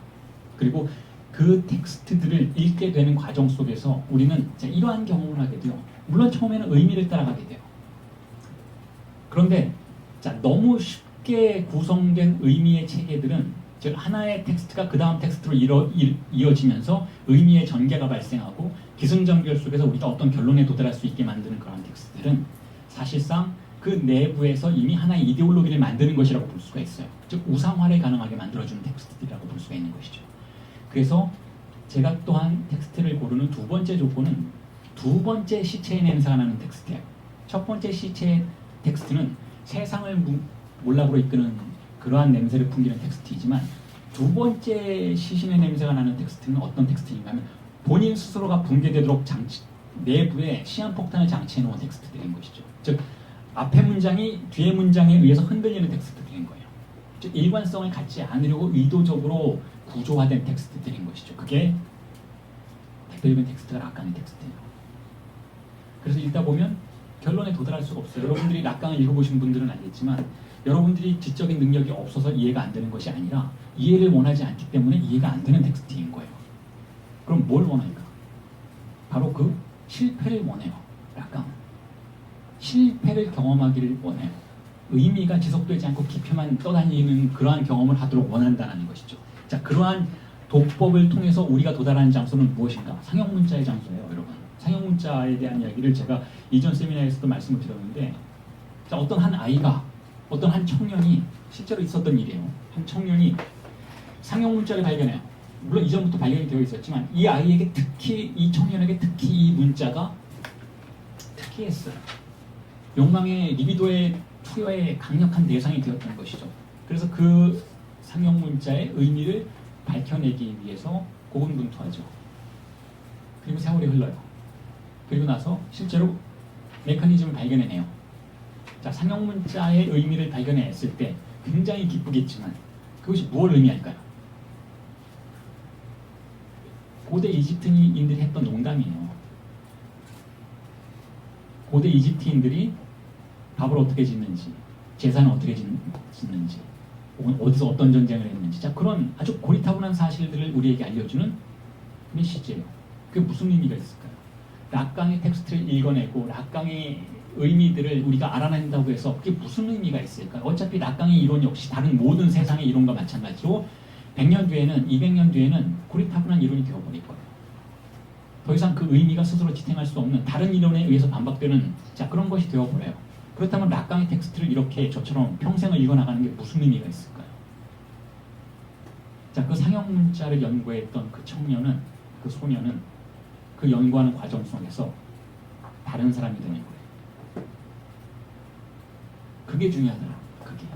그리고 그 텍스트들을 읽게 되는 과정 속에서 우리는 이러한 경험을 하게 돼요. 물론 처음에는 의미를 따라가게 돼요. 그런데 너무 쉽게 구성된 의미의 체계들은 즉 하나의 텍스트가 그 다음 텍스트로 이어지면서 의미의 전개가 발생하고 기승전결 속에서 우리가 어떤 결론에 도달할 수 있게 만드는 그런 텍스트들은 사실상 그 내부에서 이미 하나의 이데올로기를 만드는 것이라고 볼 수가 있어요. 즉 우상화를 가능하게 만들어주는 텍스트들이라고 볼 수가 있는 것이죠. 그래서 제가 또한 텍스트를 고르는 두 번째 조건은 두 번째 시체의 냄새가 나는 텍스트예요. 첫 번째 시체의 텍스트는 세상을 몰락으로 이끄는 그러한 냄새를 풍기는 텍스트이지만 두 번째 시신의 냄새가 나는 텍스트는 어떤 텍스트인가 하면 본인 스스로가 붕괴되도록 내부에 시한폭탄을 장치해 놓은 텍스트들인 것이죠. 즉 앞의 문장이 뒤의 문장에 의해서 흔들리는 텍스트들인 거예요. 즉 일관성을 갖지 않으려고 의도적으로 구조화된 텍스트들인 것이죠. 그게 대표적인 텍스트가 락강의 텍스트예요. 그래서 읽다 보면 결론에 도달할 수가 없어요. 여러분들이 락강을 읽어보신 분들은 알겠지만 여러분들이 지적인 능력이 없어서 이해가 안 되는 것이 아니라 이해를 원하지 않기 때문에 이해가 안 되는 텍스트인 거예요. 그럼 뭘 원할까? 바로 그 실패를 원해요. 락강은. 실패를 경험하기를 원해요. 의미가 지속되지 않고 깊이만 떠다니는 그러한 경험을 하도록 원한다는 것이죠. 자, 그러한 독법을 통해서 우리가 도달하는 장소는 무엇인가? 상형문자의 장소예요, 여러분. 상형문자에 대한 이야기를 제가 이전 세미나에서도 말씀을 드렸는데, 자, 어떤 한 아이가, 어떤 한 청년이 실제로 있었던 일이에요. 한 청년이 상형문자를 발견해요. 물론 이전부터 발견이 되어 있었지만 이 아이에게 특히, 이 청년에게 특히 이 문자가 특이했어요. 욕망의 리비도의 투여의 강력한 대상이 되었던 것이죠. 그래서 그 상형문자의 의미를 밝혀내기 위해서 고군분투하죠. 그리고 세월이 흘러요. 그리고 나서 실제로 메커니즘을 발견해내요. 자, 상형문자의 의미를 발견했을 때 굉장히 기쁘겠지만 그것이 무엇을 의미할까요? 고대 이집트인들이 했던 농담이에요. 고대 이집트인들이 밥을 어떻게 짓는지, 재산을 어떻게 짓는지, 혹은 어디서 어떤 전쟁을 했는지, 자, 그런 아주 고리타분한 사실들을 우리에게 알려주는 메시지예요. 그게 무슨 의미가 있을까요? 락강의 텍스트를 읽어내고 락강의 의미들을 우리가 알아낸다고 해서 그게 무슨 의미가 있을까요? 어차피 락강의 이론 역시 다른 모든 세상의 이론과 마찬가지로 100년 뒤에는, 200년 뒤에는 고리타분한 이론이 되어버릴 거예요. 더 이상 그 의미가 스스로 지탱할 수 없는 다른 이론에 의해서 반박되는, 자, 그런 것이 되어버려요. 그렇다면 락강의 텍스트를 이렇게 저처럼 평생을 읽어나가는 게 무슨 의미가 있을까요? 자, 그 상형 문자를 연구했던 그 청년은, 그 소년은 그 연구하는 과정 속에서 다른 사람이 되는 거예요. 그게 중요하더라. 그게.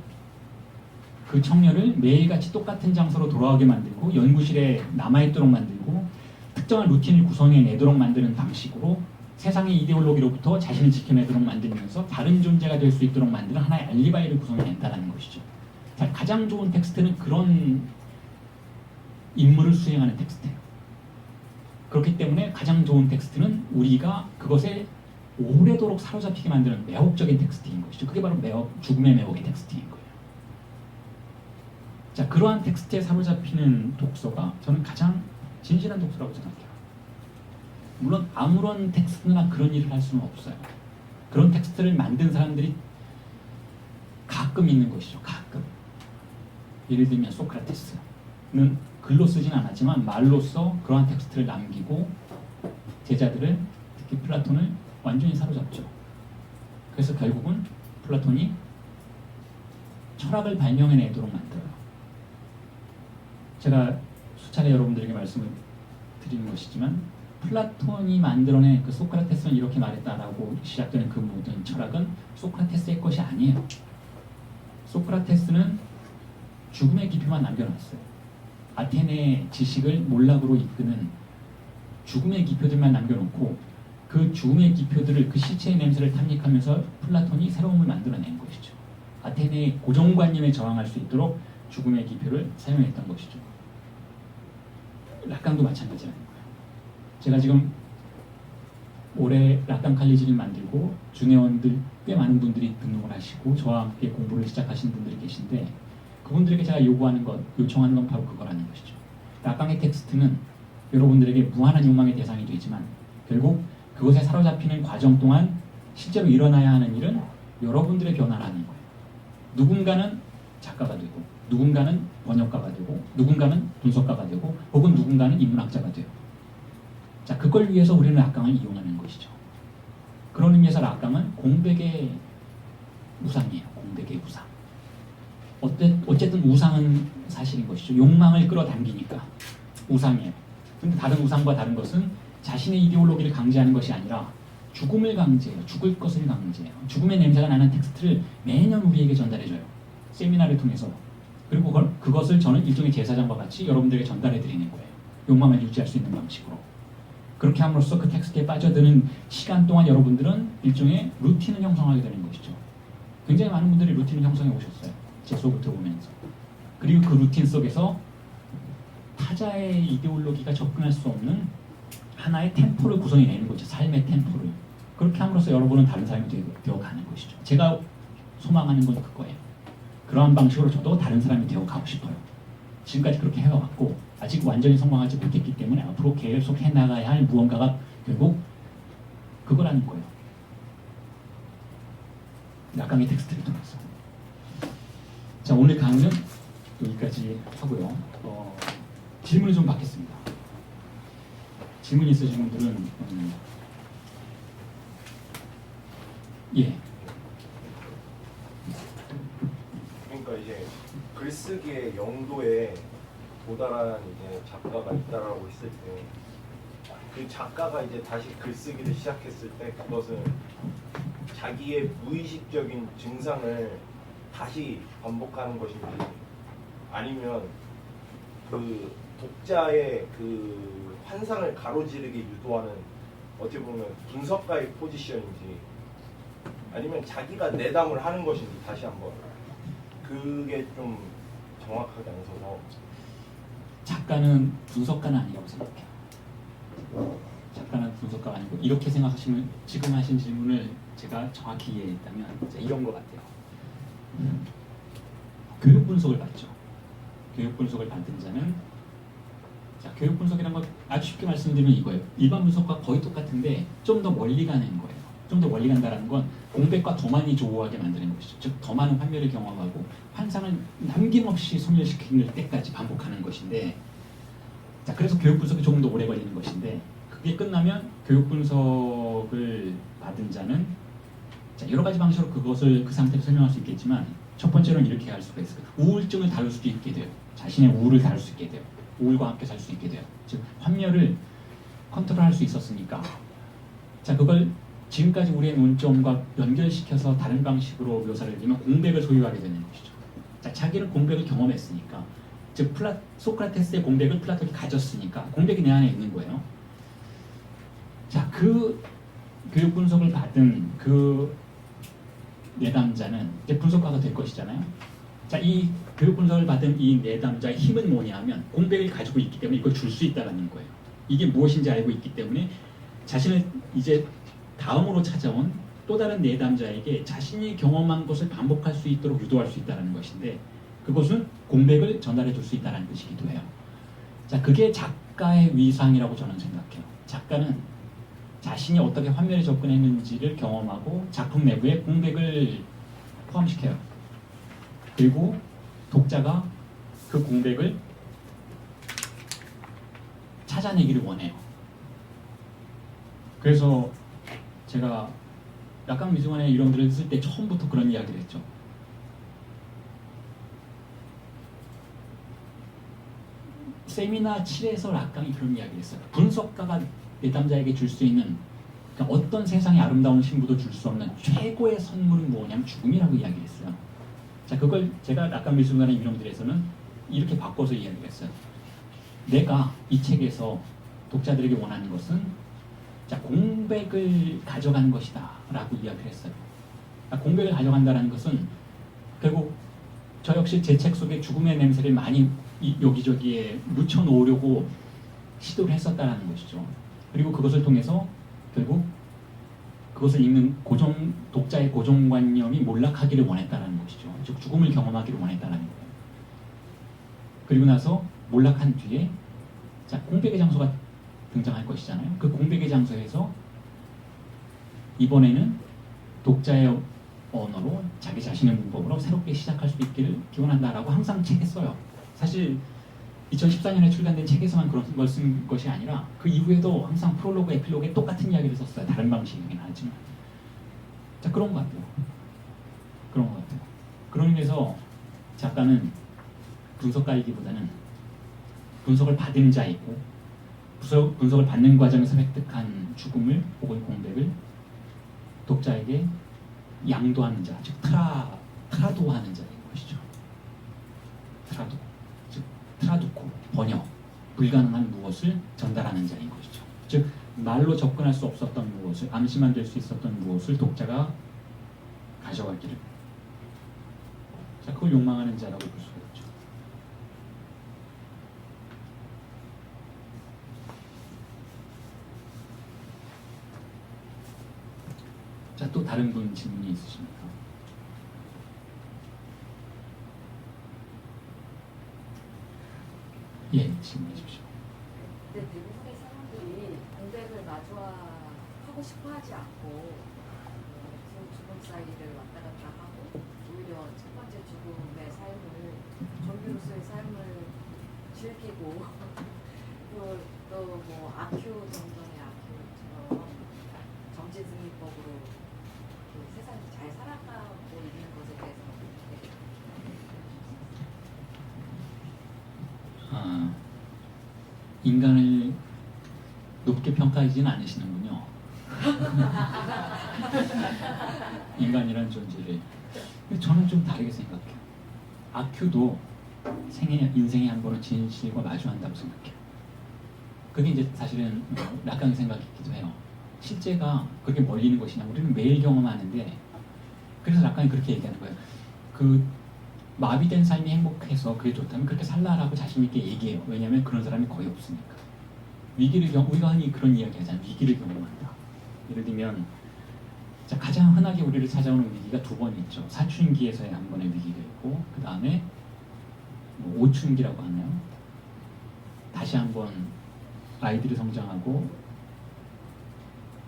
그 청년을 매일같이 똑같은 장소로 돌아오게 만들고 연구실에 남아있도록 만들고 특정한 루틴을 구성해내도록 만드는 방식으로 세상의 이데올로기로부터 자신을 지켜내도록 만들면서 다른 존재가 될 수 있도록 만드는 하나의 알리바이를 구성해낸다는 것이죠. 자, 가장 좋은 텍스트는 그런 임무를 수행하는 텍스트예요. 그렇기 때문에 가장 좋은 텍스트는 우리가 그것에 오래도록 사로잡히게 만드는 매혹적인 텍스트인 것이죠. 그게 바로 죽음의 매혹의 텍스트인 거예요. 자, 그러한 텍스트에 사로잡히는 독서가 저는 가장 진실한 독서라고 생각해요. 물론 아무런 텍스트나 그런 일을 할 수는 없어요. 그런 텍스트를 만든 사람들이 가끔 있는 것이죠. 가끔. 예를 들면 소크라테스는 글로 쓰진 않았지만 말로써 그러한 텍스트를 남기고 제자들을, 특히 플라톤을 완전히 사로잡죠. 그래서 결국은 플라톤이 철학을 발명해내도록 만들어요. 제가 수차례 여러분들에게 말씀을 드리는 것이지만 플라톤이 만들어낸 그 소크라테스는 이렇게 말했다라고 시작되는 그 모든 철학은 소크라테스의 것이 아니에요. 소크라테스는 죽음의 기표만 남겨놨어요. 아테네의 지식을 몰락으로 이끄는 죽음의 기표들만 남겨놓고 그 죽음의 기표들을, 그 시체의 냄새를 탐닉하면서 플라톤이 새로움을 만들어낸 것이죠. 아테네의 고정관념에 저항할 수 있도록 죽음의 기표를 사용했던 것이죠. 락강도 마찬가지라는 거예요. 제가 지금 올해 락강 칼리지를 만들고 주내원들 꽤 많은 분들이 등록을 하시고 저와 함께 공부를 시작하신 분들이 계신데 그분들에게 제가 요청하는 건 바로 그거라는 것이죠. 락강의 텍스트는 여러분들에게 무한한 욕망의 대상이 되지만 결국 그것에 사로잡히는 과정 동안 실제로 일어나야 하는 일은 여러분들의 변화라는 거예요. 누군가는 작가가 되고 누군가는 번역가가 되고 누군가는 분석가가 되고 혹은 누군가는 인문학자가 돼요. 자, 그걸 위해서 우리는 락강을 이용하는 것이죠. 그런 의미에서 락강은 공백의 우상이에요. 공백의 우상. 어쨌든 우상은 사실인 것이죠. 욕망을 끌어당기니까 우상이에요. 근데 다른 우상과 다른 것은 자신의 이데올로기를 강제하는 것이 아니라 죽음을 강제해요. 죽을 것을 강제해요. 죽음의 냄새가 나는 텍스트를 매년 우리에게 전달해줘요. 세미나를 통해서. 그리고 그것을 저는 일종의 제사장과 같이 여러분들에게 전달해드리는 거예요. 욕망을 유지할 수 있는 방식으로. 그렇게 함으로써 그 텍스트에 빠져드는 시간 동안 여러분들은 일종의 루틴을 형성하게 되는 것이죠. 굉장히 많은 분들이 루틴을 형성해 오셨어요. 제 수업을 들어보면서. 그리고 그 루틴 속에서 타자의 이데올로기가 접근할 수 없는 하나의 템포를 구성해내는 거죠. 삶의 템포를. 그렇게 함으로써 여러분은 다른 사람이 되어가는 것이죠. 제가 소망하는 건 그거예요. 그러한 방식으로 저도 다른 사람이 되어가고 싶어요. 지금까지 그렇게 해왔고 아직 완전히 성공하지 못했기 때문에 앞으로 계속 해나가야 할 무언가가 결국 그거라는 거예요. 락강의 텍스트를 통해서. 자, 오늘 강의는 여기까지 하고요. 질문을 좀 받겠습니다. 질문 있으신 분들은 예. 그러니까 이제 글쓰기의 영도에 도달한 이제 작가가 있다라고 했을 때 그 작가가 이제 다시 글쓰기를 시작했을 때 그것은 자기의 무의식적인 증상을 다시 반복하는 것인지 아니면 그 독자의 그 환상을 가로지르게 유도하는 어떻게 보면 분석가의 포지션인지 아니면 자기가 내담을 하는 것인지 다시 한번 그게 좀 정확하게 안 서서. 작가는 분석가는 아니라고 생각해요. 작가는 분석가가 아니고 이렇게 생각하시면 지금 하신 질문을 제가 정확히 이해했다면 이런 것 같아요. 교육 분석을 받죠. 교육 분석을 받은 자는 자, 교육 분석이라는 건 아주 쉽게 말씀드리면 이거예요. 일반 분석과 거의 똑같은데 좀 더 멀리 가는 거예요. 좀 더 멀리 간다는 건 공백과 더 많이 조우하게 만드는 것이죠. 즉 더 많은 환멸을 경험하고 환상을 남김없이 소멸시키는 때까지 반복하는 것인데 자, 그래서 교육 분석이 조금 더 오래 걸리는 것인데 그게 끝나면 교육 분석을 받은 자는 자, 여러 가지 방식으로 그것을 그 상태를 설명할 수 있겠지만 첫 번째로는 이렇게 할 수가 있어요. 우울증을 다룰 수도 있게 돼요. 자신의 우울을 다룰 수 있게 돼요. 우울과 함께 살 수 있게 돼요. 즉 환멸을 컨트롤할 수 있었으니까. 자, 그걸 지금까지 우리의 논점과 연결시켜서 다른 방식으로 묘사를 드리면 공백을 소유하게 되는 것이죠. 자, 자기는 공백을 경험했으니까, 즉 소크라테스의 공백을 플라톤이 가졌으니까 공백이 내 안에 있는 거예요. 자, 그 교육 분석을 받은 그 내담자는 이제 분석가가 될 것이잖아요. 자, 이 교육 분석을 받은 이 내담자의 힘은 뭐냐면 공백을 가지고 있기 때문에 이걸 줄 수 있다는 거예요. 이게 무엇인지 알고 있기 때문에 자신을 이제 다음으로 찾아온 또 다른 내담자에게 자신이 경험한 것을 반복할 수 있도록 유도할 수 있다는 것인데, 그것은 공백을 전달해 줄 수 있다는 뜻이기도 해요. 자, 그게 작가의 위상이라고 저는 생각해요. 작가는 자신이 어떻게 환멸에 접근했는지를 경험하고 작품 내부에 공백을 포함시켜요. 그리고 독자가 그 공백을 찾아내기를 원해요. 그래서 제가 약간 미술관의 이론들을 쓸 때 처음부터 그런 이야기를 했죠. 세미나 7에서 락강이 그런 이야기를 했어요. 분석가가 내담자에게 줄 수 있는, 그러니까 어떤 세상의 아름다운 신부도 줄 수 없는 최고의 선물은 뭐냐면 죽음이라고 이야기를 했어요. 자, 그걸 제가 락강 미술관의 이론들에서는 이렇게 바꿔서 이야기를 했어요. 내가 이 책에서 독자들에게 원하는 것은, 자, 공백을 가져가는 것이다 라고 이야기를 했어요. 공백을 가져간다는 것은 결국 저 역시 제 책 속에 죽음의 냄새를 많이 여기저기에 묻혀놓으려고 시도를 했었다는 것이죠. 그리고 그것을 통해서 결국 그것을 읽는 독자의 고정관념이 몰락하기를 원했다는 것이죠. 즉 죽음을 경험하기를 원했다는 거예요. 그리고 나서 몰락한 뒤에, 자, 공백의 장소가 등장할 것이잖아요. 그 공백의 장소에서 이번에는 독자의 언어로 자기 자신의 문법으로 새롭게 시작할 수 있기를 기원한다라고 항상 책에 써요. 사실 2014년에 출간된 책에서만 그런 걸 쓴 것이 아니라 그 이후에도 항상 프롤로그, 에필로그에 똑같은 이야기를 썼어요. 다른 방식이긴 하지만. 자, 그런 것 같아요. 그런 것 같아요. 그런 의미에서 작가는 분석가이기보다는 분석을 받은 자이고, 분석을 받는 과정에서 획득한 죽음을 혹은 공백을 독자에게 양도하는 자, 즉 트라도하는 자인 것이죠. 트라도, 즉 트라두코, 번역, 불가능한 무엇을 전달하는 자인 것이죠. 즉 말로 접근할 수 없었던 무엇을, 암시만 될 수 있었던 무엇을 독자가 가져가기를, 자, 그걸 욕망하는 자라고 볼 수가 있죠. 자, 또 다른 분 질문이 있으십니까? 예, 질문해 주십시오. 근데 대부분의 사람들이 공백을 마주하고 싶어하지 않고 죽음 사이를 왔다 갔다 하고, 오히려 첫 번째 죽음의 삶을, 좀비로서의 삶을 즐기고 또 뭐 아큐 정전의 아큐처럼 정체승리법으로 세상을 잘 살아가고 있는 것에 대해서 어떻게 인간을 높게 평가하지는 않으시는군요. 인간이라는 존재를. 저는 좀 다르게 생각해요. 아큐도 인생에 한 번은 진실과 마주한다고 생각해요. 그게 이제 사실은 락강의 생각이기도 해요. 실제가 그렇게 멀리는 것이냐, 우리는 매일 경험하는데, 그래서 락강이 그렇게 얘기하는 거예요. 그 마비된 삶이 행복해서 그게 좋다면 그렇게 살라라고 자신 있게 얘기해요. 왜냐하면 그런 사람이 거의 없으니까. 우리가 흔히 그런 이야기 하잖아요. 위기를 경험한다. 예를 들면, 자, 가장 흔하게 우리를 찾아오는 위기가 두 번 있죠. 사춘기에서의 한 번의 위기가 있고, 그 다음에 오춘기라고 하나요? 다시 한번 아이들이 성장하고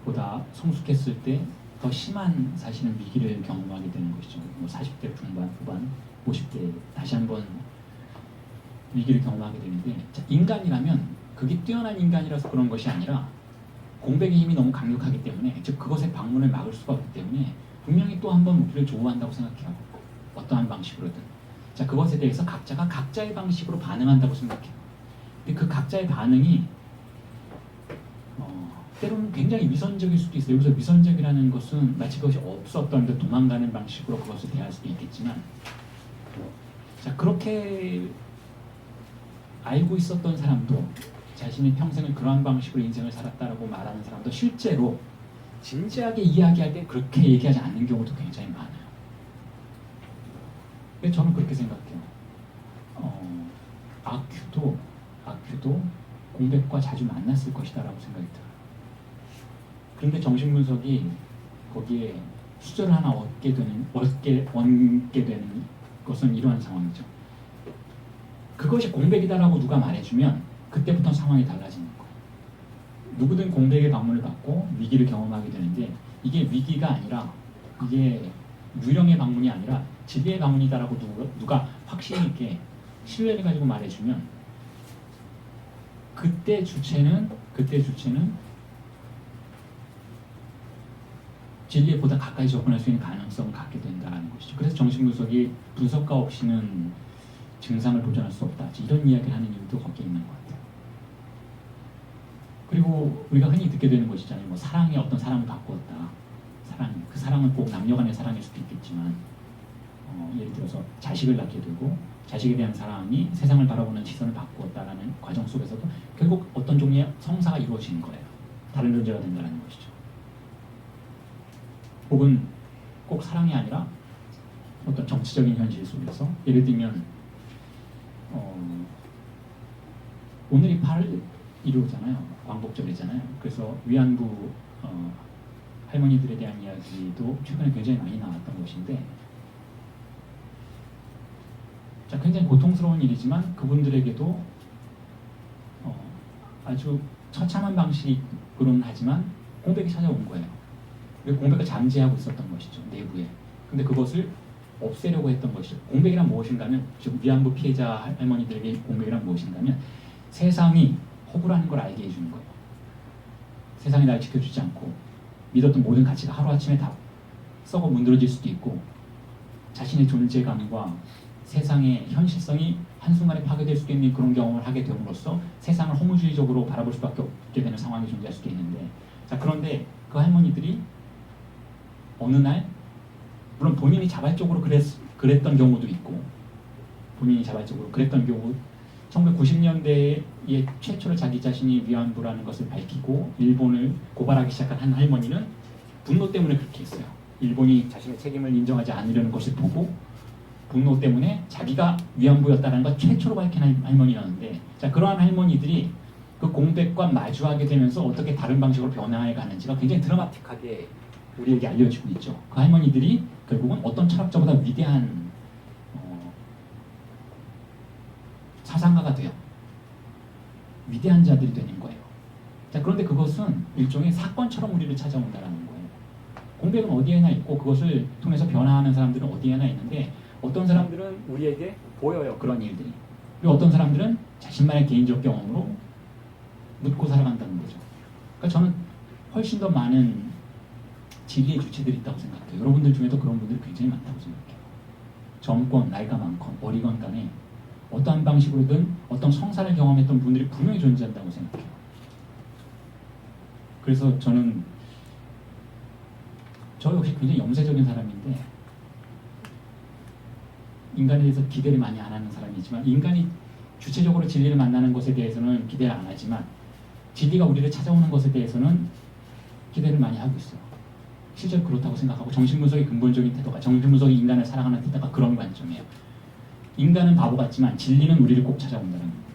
보다 성숙했을 때 더 심한 사실은 위기를 경험하게 되는 것이죠. 40대 중반, 후반, 50대 다시 한번 위기를 경험하게 되는데, 자, 인간이라면 그게 뛰어난 인간이라서 그런 것이 아니라 공백의 힘이 너무 강력하기 때문에, 즉 그것의 방문을 막을 수가 없기 때문에 분명히 또 한 번 우리를 조우한다고 생각해요. 어떠한 방식으로든. 자, 그것에 대해서 각자가 각자의 방식으로 반응한다고 생각해요. 근데 그 각자의 반응이 때로는 굉장히 위선적일 수도 있어요. 여기서 위선적이라는 것은 마치 그것이 없었던 데 도망가는 방식으로 그것을 대할 수도 있겠지만, 자, 그렇게 알고 있었던 사람도, 자신이 평생을 그러한 방식으로 인생을 살았다라고 말하는 사람도 실제로 진지하게 이야기할 때 그렇게 얘기하지 않는 경우도 굉장히 많아요. 근데 저는 그렇게 생각해요. 아큐도 공백과 자주 만났을 것이다라고 생각이 들어요. 그런데 정신분석이 거기에 수저를 하나 얻게 되는 것은 이러한 상황이죠. 그것이 공백이다라고 누가 말해주면 그때부터 상황이 달라지는 거예요. 누구든 공백의 방문을 받고 위기를 경험하게 되는데, 이게 위기가 아니라, 이게 유령의 방문이 아니라 진리의 방문이다라고 누가 확신 있게 신뢰를 가지고 말해주면, 그때 주체는 진리에 보다 가까이 접근할 수 있는 가능성을 갖게 된다는 것이죠. 그래서 정신분석이 분석가 없이는 증상을 도전할 수 없다, 이런 이야기를 하는 이유도 거기에 있는 것 같아요. 그리고 우리가 흔히 듣게 되는 것이잖아요. 뭐 사랑이 어떤 사람을 바꾸었다. 그 사랑은 꼭 남녀간의 사랑일 수도 있겠지만, 예를 들어서 자식을 낳게 되고 자식에 대한 사랑이 세상을 바라보는 시선을 바꾸었다라는 과정 속에서도 결국 어떤 종류의 성사가 이루어지는 거예요. 다른 존재가 된다는 것이죠. 혹은 꼭 사랑이 아니라 어떤 정치적인 현실 속에서, 예를 들면 오늘이 8.15잖아요. 광복절이잖아요. 그래서 위안부 할머니들에 대한 이야기도 최근에 굉장히 많이 나왔던 것인데, 자, 굉장히 고통스러운 일이지만 그분들에게도 아주 처참한 방식으로는 하지만 공백이 찾아온 거예요. 공백을 잠재하고 있었던 것이죠, 내부에. 근데 그것을 없애려고 했던 것이죠. 공백이란 무엇인가는, 지금 위안부 피해자 할머니들에게 공백이란 무엇인가면 세상이 허구라는 걸 알게 해주는 거예요. 세상이 날 지켜주지 않고 믿었던 모든 가치가 하루아침에 다 썩어 문드러질 수도 있고, 자신의 존재감과 세상의 현실성이 한순간에 파괴될 수도 있는 그런 경험을 하게 됨으로써 세상을 허무주의적으로 바라볼 수밖에 없게 되는 상황이 존재할 수도 있는데, 자, 그런데 그 할머니들이 어느 날, 물론 본인이 자발적으로 그랬던 경우도 있고, 본인이 자발적으로 그랬던 경우, 1990년대에 최초로 자기 자신이 위안부라는 것을 밝히고 일본을 고발하기 시작한 한 할머니는 분노 때문에 그렇게 했어요. 일본이 자신의 책임을 인정하지 않으려는 것을 보고 분노 때문에 자기가 위안부였다는 걸 최초로 밝힌 할머니라는데, 자, 그러한 할머니들이 그 공백과 마주하게 되면서 어떻게 다른 방식으로 변화해 가는지가 굉장히 드라마틱하게 우리에게 알려지고 있죠. 그 할머니들이 결국은 어떤 철학자보다 위대한 사상가가 돼요. 위대한 자들이 되는 거예요. 자, 그런데 그것은 일종의 사건처럼 우리를 찾아온다는 거예요. 공백은 어디에나 있고 그것을 통해서 변화하는 사람들은 어디에나 있는데, 어떤 사람들은 우리에게 보여요, 그런 일들이. 그리고 어떤 사람들은 자신만의 개인적 경험으로 묻고 살아간다는 거죠. 그러니까 저는 훨씬 더 많은 진리의 주체들이 있다고 생각해요. 여러분들 중에도 그런 분들이 굉장히 많다고 생각해요. 젊건 나이가 많건 어리건 간에 어떠한 방식으로든 어떤 성사를 경험했던 분들이 분명히 존재한다고 생각해요. 그래서 저 역시 굉장히 염세적인 사람인데, 인간에 대해서 기대를 많이 안 하는 사람이지만, 인간이 주체적으로 진리를 만나는 것에 대해서는 기대를 안 하지만 진리가 우리를 찾아오는 것에 대해서는 기대를 많이 하고 있어요. 실제로 그렇다고 생각하고, 정신분석의 근본적인 태도가, 정신분석이 인간을 사랑하는 태도가 그런 관점이에요. 인간은 바보 같지만 진리는 우리를 꼭 찾아온다는 거예요.